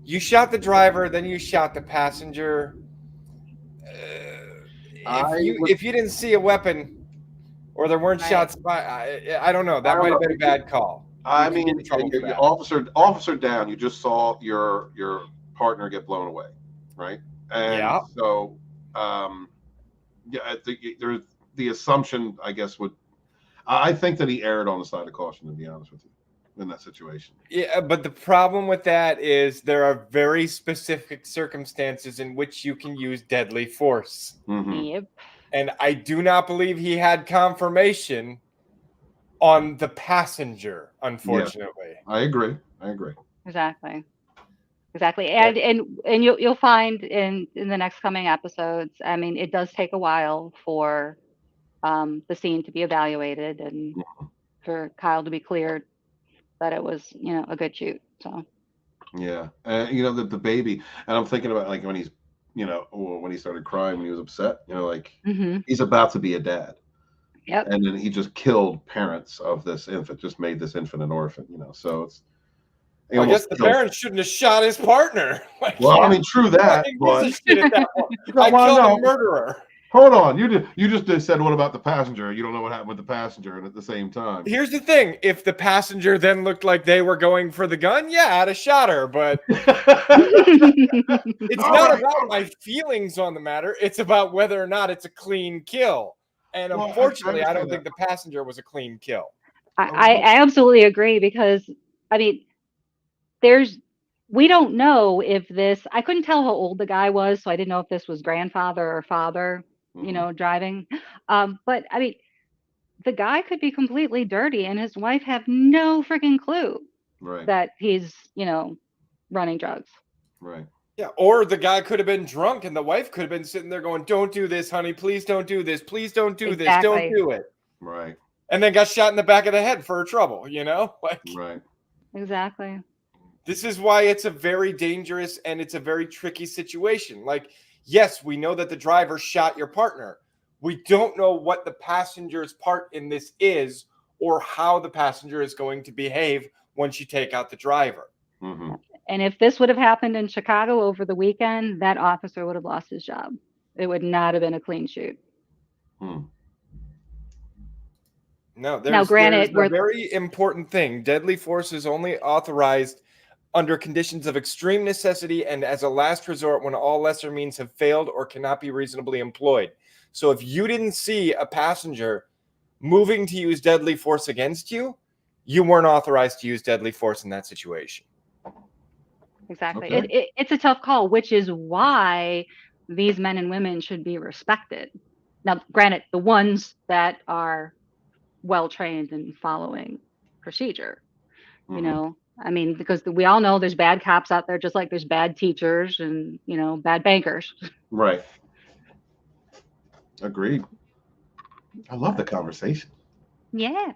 you shot the driver, then you shot the passenger. If you didn't see a weapon, or there weren't shots, I don't know. That might have been a bad call. I mean, your officer down. You just saw your partner get blown away, right? And so, I think there's the assumption. I guess I think that he erred on the side of caution, to be honest with you, in that situation. Yeah, but the problem with that is there are very specific circumstances in which you can use deadly force. Yep. And I do not believe he had confirmation on the passenger, unfortunately. Yeah, I agree. Exactly. And you'll find in the next coming episodes, I mean, it does take a while for the scene to be evaluated and for Kyle to be cleared that it was, a good shoot. So yeah, the baby, and I'm thinking about like when he's, when he started crying when he was upset, he's about to be a dad. Yep. And then he just killed parents of this infant, just made this infant an orphan, so it's. I guess the parents shouldn't have shot his partner. I mean, true that. But I killed a murderer. Hold on. You just said what about the passenger? You don't know what happened with the passenger, and at the same time. Here's the thing: if the passenger then looked like they were going for the gun, yeah, I'd have shot her. But it's not about my feelings on the matter. It's about whether or not it's a clean kill. And unfortunately, I don't think the passenger was a clean kill. I absolutely agree, because I mean, we don't know if this. I couldn't tell how old the guy was, so I didn't know if this was grandfather or father, driving. But I mean, the guy could be completely dirty, and his wife have no freaking clue that he's, running drugs. Right. Yeah, or the guy could have been drunk, and the wife could have been sitting there going, "Don't do this, honey. Please don't do this. Please don't do this. Don't do it." Right. And then got shot in the back of the head for trouble, Right. Exactly. This is why it's a very dangerous and it's a very tricky situation. Like, yes, we know that the driver shot your partner. We don't know what the passenger's part in this is, or how the passenger is going to behave once you take out the driver. Mm-hmm. And if this would have happened in Chicago over the weekend, that officer would have lost his job. It would not have been a clean shoot. No, there's a very important thing. Deadly force is only authorized under conditions of extreme necessity and as a last resort when all lesser means have failed or cannot be reasonably employed. So if you didn't see a passenger moving to use deadly force against you, you weren't authorized to use deadly force in that situation. Exactly. Okay. It's a tough call, which is why these men and women should be respected. Now, granted, the ones that are well-trained and following procedure, I mean, because we all know there's bad cops out there, just like there's bad teachers and, bad bankers. Right. Agreed. I love the conversation. Yes.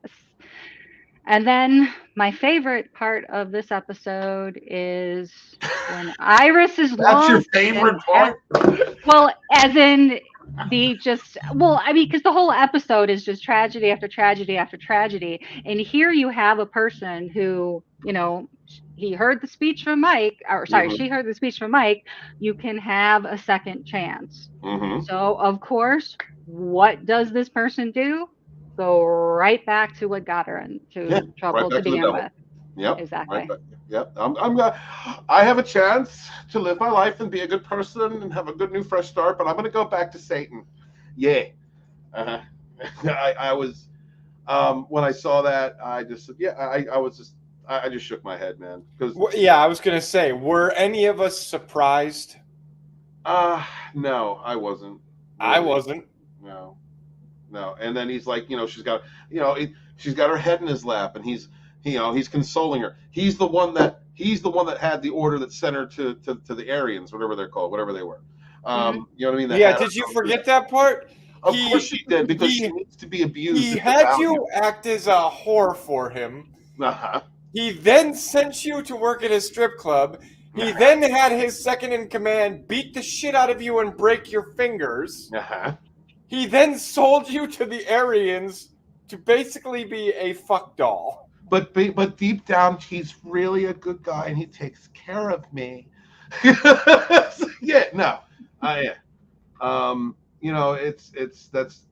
And then my favorite part of this episode is when Iris is lost. That's your favorite part? Well, as in I mean, because the whole episode is just tragedy after tragedy after tragedy. And here you have a person who, he heard the speech from Mike, she heard the speech from Mike. You can have a second chance. Mm-hmm. So, of course, what does this person do? Go right back to what got her into trouble to begin with. Yep. Exactly. Right. Yep. I have a chance to live my life and be a good person and have a good new fresh start, but I'm gonna go back to Satan. Yeah. Uh-huh. I was when I saw that, I just I just shook my head, man. Because I was gonna say, were any of us surprised? No, I wasn't. Really. I wasn't. No. And then he's like, she's got her head in his lap, and he's consoling her. He's the one that had the order that sent her to the Aryans, whatever they're called, whatever they were. You know what I mean? Did you forget that part? Of course she did, because she needs to be abused. He had you act as a whore for him. Uh-huh. He then sent you to work at his strip club. He then had his second in command beat the shit out of you and break your fingers. Uh-huh. He then sold you to the Aryans to basically be a fuck doll. But deep down, he's really a good guy, and he takes care of me. That's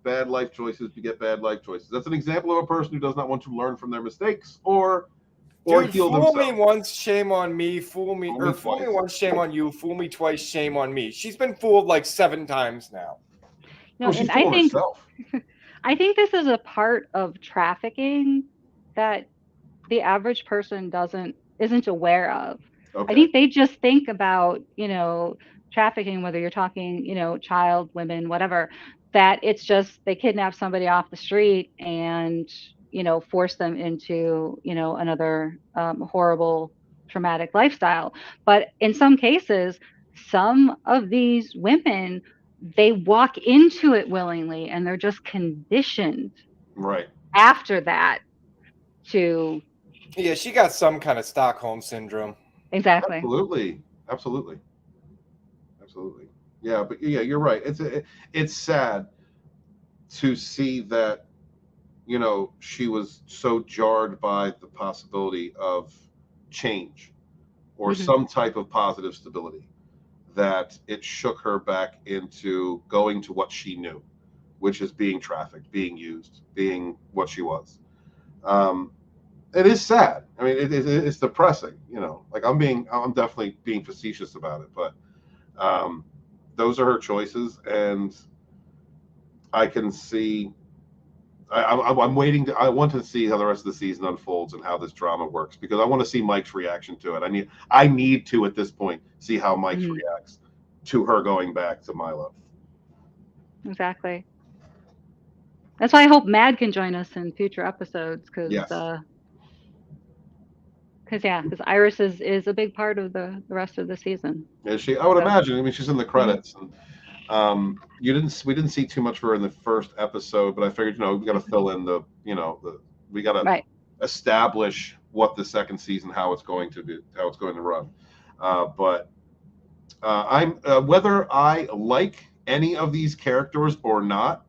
bad life choices. You get bad life choices. That's an example of a person who does not want to learn from their mistakes or heal themselves. Fool me once, shame on me. Fool me once, shame on you. Fool me twice, shame on me. She's been fooled like 7 times now. No, and I think this is a part of trafficking that the average person isn't aware of. Okay. I think they just think about, trafficking, whether you're talking, child, women, whatever, that it's just they kidnap somebody off the street and, force them into, another horrible, traumatic lifestyle. But in some cases, some of these women, they walk into it willingly, and they're just conditioned after that to. Yeah, she got some kind of Stockholm syndrome. Exactly. Absolutely. Yeah, but you're right. It's sad to see that, she was so jarred by the possibility of change or some type of positive stability that it shook her back into going to what she knew, which is being trafficked, being used, being what she was. It is sad. I mean, it's depressing, you know, like I'm definitely being facetious about it, but those are her choices, and I can see, I'm waiting I want to see how the rest of the season unfolds and how this drama works, because I want to see Mike's reaction to it. I need to, at this point, see how Mike reacts to her going back to Milo. Exactly. That's why I hope Mad can join us in future episodes, because Yes. Because Iris is a big part of the rest of the season. Is she? I would imagine. I mean, she's in the credits. And, we didn't see too much of her in the first episode, but I figured, you know, we got to fill in we got to establish what the second season, how it's going to run. But I'm whether I like any of these characters or not,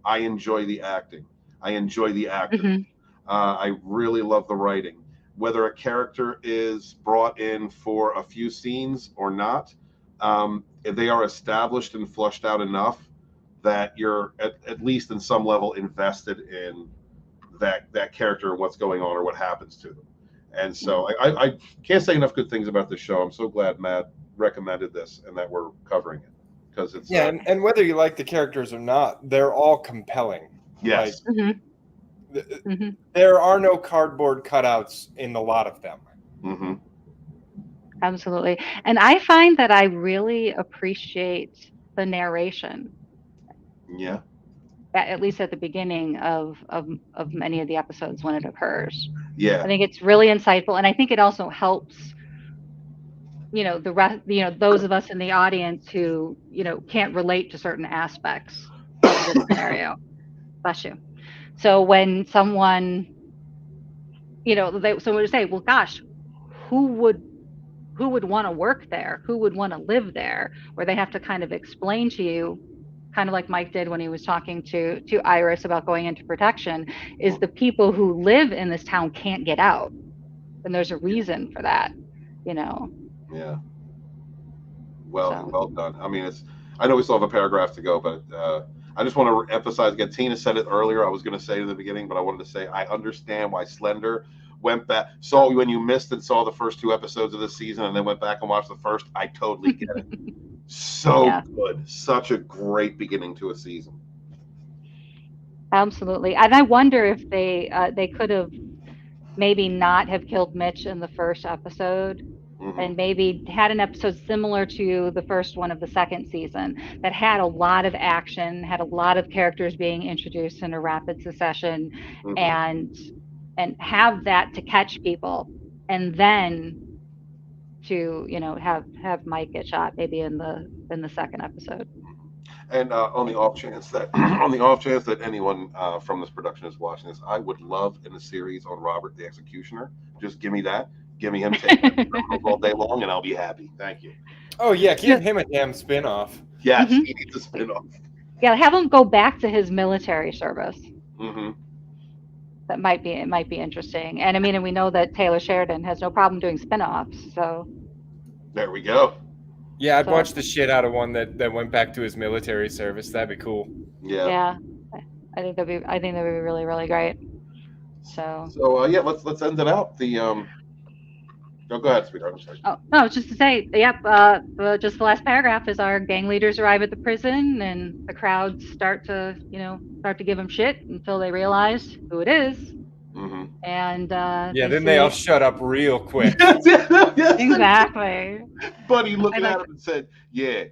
I enjoy the acting. I enjoy the actors. I really love the writing. Whether a character is brought in for a few scenes or not, they are established and flushed out enough that you're at least in some level invested in that character and what's going on or what happens to them. And so I can't say enough good things about this show. I'm so glad Matt recommended this and that we're covering it, because it's and whether you like the characters or not, they're all compelling. Yes. Like, there are no cardboard cutouts in a lot of them. Absolutely. And I find that I really appreciate the narration. Yeah. At least at the beginning of many of the episodes when it occurs. Yeah. I think it's really insightful, and I think it also helps, you know, those of us in the audience who, you know, can't relate to certain aspects of the scenario. Bless you. So when someone, you know, someone would say, well, gosh, who would want to work there? Who would want to live there? Where they have to kind of explain to you, kind of like Mike did when he was talking to Iris about going into protection, is the people who live in this town can't get out. And there's a reason for that, you know. Yeah. Well done. I mean, I know we still have a paragraph to go, but I just want to emphasize again, Tina said it earlier, I was going to say it in the beginning, but I wanted to say I understand why Slender went back. So when you missed and saw the first 2 episodes of the season and then went back and watched the first, I totally get it. So good. Such a great beginning to a season. Absolutely. And I wonder if they could have maybe not have killed Mitch in the first episode, and maybe had an episode similar to the first one of the second season that had a lot of action, had a lot of characters being introduced in a rapid succession, and have that to catch people, and then to, you know, have Mike get shot maybe in the second episode. And on the off chance that anyone from this production is watching this, I would love in a series on Robert the Executioner. Just give me that. Give me him taking criminals all day long, and I'll be happy. Thank you. Oh yeah, give him a damn spinoff. Yes, he needs a spinoff. Yeah, have him go back to his military service. That might be interesting. And I mean, and we know that Taylor Sheridan has no problem doing spinoffs. So there we go. Yeah, I'd watch the shit out of one that went back to his military service. That'd be cool. Yeah. I think that'd be really, really great. So yeah, let's end it out. Go ahead, sweetheart. I'm sorry. Oh no, just to say, just the last paragraph is our gang leaders arrive at the prison, and the crowd start to give them shit until they realize who it is. And then they all shut up real quick. Exactly. Buddy looking at him and said, "Yeah,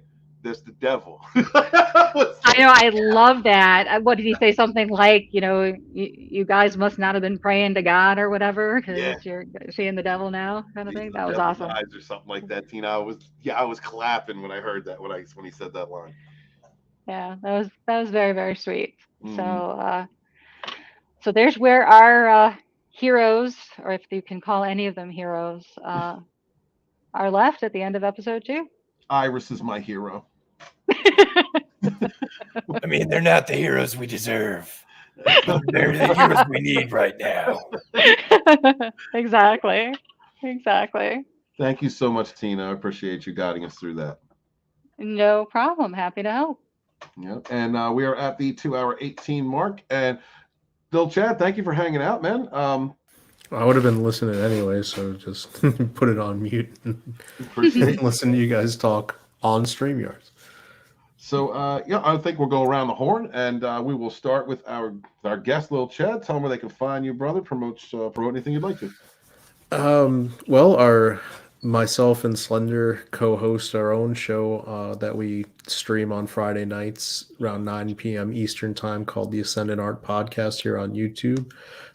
there's the devil." I know. I love that. What did he say? Something like, you know, you guys must not have been praying to God or whatever, because you're seeing the devil now, kind of thing. That was awesome. Or something like that, Tina. I was clapping when I heard that when he said that line. Yeah, that was very, very sweet. So there's where our heroes, or if you can call any of them heroes, are left at the end of episode 2. Iris is my hero. I mean, they're not the heroes we deserve. They're the heroes we need right now. Exactly. Thank you so much, Tina. I appreciate you guiding us through that. No problem. Happy to help. Yeah, and we are at the 2-hour 18 mark. And Bill Chad, thank you for hanging out, man. I would have been listening anyway, so just put it on mute and Appreciate listen to you guys talk on StreamYards. So, yeah, I think we'll go around the horn, and we will start with our guest, Lil Chad. Tell them where they can find you, brother. Promote anything you'd like to. Well, myself and Slender co-host our own show that we stream on Friday nights around 9 p.m. Eastern time called the Ascendant Art Podcast here on YouTube.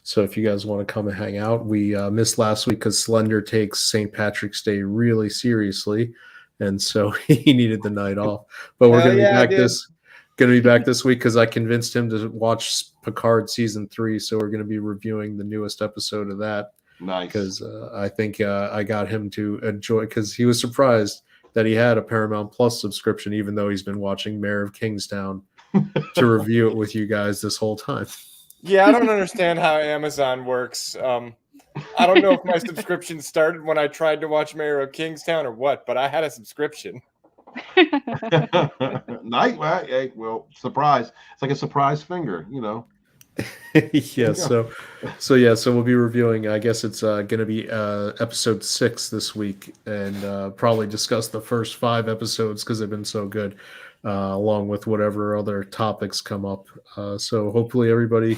So if you guys want to come and hang out, we missed last week because Slender takes St. Patrick's Day really seriously, and so he needed the night off. But we're going to be back this week because I convinced him to watch Picard season 3. So we're going to be reviewing the newest episode of that. Nice. Because I think I got him to enjoy, because he was surprised that he had a Paramount Plus subscription, even though he's been watching Mayor of Kingstown to review it with you guys this whole time. Yeah, I don't understand how Amazon works. I don't know if my subscription started when I tried to watch Mayor of Kingstown or what, but I had a subscription. Night, well, surprise. It's like a surprise finger, you know. Yeah, so we'll be reviewing, I guess it's going to be episode 6 this week, and probably discuss the first 5 episodes because they've been so good, along with whatever other topics come up. So hopefully everybody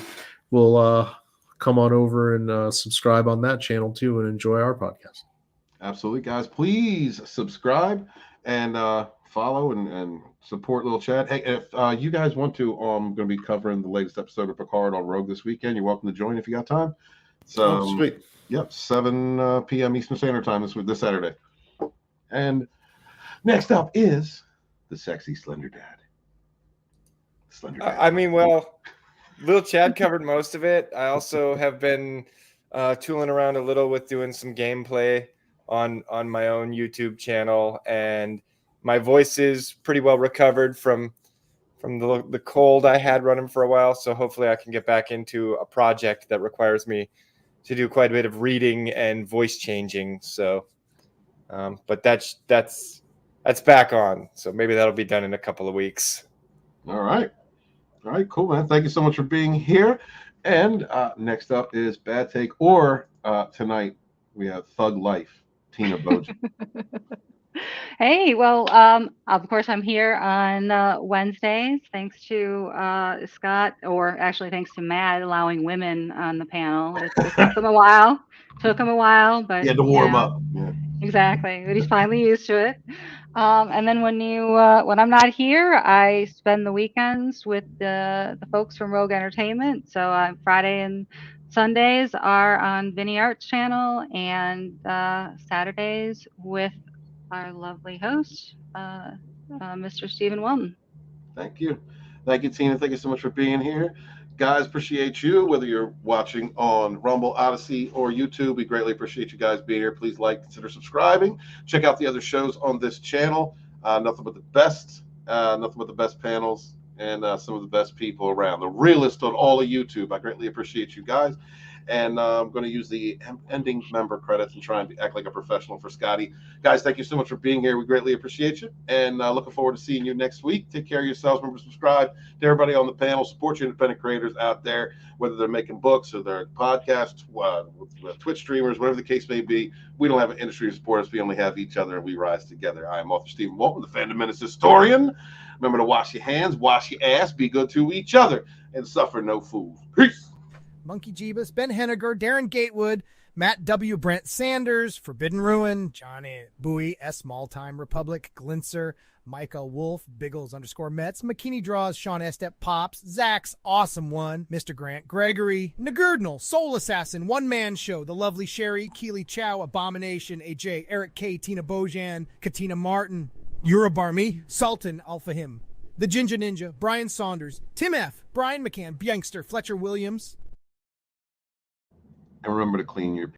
will come on over and subscribe on that channel too and enjoy our podcast. Absolutely, guys. Please subscribe and follow and support Lil Chad. Hey, if you guys want to, I'm going to be covering the latest episode of Picard on Rogue this weekend. You're welcome to join if you got time. So, sweet. Yep, 7 p.m. Eastern Standard Time this Saturday. And next up is the sexy Slender Dad. I mean, well, Lil Chad covered most of it. I also have been tooling around a little with doing some gameplay on my own YouTube channel, and my voice is pretty well recovered from the cold I had running for a while. So hopefully I can get back into a project that requires me to do quite a bit of reading and voice changing. So, but that's back on. So maybe that'll be done in a couple of weeks. All right, cool, man. Thank you so much for being here. And next up is Bad Take, or tonight we have Thug Life, Tina Bojan. Hey, well, of course, I'm here on Wednesdays, thanks to Scott, or actually thanks to Matt allowing women on the panel. It took him a while. But he had to warm up. Yeah. Exactly, but he's finally used to it. And then when I'm not here, I spend the weekends with the folks from Rogue Entertainment. So Friday and Sundays are on Vinny Art's channel, and Saturdays with our lovely host, Mr. Stephen Welton. Thank you, Tina. Thank you so much for being here, guys. Appreciate you. Whether you're watching on Rumble, Odyssey, or YouTube, we greatly appreciate you guys being here. Please consider subscribing. Check out the other shows on this channel. Nothing but the best panels, and some of the best people around. The realest on all of YouTube. I greatly appreciate you guys. And I'm going to use the ending member credits and try and act like a professional for Scotty. Guys, thank you so much for being here. We greatly appreciate you. And looking forward to seeing you next week. Take care of yourselves. Remember to subscribe to everybody on the panel. Support your independent creators out there, whether they're making books or they're podcasts, Twitch streamers, whatever the case may be. We don't have an industry to support us. We only have each other, and we rise together. I am author Stephen Walton, the Fandom Menace historian. Remember to wash your hands, wash your ass, be good to each other, and suffer no fools. Peace. Monkey Jeebus, Ben Henniger, Darren Gatewood, Matt W. Brent Sanders, Forbidden Ruin, Johnny Bowie, S. Smalltime Republic, Glinser, Micah Wolf, Biggles_Mets, McKinney Draws, Sean Estep, Pops, Zach's Awesome One, Mr. Grant Gregory, Nagurdnal, Soul Assassin, One Man Show, The Lovely Sherry, Keely Chow, Abomination, AJ, Eric K, Tina Bojan, Katina Martin, Urabarmi, Sultan, Alpha Him, The Ginger Ninja, Brian Saunders, Tim F., Brian McCann, Byankster, Fletcher Williams. And remember to clean your